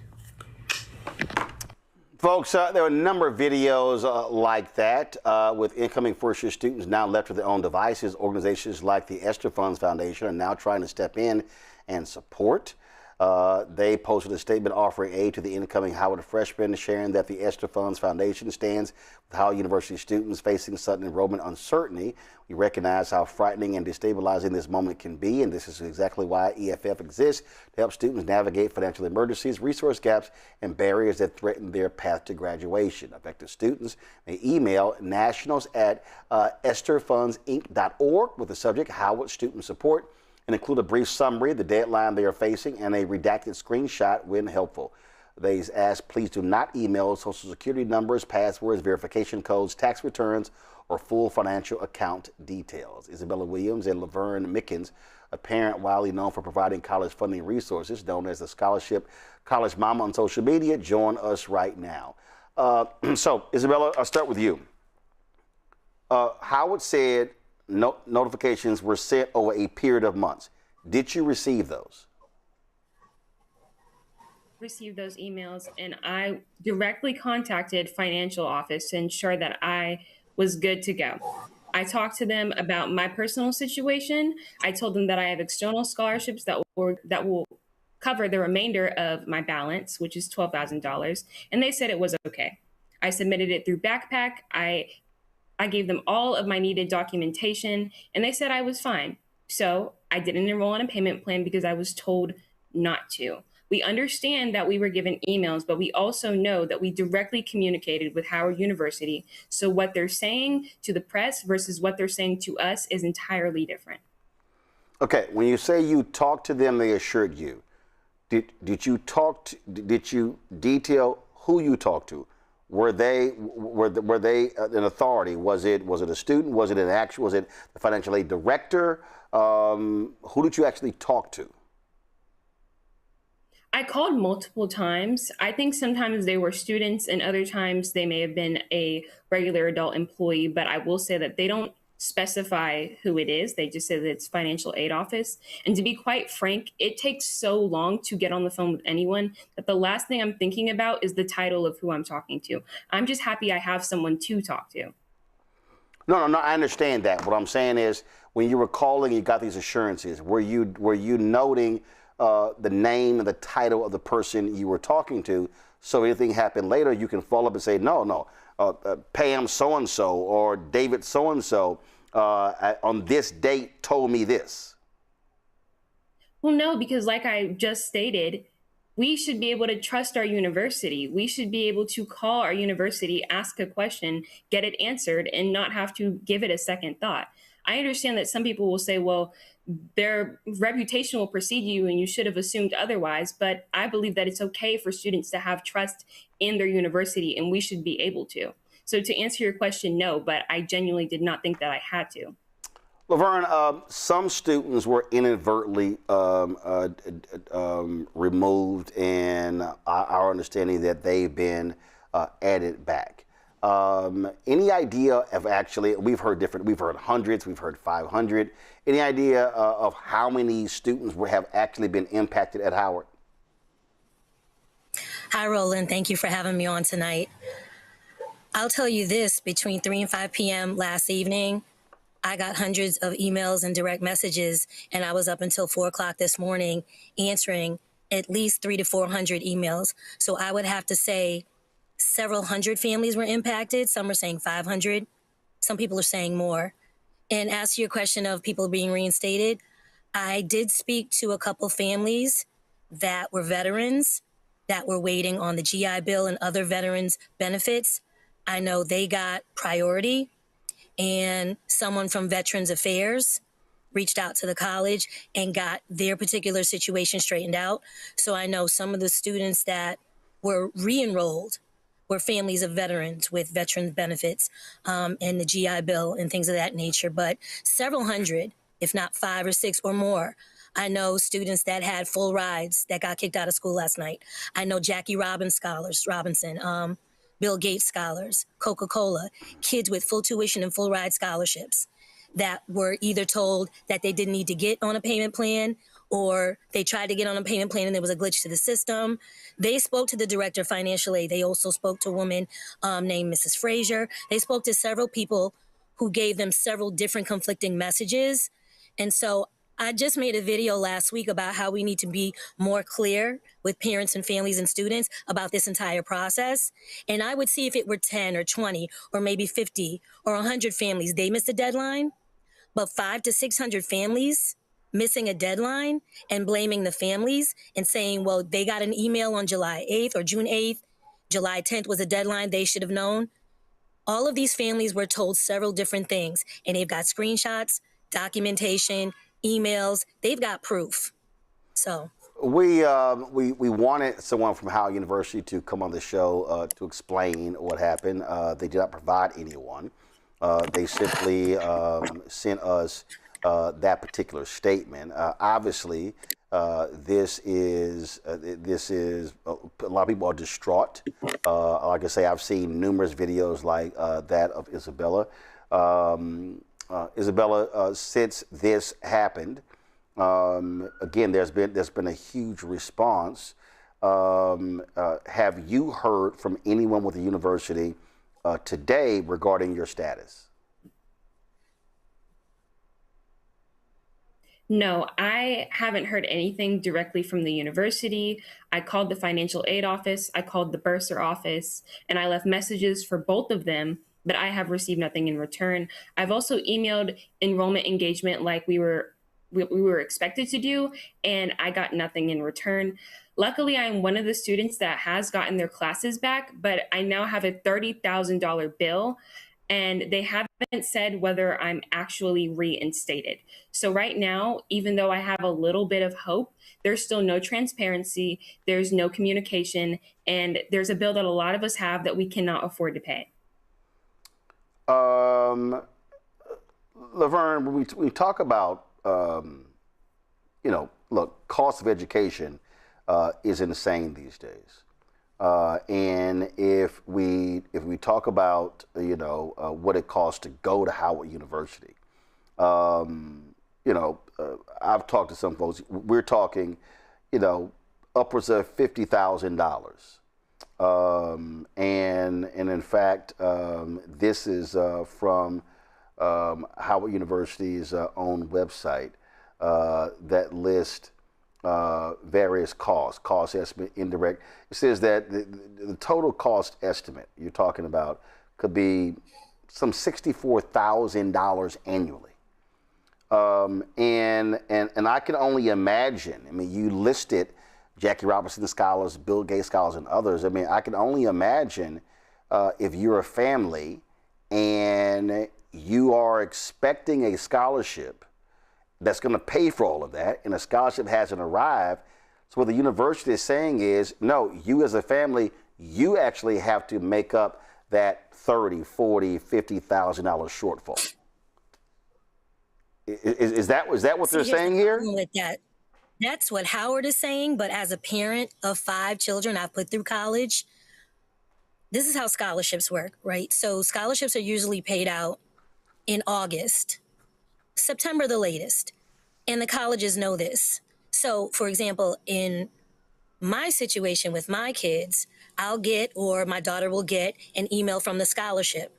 Folks, there are a number of videos like that with incoming first-year students now left to their own devices. Organizations like the Esther Funds Foundation are now trying to step in and support. They posted a statement offering aid to the incoming Howard freshmen, sharing that the Esther Funds Foundation stands with Howard University students facing sudden enrollment uncertainty. We recognize how frightening and destabilizing this moment can be, and this is exactly why EFF exists, to help students navigate financial emergencies, resource gaps, and barriers that threaten their path to graduation. Affected students may email nationals@estherfundsinc.org with the subject Howard Student Support, and include a brief summary of the deadline they are facing and a redacted screenshot when helpful. They ask, please do not email social security numbers, passwords, verification codes, tax returns, or full financial account details. Isabella Williams and Laverne Mickens, a parent widely known for providing college funding resources, known as the Scholarship College Mama on social media, join us right now. So, Isabella, I'll start with you. Howard said notifications were sent over a period of months. Did you receive those? Received those emails, and I directly contacted financial office to ensure that I was good to go. I talked to them about my personal situation. I told them that I have external scholarships that will cover the remainder of my balance, which is $12,000, and they said it was okay. I submitted it through Backpack. I gave them all of my needed documentation, and they said I was fine. So I didn't enroll in a payment plan because I was told not to. We understand that we were given emails, but we also know that we directly communicated with Howard University. So what they're saying to the press versus what they're saying to us is entirely different. Okay, when you say you talked to them, they assured you. Did you detail who you talked to? Were they an authority? Was it a student? Was it the financial aid director? Who did you actually talk to? I called multiple times. I think sometimes they were students and other times they may have been a regular adult employee, but I will say that they don't specify who it is. They just say that it's financial aid office. And to be quite frank, it takes so long to get on the phone with anyone that the last thing I'm thinking about is the title of who I'm talking to. I'm just happy I have someone to talk to. No, I understand that. What I'm saying is when you were calling, you got these assurances. Were you noting the name and the title of the person you were talking to, so anything happened later, you can follow up and say, no, Pam so-and-so or David so-and-so on this date told me this? Well, no, because like I just stated, we should be able to trust our university. We should be able to call our university, ask a question, get it answered, and not have to give it a second thought. I understand that some people will say, well, their reputation will precede you and you should have assumed otherwise. But I believe that it's okay for students to have trust in their university and we should be able to. So to answer your question, no, but I genuinely did not think that I had to. Laverne, some students were inadvertently removed, and our understanding that they've been added back. Any idea of actually, we've heard hundreds, we've heard 500. Any idea of how many students have actually been impacted at Howard? Hi, Roland. Thank you for having me on tonight. I'll tell you this, between 3 and 5 p.m. last evening, I got hundreds of emails and direct messages, and I was up until 4 o'clock this morning answering at least 300 to 400 emails. So I would have to say several hundred families were impacted. Some are saying 500. Some people are saying more. And as to your question of people being reinstated, I did speak to a couple families that were veterans that were waiting on the GI Bill and other veterans benefits. I know they got priority, and someone from Veterans Affairs reached out to the college and got their particular situation straightened out. So I know some of the students that were re-enrolled were families of veterans with veteran benefits and the GI Bill and things of that nature. But several hundred, if not 5 or 6 or more, I know students that had full rides that got kicked out of school last night. I know Jackie Robinson, Bill Gates scholars, Coca-Cola, kids with full tuition and full ride scholarships that were either told that they didn't need to get on a payment plan, or they tried to get on a payment plan and there was a glitch to the system. They spoke to the director of financial aid. They also spoke to a woman named Mrs. Frazier. They spoke to several people who gave them several different conflicting messages. And so I just made a video last week about how we need to be more clear with parents and families and students about this entire process. And I would see if it were 10 or 20 or maybe 50 or 100 families, they missed a deadline, but 500 to 600 families missing a deadline and blaming the families and saying, well, they got an email on July 8th or June 8th. July 10th was a deadline they should have known. All of these families were told several different things, and they've got screenshots, documentation, emails. They've got proof. So we wanted someone from Howard University to come on the show to explain what happened. They did not provide anyone. They simply sent us that particular statement. Obviously, this is a lot of people are distraught. Like I say, I've seen numerous videos like that of Isabella. Isabella, since this happened, again, there's been a huge response. Have you heard from anyone with the university today regarding your status? No, I haven't heard anything directly from the university. I called the financial aid office, I called the bursar office, and I left messages for both of them, but I have received nothing in return. I've also emailed enrollment engagement like we were expected to do, and I got nothing in return. Luckily, I'm one of the students that has gotten their classes back, but I now have a $30,000 bill, and they haven't said whether I'm actually reinstated. So right now, even though I have a little bit of hope, there's still no transparency, there's no communication, and there's a bill that a lot of us have that we cannot afford to pay. Laverne, when we talk about, look, cost of education is insane these days. And if we talk about, what it costs to go to Howard University, I've talked to some folks, we're talking, upwards of $50,000. And in fact, this is from Howard University's own website that lists various cost estimate, indirect. It says that the total cost estimate you're talking about could be some $64,000 annually. And I can only imagine, I mean, you listed Jackie Robinson scholars, Bill Gates scholars, and others. I mean, I can only imagine if you're a family and you are expecting a scholarship that's going to pay for all of that, and a scholarship hasn't arrived. So what the university is saying is, no, you as a family, you actually have to make up that $30,000, $40,000, $50,000 shortfall. Is that what they're saying here? With that. That's what Howard is saying, but as a parent of 5 children I've put through college, this is how scholarships work, right? So scholarships are usually paid out in August, September the latest, and the colleges know this. So, for example, in my situation with my kids, I'll get, or my daughter will get, an email from the scholarship.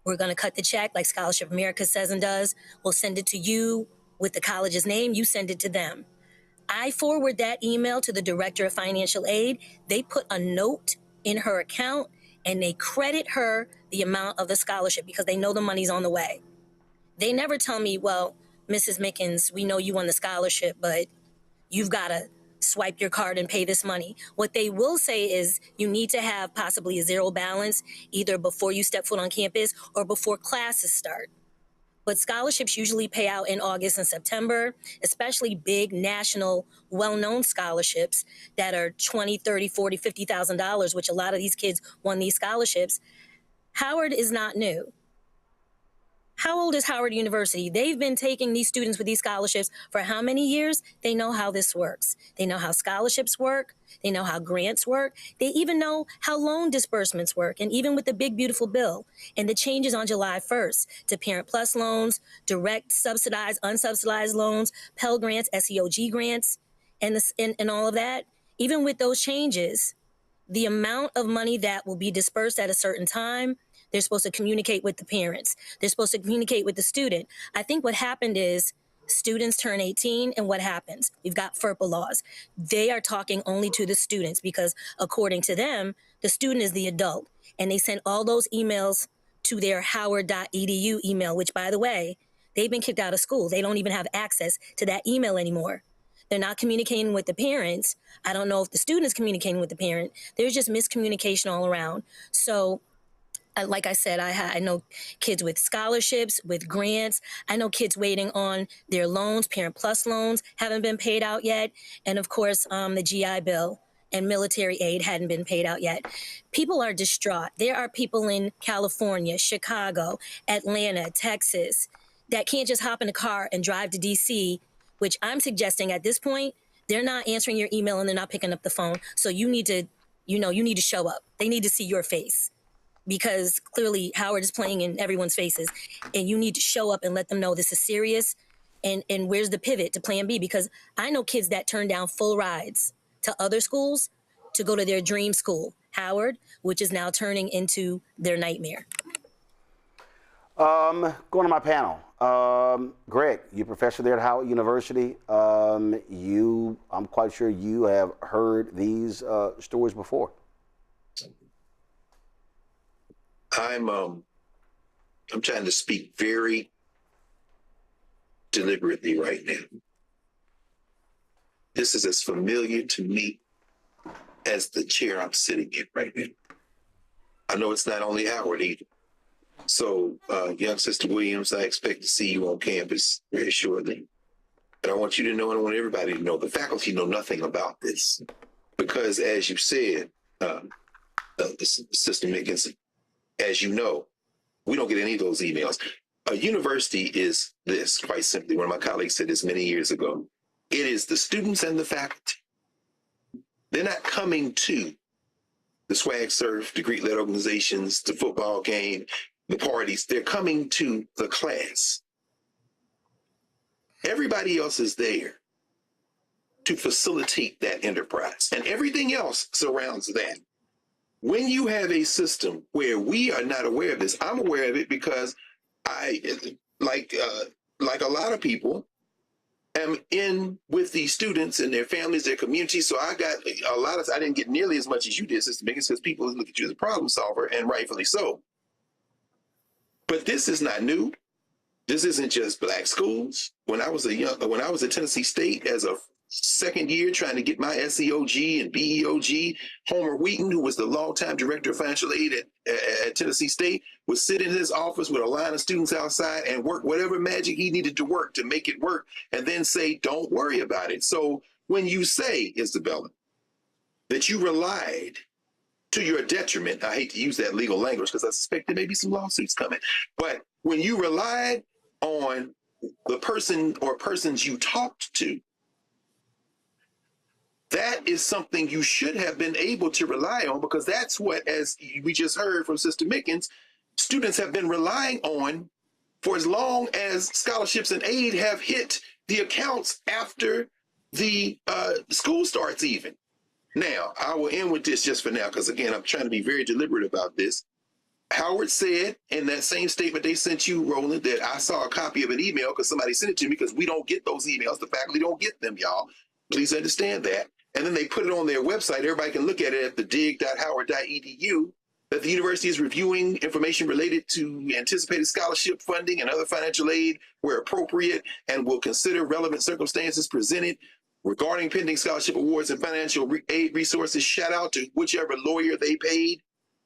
We're going to cut the check like Scholarship America says and does. We'll send it to you with the college's name. You send it to them. I forward that email to the director of financial aid. They put a note in her account and they credit her the amount of the scholarship because they know the money's on the way. They never tell me, well, Mrs. Mickens, we know you won the scholarship, but you've got to swipe your card and pay this money. What they will say is you need to have possibly a zero balance either before you step foot on campus or before classes start. But scholarships usually pay out in August and September, especially big national, well-known scholarships that are $20, $30, $40, $50,000, which a lot of these kids won these scholarships. Howard is not new. How old is Howard University? They've been taking these students with these scholarships for how many years? They know how this works. They know how scholarships work. They know how grants work. They even know how loan disbursements work. And even with the big, beautiful bill and the changes on July 1st to Parent Plus loans, direct subsidized, unsubsidized loans, Pell Grants, SEOG grants, and all of that, even with those changes, the amount of money that will be dispersed at a certain time, they're supposed to communicate with the parents. They're supposed to communicate with the student. I think what happened is students turn 18 and what happens? We've got FERPA laws. They are talking only to the students because according to them, the student is the adult. And they sent all those emails to their howard.edu email, which by the way, they've been kicked out of school. They don't even have access to that email anymore. They're not communicating with the parents. I don't know if the student is communicating with the parent. There's just miscommunication all around. So like I said, I know kids with scholarships, with grants. I know kids waiting on their loans, Parent Plus loans haven't been paid out yet. And of course, the GI Bill and military aid hadn't been paid out yet. People are distraught. There are people in California, Chicago, Atlanta, Texas, that can't just hop in a car and drive to DC, which I'm suggesting at this point, they're not answering your email and they're not picking up the phone. So you need to, you need to show up. They need to see your face. Because clearly Howard is playing in everyone's faces and you need to show up and let them know this is serious and where's the pivot to plan B? Because I know kids that turn down full rides to other schools to go to their dream school, Howard, which is now turning into their nightmare. Going to my panel. Greg, you're a professor there at Howard University. I'm quite sure you have heard these stories before. I'm trying to speak very deliberately right now. This is as familiar to me as the chair I'm sitting in right now. I know it's not only Howard either. So, young Sister Williams, I expect to see you on campus very shortly. And I want you to know, and I want everybody to know, the faculty know nothing about this. Because as you said, Sister Mickens, as you know, we don't get any of those emails. A university is this, quite simply. One of my colleagues said this many years ago. It is the students and the faculty. They're not coming to the swag surf, the Greek-led organizations, the football game, the parties. They're coming to the class. Everybody else is there to facilitate that enterprise, and everything else surrounds that. When you have a system where we are not aware of this, I'm aware of it because I, like a lot of people, am in with these students and their families, their communities. So I got I didn't get nearly as much as you did, Sister Megan, because people look at you as a problem solver, and rightfully so. But this is not new. This isn't just black schools. When I was at Tennessee State as a second year trying to get my SEOG and BEOG, Homer Wheaton, who was the longtime director of financial aid at Tennessee State, would sit in his office with a line of students outside and work whatever magic he needed to work to make it work, and then say, don't worry about it. So when you say, Isabella, that you relied to your detriment, I hate to use that legal language because I suspect there may be some lawsuits coming, but when you relied on the person or persons you talked to, that is something you should have been able to rely on, because that's what, as we just heard from Sister Mickens, students have been relying on for as long as scholarships and aid have hit the accounts after the school starts even. Now, I will end with this just for now, because again, I'm trying to be very deliberate about this. Howard said in that same statement they sent you, Roland, that I saw a copy of an email because somebody sent it to me, because we don't get those emails. The faculty don't get them, y'all. Please understand that. And then they put it on their website. Everybody can look at it at the dig.howard.edu, that the university is reviewing information related to anticipated scholarship funding and other financial aid where appropriate, and will consider relevant circumstances presented Regarding pending scholarship awards and financial aid resources, shout out to whichever lawyer they paid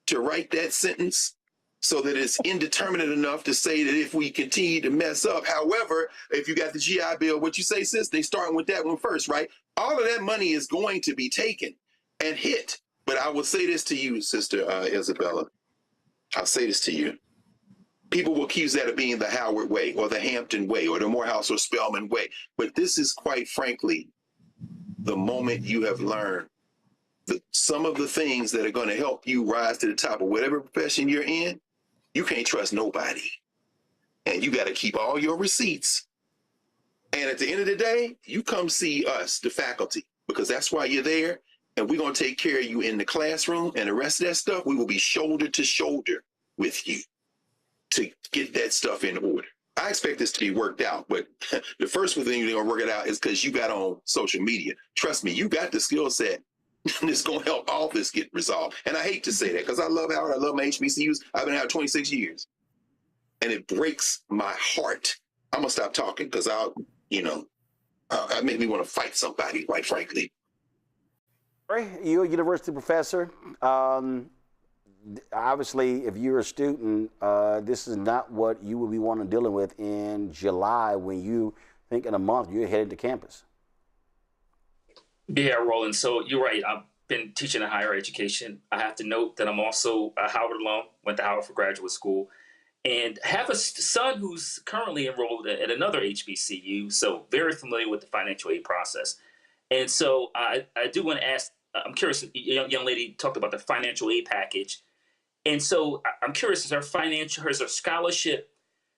to write that sentence so that it's indeterminate enough to say that if we continue to mess up. However, if you got the GI Bill, what you say, sis, they starting with that one first, right? All of that money is going to be taken and hit. But I will say this to you, Sister Isabella. I'll say this to you. People will accuse that of being the Howard way or the Hampton way or the Morehouse or Spelman way. But this is quite frankly the moment you have learned that some of the things that are going to help you rise to the top of whatever profession you're in, you can't trust nobody. And you got to keep all your receipts. And at the end of the day, you come see us, the faculty, because that's why you're there. And we're going to take care of you in the classroom, and the rest of that stuff, we will be shoulder to shoulder with you to get that stuff in order. I expect this to be worked out, but the first thing you're going to work it out is because you got on social media. Trust me, you got the skill set that's going to help all this get resolved. And I hate to say that because I love Howard. I love my HBCUs. I've been out 26 years. And it breaks my heart. I'm going to stop talking because it made me want to fight somebody, quite frankly. You're a university professor. Obviously, if you're a student, this is not what you will be wanting dealing with in July when you think in a month you're headed to campus. Yeah, Roland. So you're right. I've been teaching in higher education. I have to note that I'm also a Howard alum, went to Howard for graduate school, and have a son who's currently enrolled at another HBCU, so very familiar with the financial aid process. And so I do want to ask, I'm curious, young lady talked about the financial aid package. And so I'm curious, is her scholarship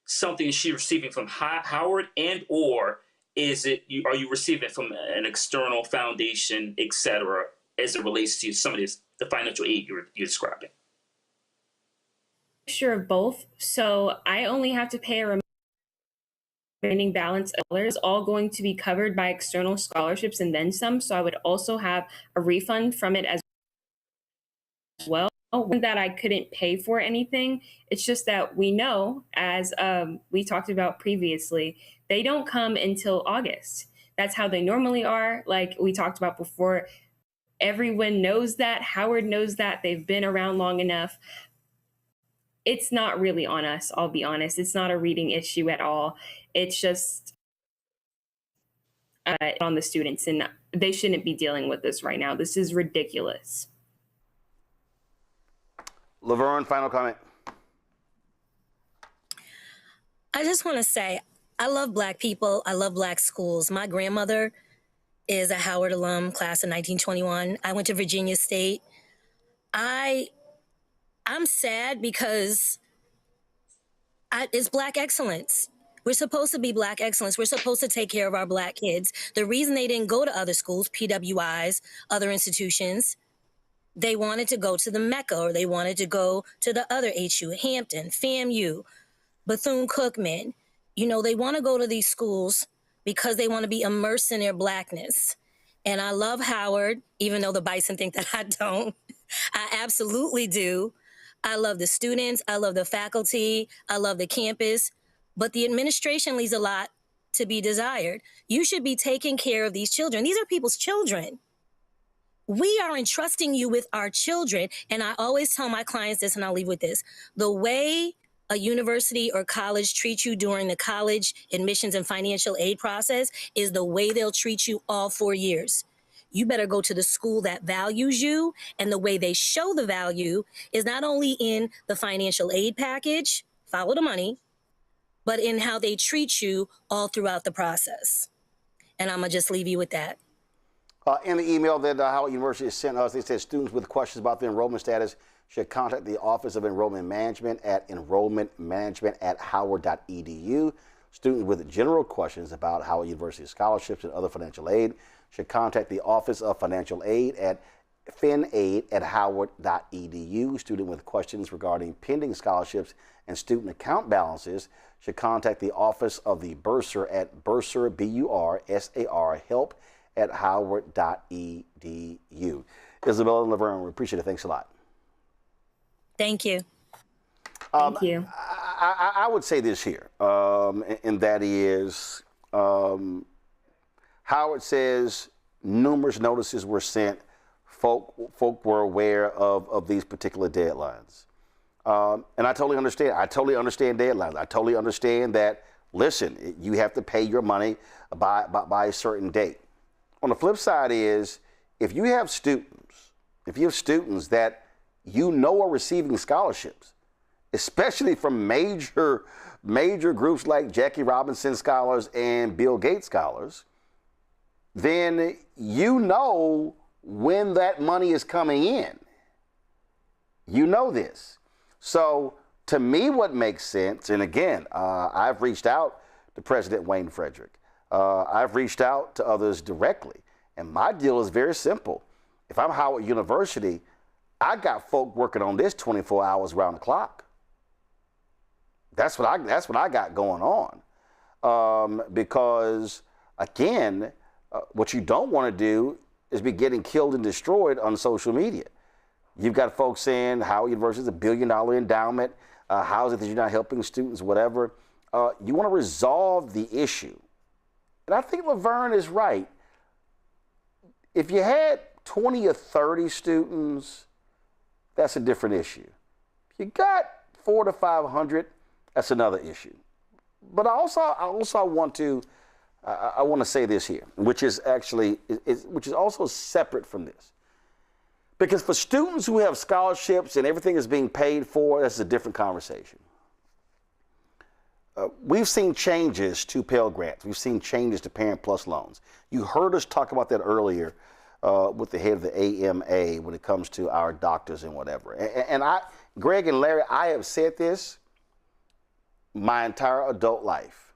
something she's receiving from Howard, and or are you receiving it from an external foundation, et cetera, as it relates to some of the financial aid you're describing? Sure, of both. So I only have to pay a remaining balance of dollars, all going to be covered by external scholarships and then some. So I would also have a refund from it as well. That I couldn't pay for anything. It's just that we know, as we talked about previously, they don't come until August. That's how they normally are. Like we talked about before, everyone knows that. Howard knows that. They've been around long enough. It's not really on us, I'll be honest. It's not a reading issue at all. It's just on the students, and they shouldn't be dealing with this right now. This is ridiculous. Laverne, final comment. I just want to say, I love Black people. I love Black schools. My grandmother is a Howard alum, class of 1921. I went to Virginia State. I'm sad because it's Black excellence. We're supposed to be Black excellence. We're supposed to take care of our Black kids. The reason they didn't go to other schools, PWIs, other institutions, they wanted to go to the Mecca, or they wanted to go to the other HU, Hampton, FAMU, Bethune-Cookman. They want to go to these schools because they want to be immersed in their Blackness. And I love Howard, even though the Bison think that I don't. I absolutely do. I love the students. I love the faculty. I love the campus. But the administration leaves a lot to be desired. You should be taking care of these children. These are people's children. We are entrusting you with our children. And I always tell my clients this, and I'll leave with this. The way a university or college treats you during the college admissions and financial aid process is the way they'll treat you all 4 years. You better go to the school that values you. And the way they show the value is not only in the financial aid package, follow the money, but in how they treat you all throughout the process. And I'm going to just leave you with that. In the email that Howard University sent us, they said students with questions about their enrollment status should contact the Office of Enrollment Management at enrollmentmanagement@howard.edu. Students with general questions about Howard University scholarships and other financial aid should contact the Office of Financial Aid at finaid@howard.edu. Student with questions regarding pending scholarships and student account balances should contact the Office of the Bursar at bursar, B-U-R-S-A-R, help@howard.edu. Isabella and Laverne, we appreciate it. Thanks a lot. Thank you. Thank you. I would say this here, and that is Howard says numerous notices were sent. Folk were aware of these particular deadlines. And I totally understand. I totally understand deadlines. I totally understand that, listen, you have to pay your money by a certain date. On the flip side is, if you have students that you know are receiving scholarships, especially from major groups like Jackie Robinson Scholars and Bill Gates Scholars, then you know when that money is coming in. You know this. So to me, what makes sense, and again, I've reached out to President Wayne Frederick. I've reached out to others directly. And my deal is very simple. If I'm Howard University, I got folk working on this 24 hours around the clock. That's what I got going on. Because again, what you don't want to do is be getting killed and destroyed on social media. You've got folks saying Howard University is a $1 billion endowment. How is it that you're not helping students, whatever? You want to resolve the issue. And I think Laverne is right. If you had 20 or 30 students, that's a different issue. If you got 400 to 500, that's another issue. But I also want to say this here, which is also separate from this. Because for students who have scholarships and everything is being paid for, that's a different conversation. We've seen changes to Pell Grants. We've seen changes to Parent Plus loans. You heard us talk about that earlier with the head of the AMA when it comes to our doctors and whatever. And Greg and Larry, I have said this my entire adult life.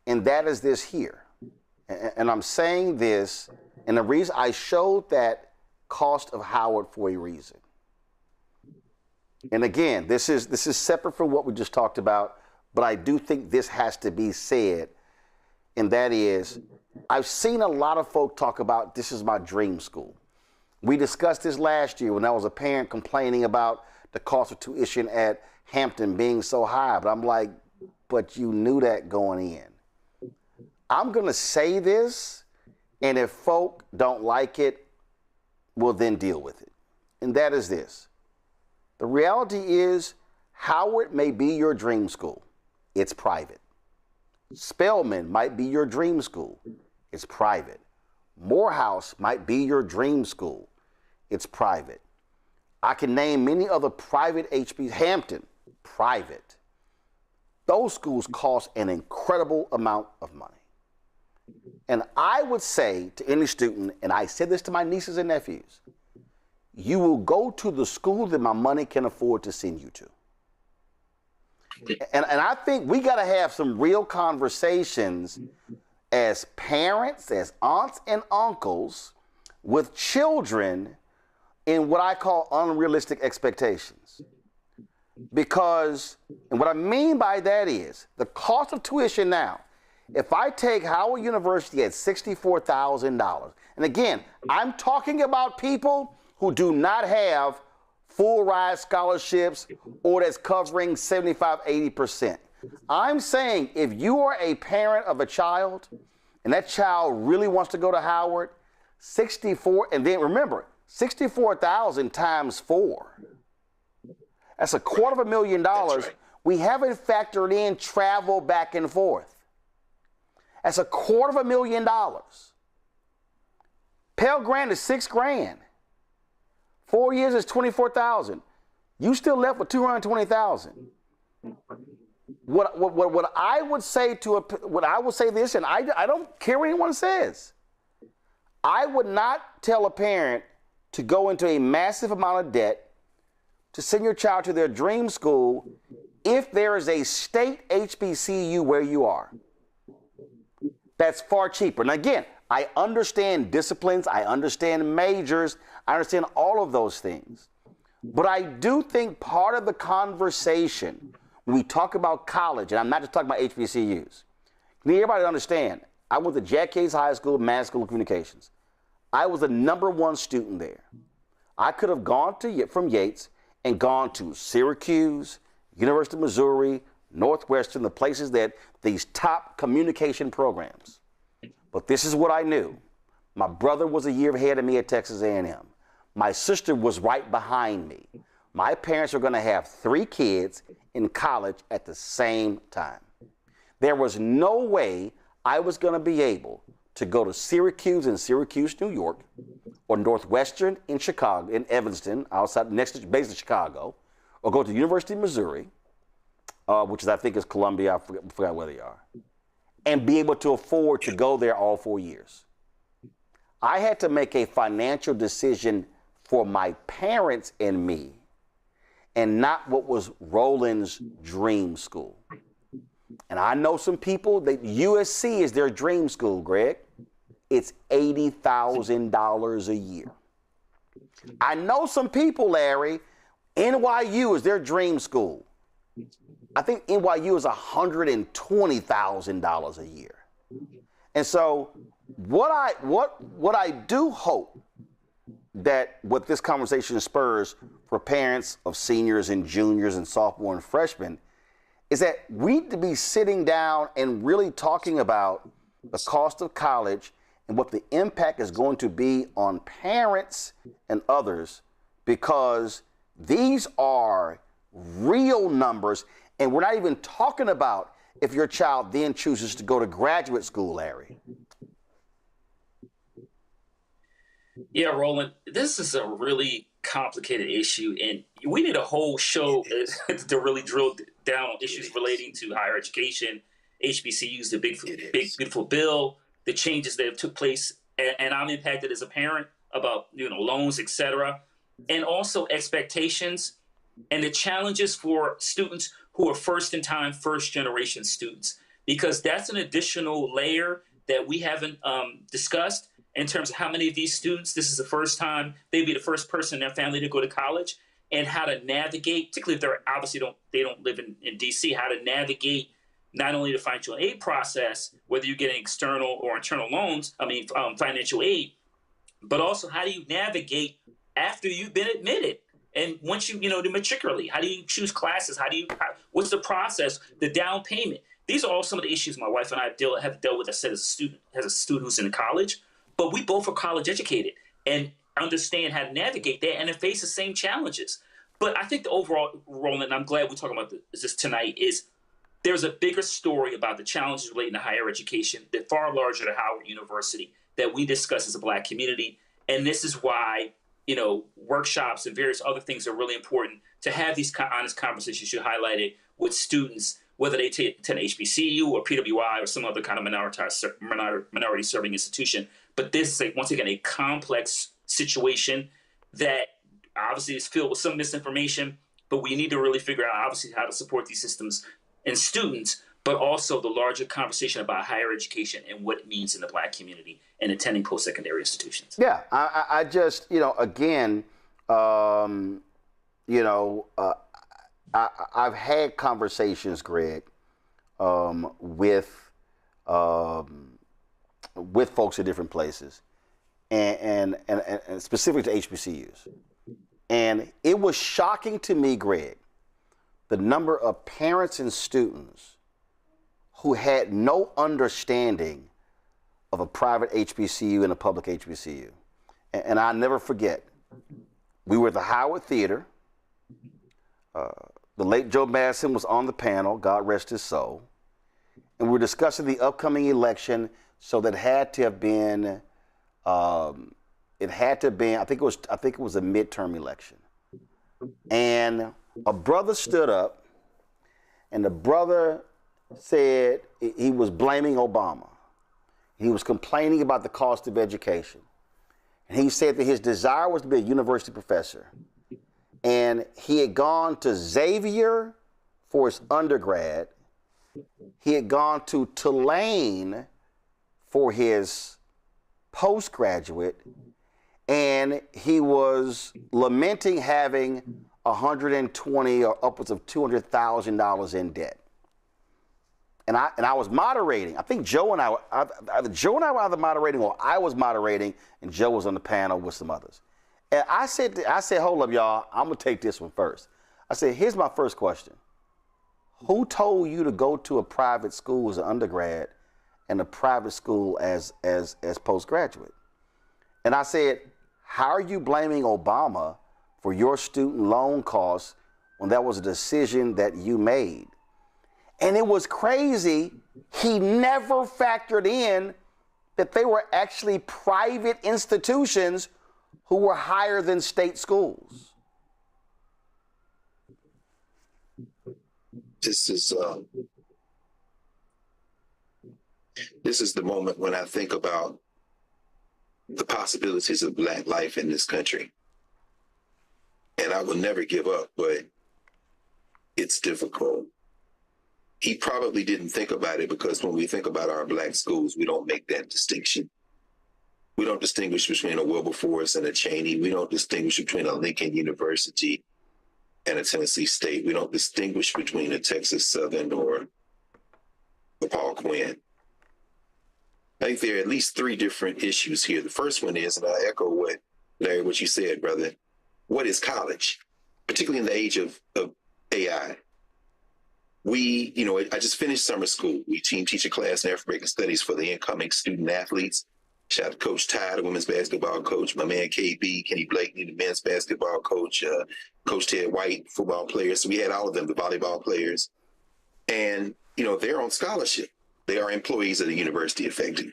And that is this here. And I'm saying this, and the reason I showed that cost of Howard for a reason. And again, this is separate from what we just talked about, but I do think this has to be said, and that is, I've seen a lot of folk talk about this is my dream school. We discussed this last year when I was a parent complaining about the cost of tuition at Hampton being so high, but I'm like, but you knew that going in. I'm going to say this, and if folk don't like it, we'll then deal with it. And that is this. The reality is, Howard may be your dream school. It's private. Spelman might be your dream school. It's private. Morehouse might be your dream school. It's private. I can name many other private HBCUs. Hampton, private. Those schools cost an incredible amount of money. And I would say to any student, and I said this to my nieces and nephews, you will go to the school that my money can afford to send you to. And I think we got to have some real conversations as parents, as aunts and uncles with children in what I call unrealistic expectations. Because, and what I mean by that is the cost of tuition now, if I take Howard University at $64,000, and again, I'm talking about people who do not have full ride scholarships or that's covering 75, 80%. I'm saying if you are a parent of a child and that child really wants to go to Howard, 64, and then remember, 64,000 times 4. That's $250,000. Right. We haven't factored in travel back and forth. That's $250,000. Pell Grant is $6,000. 4 years is $24,000. You still left with $220,000. What I would say this, and I don't care what anyone says. I would not tell a parent to go into a massive amount of debt to send your child to their dream school if there is a state HBCU where you are. That's far cheaper. And again, I understand disciplines, I understand majors, I understand all of those things. But I do think part of the conversation when we talk about college, and I'm not just talking about HBCUs, I need everybody to understand, I went to Jack Case High School, Mass School of Communications. I was the #1 student there. I could have gone from Yates and gone to Syracuse, University of Missouri, Northwestern, the places that these top communication programs. But this is what I knew. My brother was a year ahead of me at Texas A&M. My sister was right behind me. My parents were going to have 3 kids in college at the same time. There was no way I was going to be able to go to Syracuse in Syracuse, New York, or Northwestern in Chicago, in Evanston, outside next to base of Chicago, or go to the University of Missouri, which is I think is Columbia. I forgot where they are, and be able to afford to go there all 4 years. I had to make a financial decision for my parents and me, and not what was Roland's dream school. And I know some people that USC is their dream school, Greg. It's $80,000 a year. I know some people, Larry, NYU is their dream school. I think NYU is $120,000 a year. And so what I do hope that what this conversation spurs for parents of seniors and juniors and sophomore and freshmen is that we need to be sitting down and really talking about the cost of college and what the impact is going to be on parents and others, because these are real numbers, and we're not even talking about if your child then chooses to go to graduate school, Larry. Yeah, Roland, this is a really complicated issue, and we need a whole show to really drill down on issues relating to higher education, HBCUs, the big beautiful bill, the changes that have took place, and I'm impacted as a parent about loans, etc., and also expectations and the challenges for students who are first-in-time, first-generation students, because that's an additional layer that we haven't discussed in terms of how many of these students, this is the first time they'd be the first person in their family to go to college, and how to navigate, particularly if they're obviously they don't live in DC, how to navigate not only the financial aid process, whether you're getting external or internal loans, financial aid, but also how do you navigate after you've been admitted? And once you to matriculate, how do you choose classes? What's the process? The down payment. These are all some of the issues my wife and I have dealt with. I said as a student who's in college, but we both are college educated and understand how to navigate that and face the same challenges. But I think the overall, Roland, and I'm glad we're talking about this tonight, is there's a bigger story about the challenges relating to higher education that far larger than Howard University that we discuss as a Black community. And this is why workshops and various other things are really important to have these honest conversations you highlighted with students, whether they attend HBCU or PWI or some other kind of minority serving institution. But this is, once again, a complex situation that obviously is filled with some misinformation, but we need to really figure out, obviously, how to support these systems and students, but also the larger conversation about higher education and what it means in the Black community and attending post-secondary institutions. Yeah, I just, again, I've had conversations, Greg, with folks at different places, and specifically to HBCUs. And it was shocking to me, Greg, the number of parents and students who had no understanding of a private HBCU and a public HBCU. And I'll never forget, we were at the Howard Theater. The late Joe Madison was on the panel, God rest his soul. And we were discussing the upcoming election, so that had to have been, I think it was a midterm election. And a brother stood up, and the brother said he was blaming Obama. He was complaining about the cost of education. And he said that his desire was to be a university professor. And he had gone to Xavier for his undergrad. He had gone to Tulane for his postgraduate. And he was lamenting having $120,000 or upwards of $200,000 in debt. And I was moderating. I think Joe and I were either moderating or I was moderating, and Joe was on the panel with some others. And I said, hold up, y'all. I'm going to take this one first. I said, here's my first question. Who told you to go to a private school as an undergrad and a private school as postgraduate. And I said, how are you blaming Obama for your student loan costs when that was a decision that you made? And it was crazy. He never factored in that they were actually private institutions who were higher than state schools. This is the moment when I think about the possibilities of Black life in this country. And I will never give up, but it's difficult. He probably didn't think about it because when we think about our Black schools, we don't make that distinction. We don't distinguish between a Wilberforce and a Cheney. We don't distinguish between a Lincoln University and a Tennessee State. We don't distinguish between a Texas Southern or a Paul Quinn. I think there are at least three different issues here. The first one is, and I echo what, Larry, what you said, brother, what is college, particularly in the age of AI? We, I just finished summer school. We teach a class in African Studies for the incoming student athletes. Shout out to Coach Ty, the women's basketball coach, my man KB, Kenny Blakeney, the men's basketball coach, Coach Ted White, football players. So we had all of them, the volleyball players. And, they're on scholarship. They are employees of the university, effectively.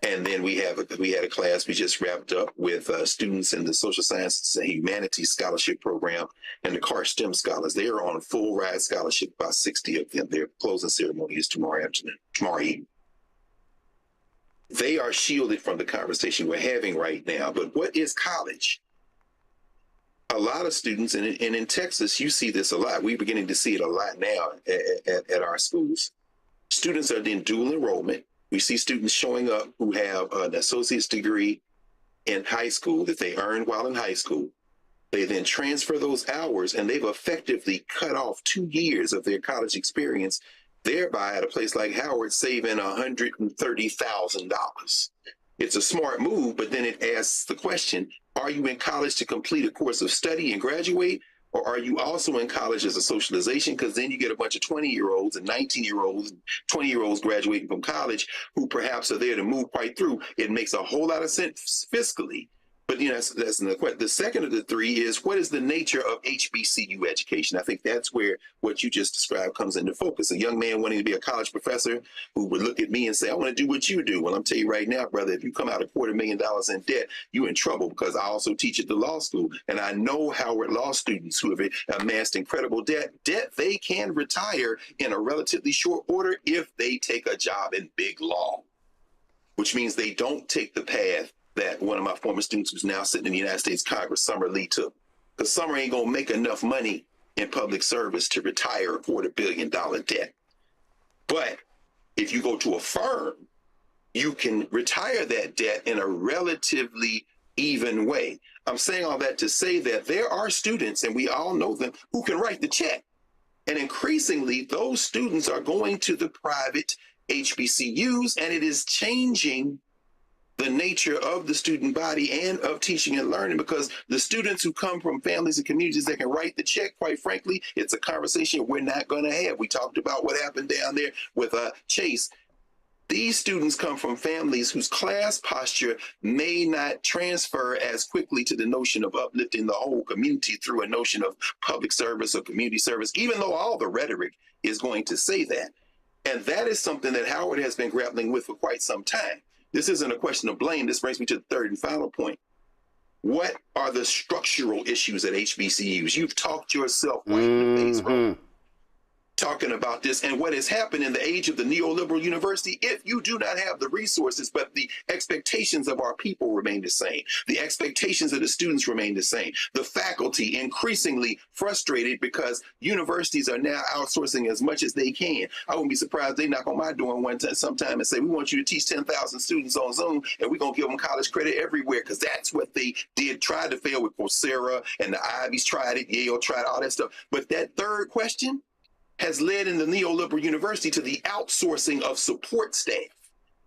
And then we had a class we just wrapped up with students in the social sciences and humanities scholarship program and the CAR STEM scholars. They are on a full ride scholarship, about 60 of them. Their closing ceremony is tomorrow evening. They are shielded from the conversation we're having right now. But what is college? A lot of students, and in Texas, you see this a lot. We're beginning to see it a lot now at our schools. Students are in dual enrollment. We see students showing up who have an associate's degree in high school that they earned while in high school. They then transfer those hours, and they've effectively cut off 2 years of their college experience, thereby at a place like Howard saving $130,000. It's a smart move, but then it asks the question, are you in college to complete a course of study and graduate? Or are you also in college as a socialization? Because then you get a bunch of 20-year-olds and 19-year-olds, and 20-year-olds graduating from college who perhaps are there to move right through. It makes a whole lot of sense fiscally. But that's another question. The second of the three is, what is the nature of HBCU education? I think that's where what you just described comes into focus. A young man wanting to be a college professor who would look at me and say, I want to do what you do. Well, I'm telling you right now, brother, if you come out $250,000 in debt, you're in trouble, because I also teach at the law school. And I know Howard law students who have amassed incredible debt they can retire in a relatively short order if they take a job in big law, which means they don't take the path that one of my former students who's now sitting in the United States Congress, Summer Lee, took. Because Summer ain't gonna make enough money in public service to retire a $250 million debt. But if you go to a firm, you can retire that debt in a relatively even way. I'm saying all that to say that there are students, and we all know them, who can write the check. And increasingly, those students are going to the private HBCUs, and it is changing the nature of the student body and of teaching and learning, because the students who come from families and communities that can write the check, quite frankly, it's a conversation we're not going to have. We talked about what happened down there with Chase. These students come from families whose class posture may not transfer as quickly to the notion of uplifting the whole community through a notion of public service or community service, even though all the rhetoric is going to say that. And that is something that Howard has been grappling with for quite some time. This isn't a question of blame. This brings me to the third and final point. What are the structural issues at HBCUs? You've talked yourself right in the face, bro, talking about this. And what has happened in the age of the neoliberal university, if you do not have the resources, but the expectations of our people remain the same, the expectations of the students remain the same, the faculty increasingly frustrated because universities are now outsourcing as much as they can. I wouldn't be surprised they knock on my door sometime and say, we want you to teach 10,000 students on Zoom, and we're going to give them college credit everywhere, because that's what they did, tried to fail with Coursera, and the Ivies tried it, Yale tried all that stuff. But that third question has led in the neoliberal university to the outsourcing of support staff.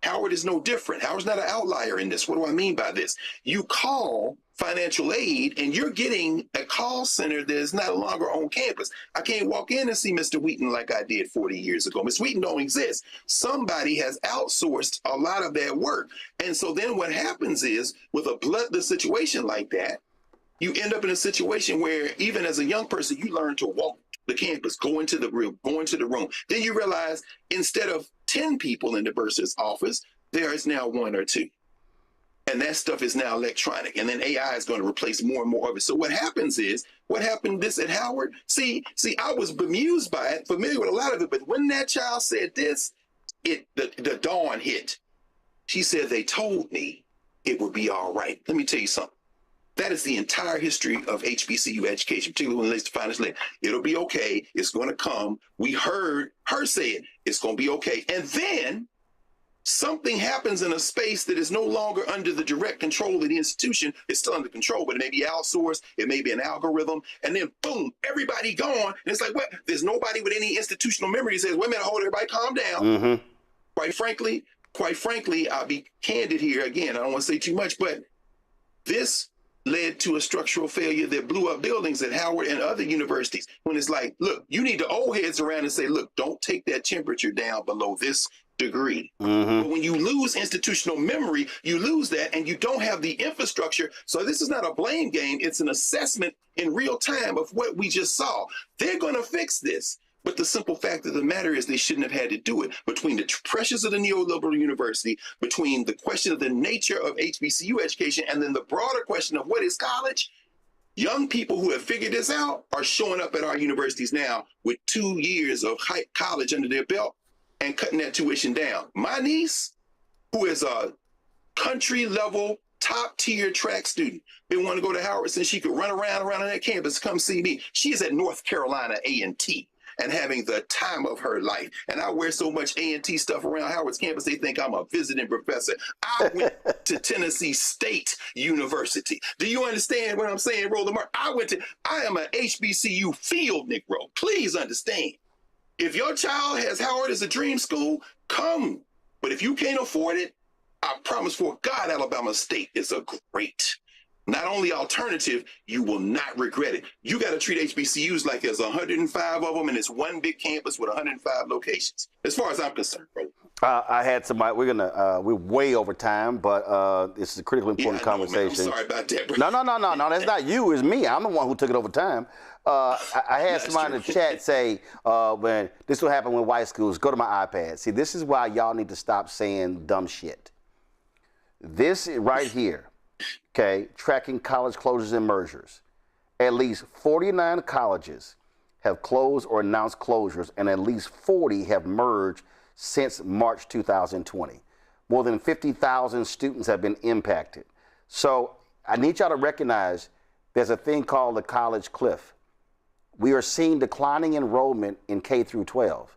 Howard is no different. Howard's not an outlier in this. What do I mean by this? You call financial aid, and you're getting a call center that is no longer on campus. I can't walk in and see Mr. Wheaton like I did 40 years ago. Mr. Wheaton don't exist. Somebody has outsourced a lot of that work. And so then what happens is, with a bloodless situation like that, you end up in a situation where even as a young person, you learn to walk the campus, go into the room. Then you realize instead of 10 people in the bursar's office, there is now 1 or 2. And that stuff is now electronic. And then AI is going to replace more and more of it. So what happens is, what happened this at Howard? See, I was bemused by it, familiar with a lot of it. But when that child said this, the dawn hit. She said, they told me it would be all right. Let me tell you something. That is the entire history of HBCU education, particularly when it relates to financial aid. It'll be okay. It's going to come. We heard her say it. It's going to be okay. And then something happens in a space that is no longer under the direct control of the institution. It's still under control, but it may be outsourced. It may be an algorithm. And then boom, everybody gone. And it's like, what? There's nobody with any institutional memory that says, wait a minute, hold, everybody calm down. Mm-hmm. Quite frankly, I'll be candid here again. I don't want to say too much, but this led to a structural failure that blew up buildings at Howard and other universities. When it's like, look, you need the old heads around and say, look, don't take that temperature down below this degree. Mm-hmm. But when you lose institutional memory, you lose that, and you don't have the infrastructure. So this is not a blame game. It's an assessment in real time of what we just saw. They're going to fix this. But the simple fact of the matter is they shouldn't have had to do it. Between the pressures of the neoliberal university, between the question of the nature of HBCU education, and then the broader question of what is college, young people who have figured this out are showing up at our universities now with 2 years of college under their belt and cutting that tuition down. My niece, who is a country level top tier track student, been wanting to go to Howard since she could run around on that campus, come see me. She is at North Carolina A&T and having the time of her life. And I wear so much A&T stuff around Howard's campus, they think I'm a visiting professor. I went to Tennessee State University. Do you understand what I'm saying, Roland Martin? I am an HBCU field Negro. Please understand. If your child has Howard as a dream school, come. But if you can't afford it, I promise for God, Alabama State is a great, not only alternative, you will not regret it. You got to treat HBCUs like there's 105 of them and it's one big campus with 105 locations, as far as I'm concerned, bro. I had somebody, we're way over time, but this is a critically important conversation. Man, I'm sorry about that, bro. No, that's not you, it's me. I'm the one who took it over time. I had somebody in the chat say, when this will happen when white schools, go to my iPad. See, this is why y'all need to stop saying dumb shit. This right here, okay, tracking college closures and mergers. At least 49 colleges have closed or announced closures, and at least 40 have merged since March 2020. More than 50,000 students have been impacted. So I need y'all to recognize there's a thing called the college cliff. We are seeing declining enrollment in K through 12.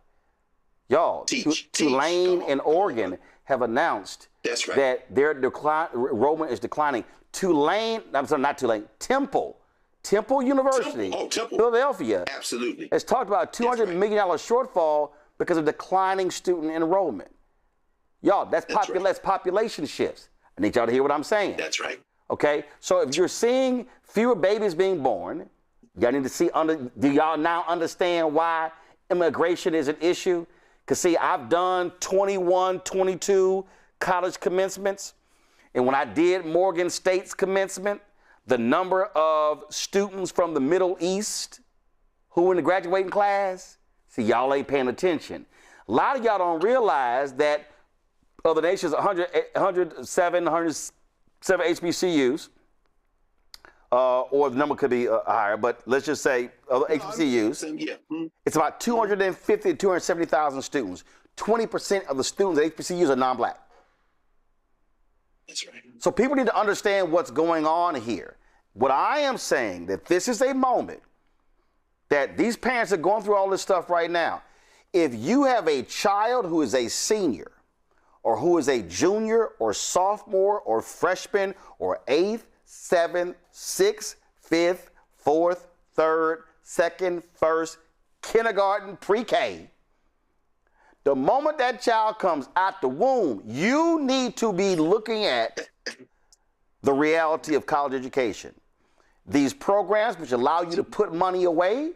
Y'all, Tulane and Oregon have announced that their enrollment is declining. Temple University, Philadelphia, absolutely, has talked about a $200 million shortfall because of declining student enrollment. Y'all, that's population shifts. I need y'all to hear what I'm saying. That's right. Okay, so if you're seeing fewer babies being born, y'all need to see, do y'all now understand why immigration is an issue? Because see, I've done 21, 22 college commencements. And when I did Morgan State's commencement, the number of students from the Middle East who were in the graduating class, see, y'all ain't paying attention. A lot of y'all don't realize that of the nation's 107 HBCUs, or the number could be higher, but let's just say HBCUs, it's about 250 to 270,000 students. 20% of the students at HBCUs are non-black. That's right. So people need to understand what's going on here. What I am saying, that this is a moment that these parents are going through all this stuff right now. If you have a child who is a senior, or who is a junior or sophomore or freshman or 8th, 7th, 6th, 5th, 4th, 3rd, 2nd, 1st, kindergarten, pre-K, the moment that child comes out the womb, you need to be looking at the reality of college education. These programs which allow you to put money away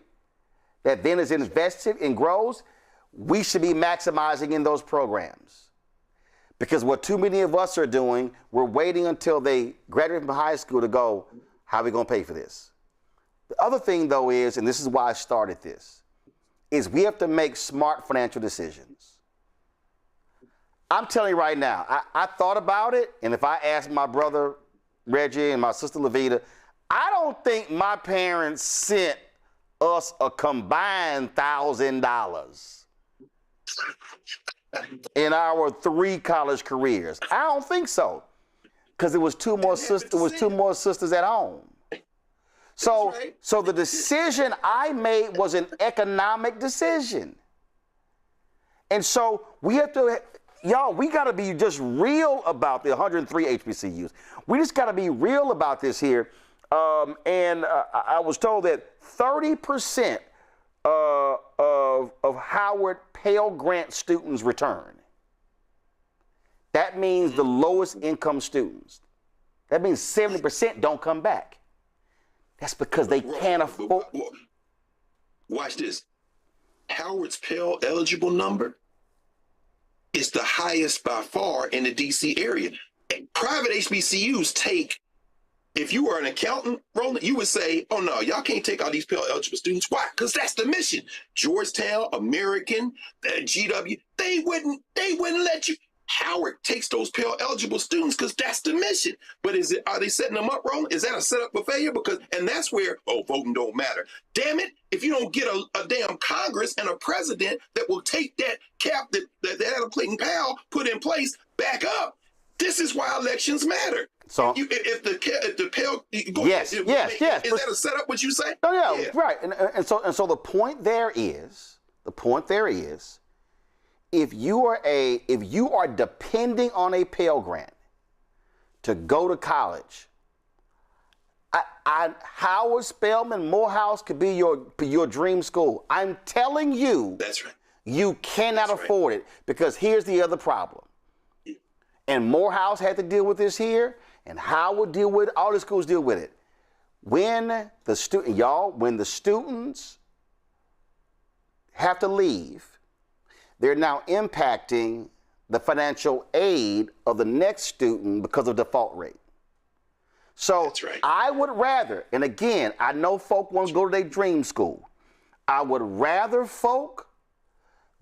that then is invested and grows, we should be maximizing in those programs. Because what too many of us are doing, we're waiting until they graduate from high school to go, how are we going to pay for this? The other thing, though, is, and this is why I started this, is we have to make smart financial decisions. I'm telling you right now, I thought about it, and if I asked my brother Reggie and my sister Levita, I don't think my parents sent us a combined $1,000 in our 3 college careers. I don't think so, because it was two more sisters at home. So the decision I made was an economic decision. And so we have to, y'all, we got to be just real about the 103 HBCUs. We just got to be real about this here. I was told that 30% of Howard Pell Grant students return. That means the lowest income students. That means 70% don't come back. That's because they can't afford. Watch this. Howard's Pell eligible number is the highest by far in the DC area. Private HBCUs take, if you were an accountant, Roland, you would say, oh no, y'all can't take all these Pell eligible students. Why? Because that's the mission. Georgetown, American, GW, they wouldn't let you. Howard takes those Pell eligible students because that's the mission. But are they setting them up, Roland? Is that a setup for failure? And that's where, voting don't matter. Damn it, if you don't get a damn Congress and a president that will take that cap that Adam Clayton Powell put in place back up, this is why elections matter. So if the Pell, yes. Is that a setup? What you say? Oh yeah, right. And so the point there is, if you are depending on a Pell Grant to go to college, Howard, Spelman, Morehouse could be your dream school. I'm telling you, that's right. You cannot afford it, because here's the other problem. And Morehouse had to deal with this here, and Howard deal with it. All the schools deal with it. When the students have to leave, they're now impacting the financial aid of the next student because of default rate. So I would rather, and again, I know folk want to go to their dream school. I would rather folk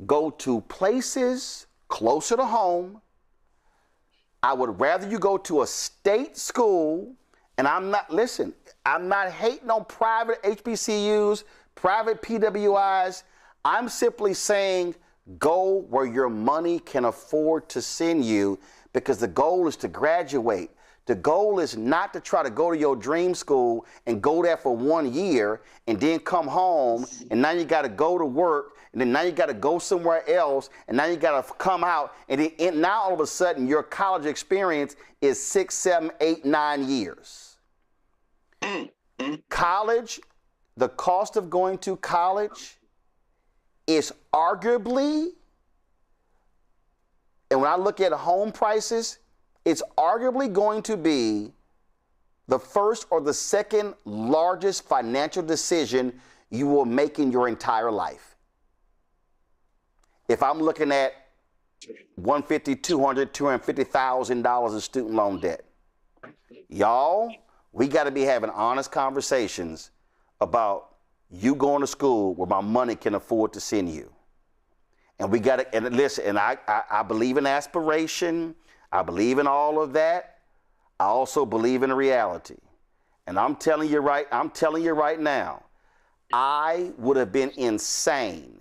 go to places closer to home. I would rather you go to a state school, and I'm not hating on private HBCUs, private PWIs. I'm simply saying, go where your money can afford to send you, because the goal is to graduate. The goal is not to try to go to your dream school and go there for 1 year and then come home and now you got to go to work and then now you got to go somewhere else and now you got to come out and then now all of a sudden your college experience is 6, 7, 8, 9 years. College, the cost of going to college is arguably, and when I look at home prices, it's arguably going to be the first or the second largest financial decision you will make in your entire life. If I'm looking at $150,000, $200,000, $250,000 in student loan debt, y'all, we got to be having honest conversations about you going to school where my money can afford to send you. And we got to, and listen, and I believe in aspiration. I believe in all of that. I also believe in reality. And I'm telling you right now, I would have been insane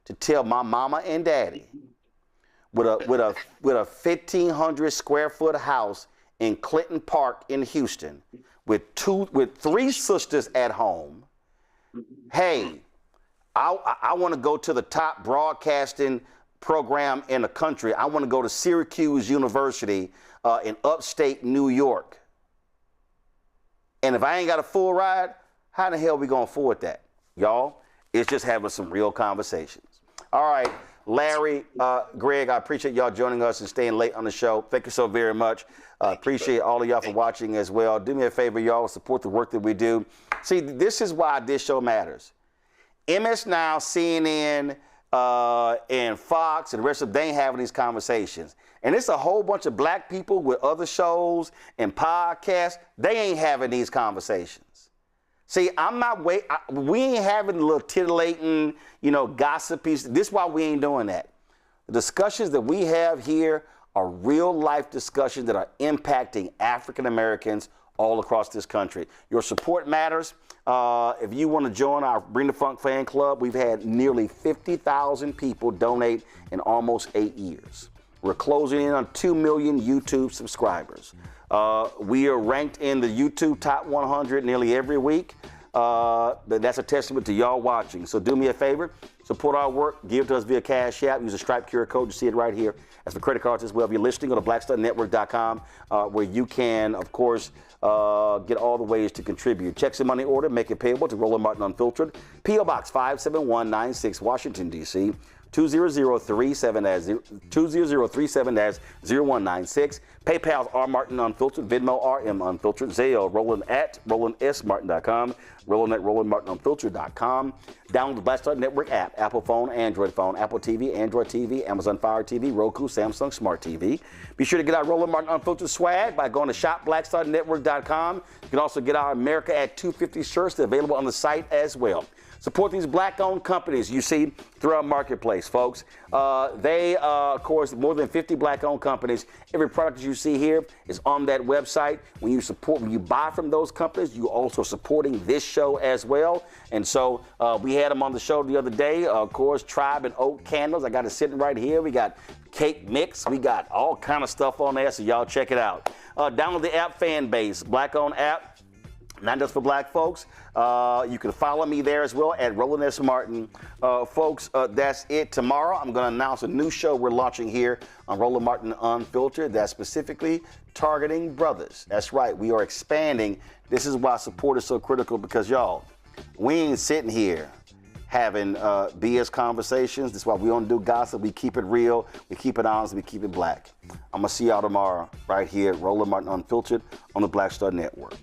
to tell my mama and daddy with a 1,500 square foot house in Clinton Park in Houston with 3 sisters at home, hey, I want to go to the top broadcasting program in the country. I want to go to Syracuse University in upstate New York. And if I ain't got a full ride, how in the hell are we going to afford that? Y'all, it's just having some real conversations. All right, Larry, Greg, I appreciate y'all joining us and staying late on the show. Thank you so very much. Appreciate all of y'all for watching as well. Do me a favor, y'all, support the work that we do. See, this is why this show matters. MS Now, CNN, and Fox and the rest of them, they ain't having these conversations. And it's a whole bunch of black people with other shows and podcasts. They ain't having these conversations. See, we ain't having little titillating, gossipy. This is why we ain't doing that. The discussions that we have here are real life discussions that are impacting African Americans all across this country. Your support matters. If you want to join our Bring the Funk fan club, we've had nearly 50,000 people donate in almost 8 years. We're closing in on 2 million YouTube subscribers. We are ranked in the YouTube top 100 nearly every week. That's a testament to y'all watching. So do me a favor, support our work, give to us via Cash App, use a Stripe QR code, you see it right here. As for credit cards as well, if you're listening, go to blackstarnetwork.com where you can, of course, get all the ways to contribute. Checks and money order, make it payable to Roland Martin Unfiltered, P.O. Box 57196, Washington, D.C., 20037-0196. PayPal's R Martin Unfiltered, Venmo RM Unfiltered, Zelle Roland at RolandSMartin.com, Roland at RolandMartinUnfiltered.com. Download the Black Star Network app, Apple phone, Android phone, Apple TV, Android TV, Amazon Fire TV, Roku, Samsung Smart TV. Be sure to get our Roland Martin Unfiltered swag by going to shopblackstarnetwork.com. You can also get our America at 250 shirts. They're available on the site as well. Support these black-owned companies you see throughout marketplace, folks. They, of course, more than 50 black-owned companies. Every product that you see here is on that website. When you buy from those companies, you're also supporting this show as well. And so we had them on the show the other day. Of course, Tribe and Oak Candles. I got it sitting right here. We got cake mix. We got all kind of stuff on there, so y'all check it out. Download the app Fan Base, black-owned app. Not just for black folks. You can follow me there as well at Roland S. Martin. Folks, that's it. Tomorrow, I'm going to announce a new show we're launching here on Roland Martin Unfiltered that's specifically targeting brothers. That's right. We are expanding. This is why support is so critical because, y'all, we ain't sitting here having BS conversations. That's why we don't do gossip. We keep it real. We keep it honest. We keep it black. I'm going to see y'all tomorrow right here at Roland Martin Unfiltered on the Black Star Network.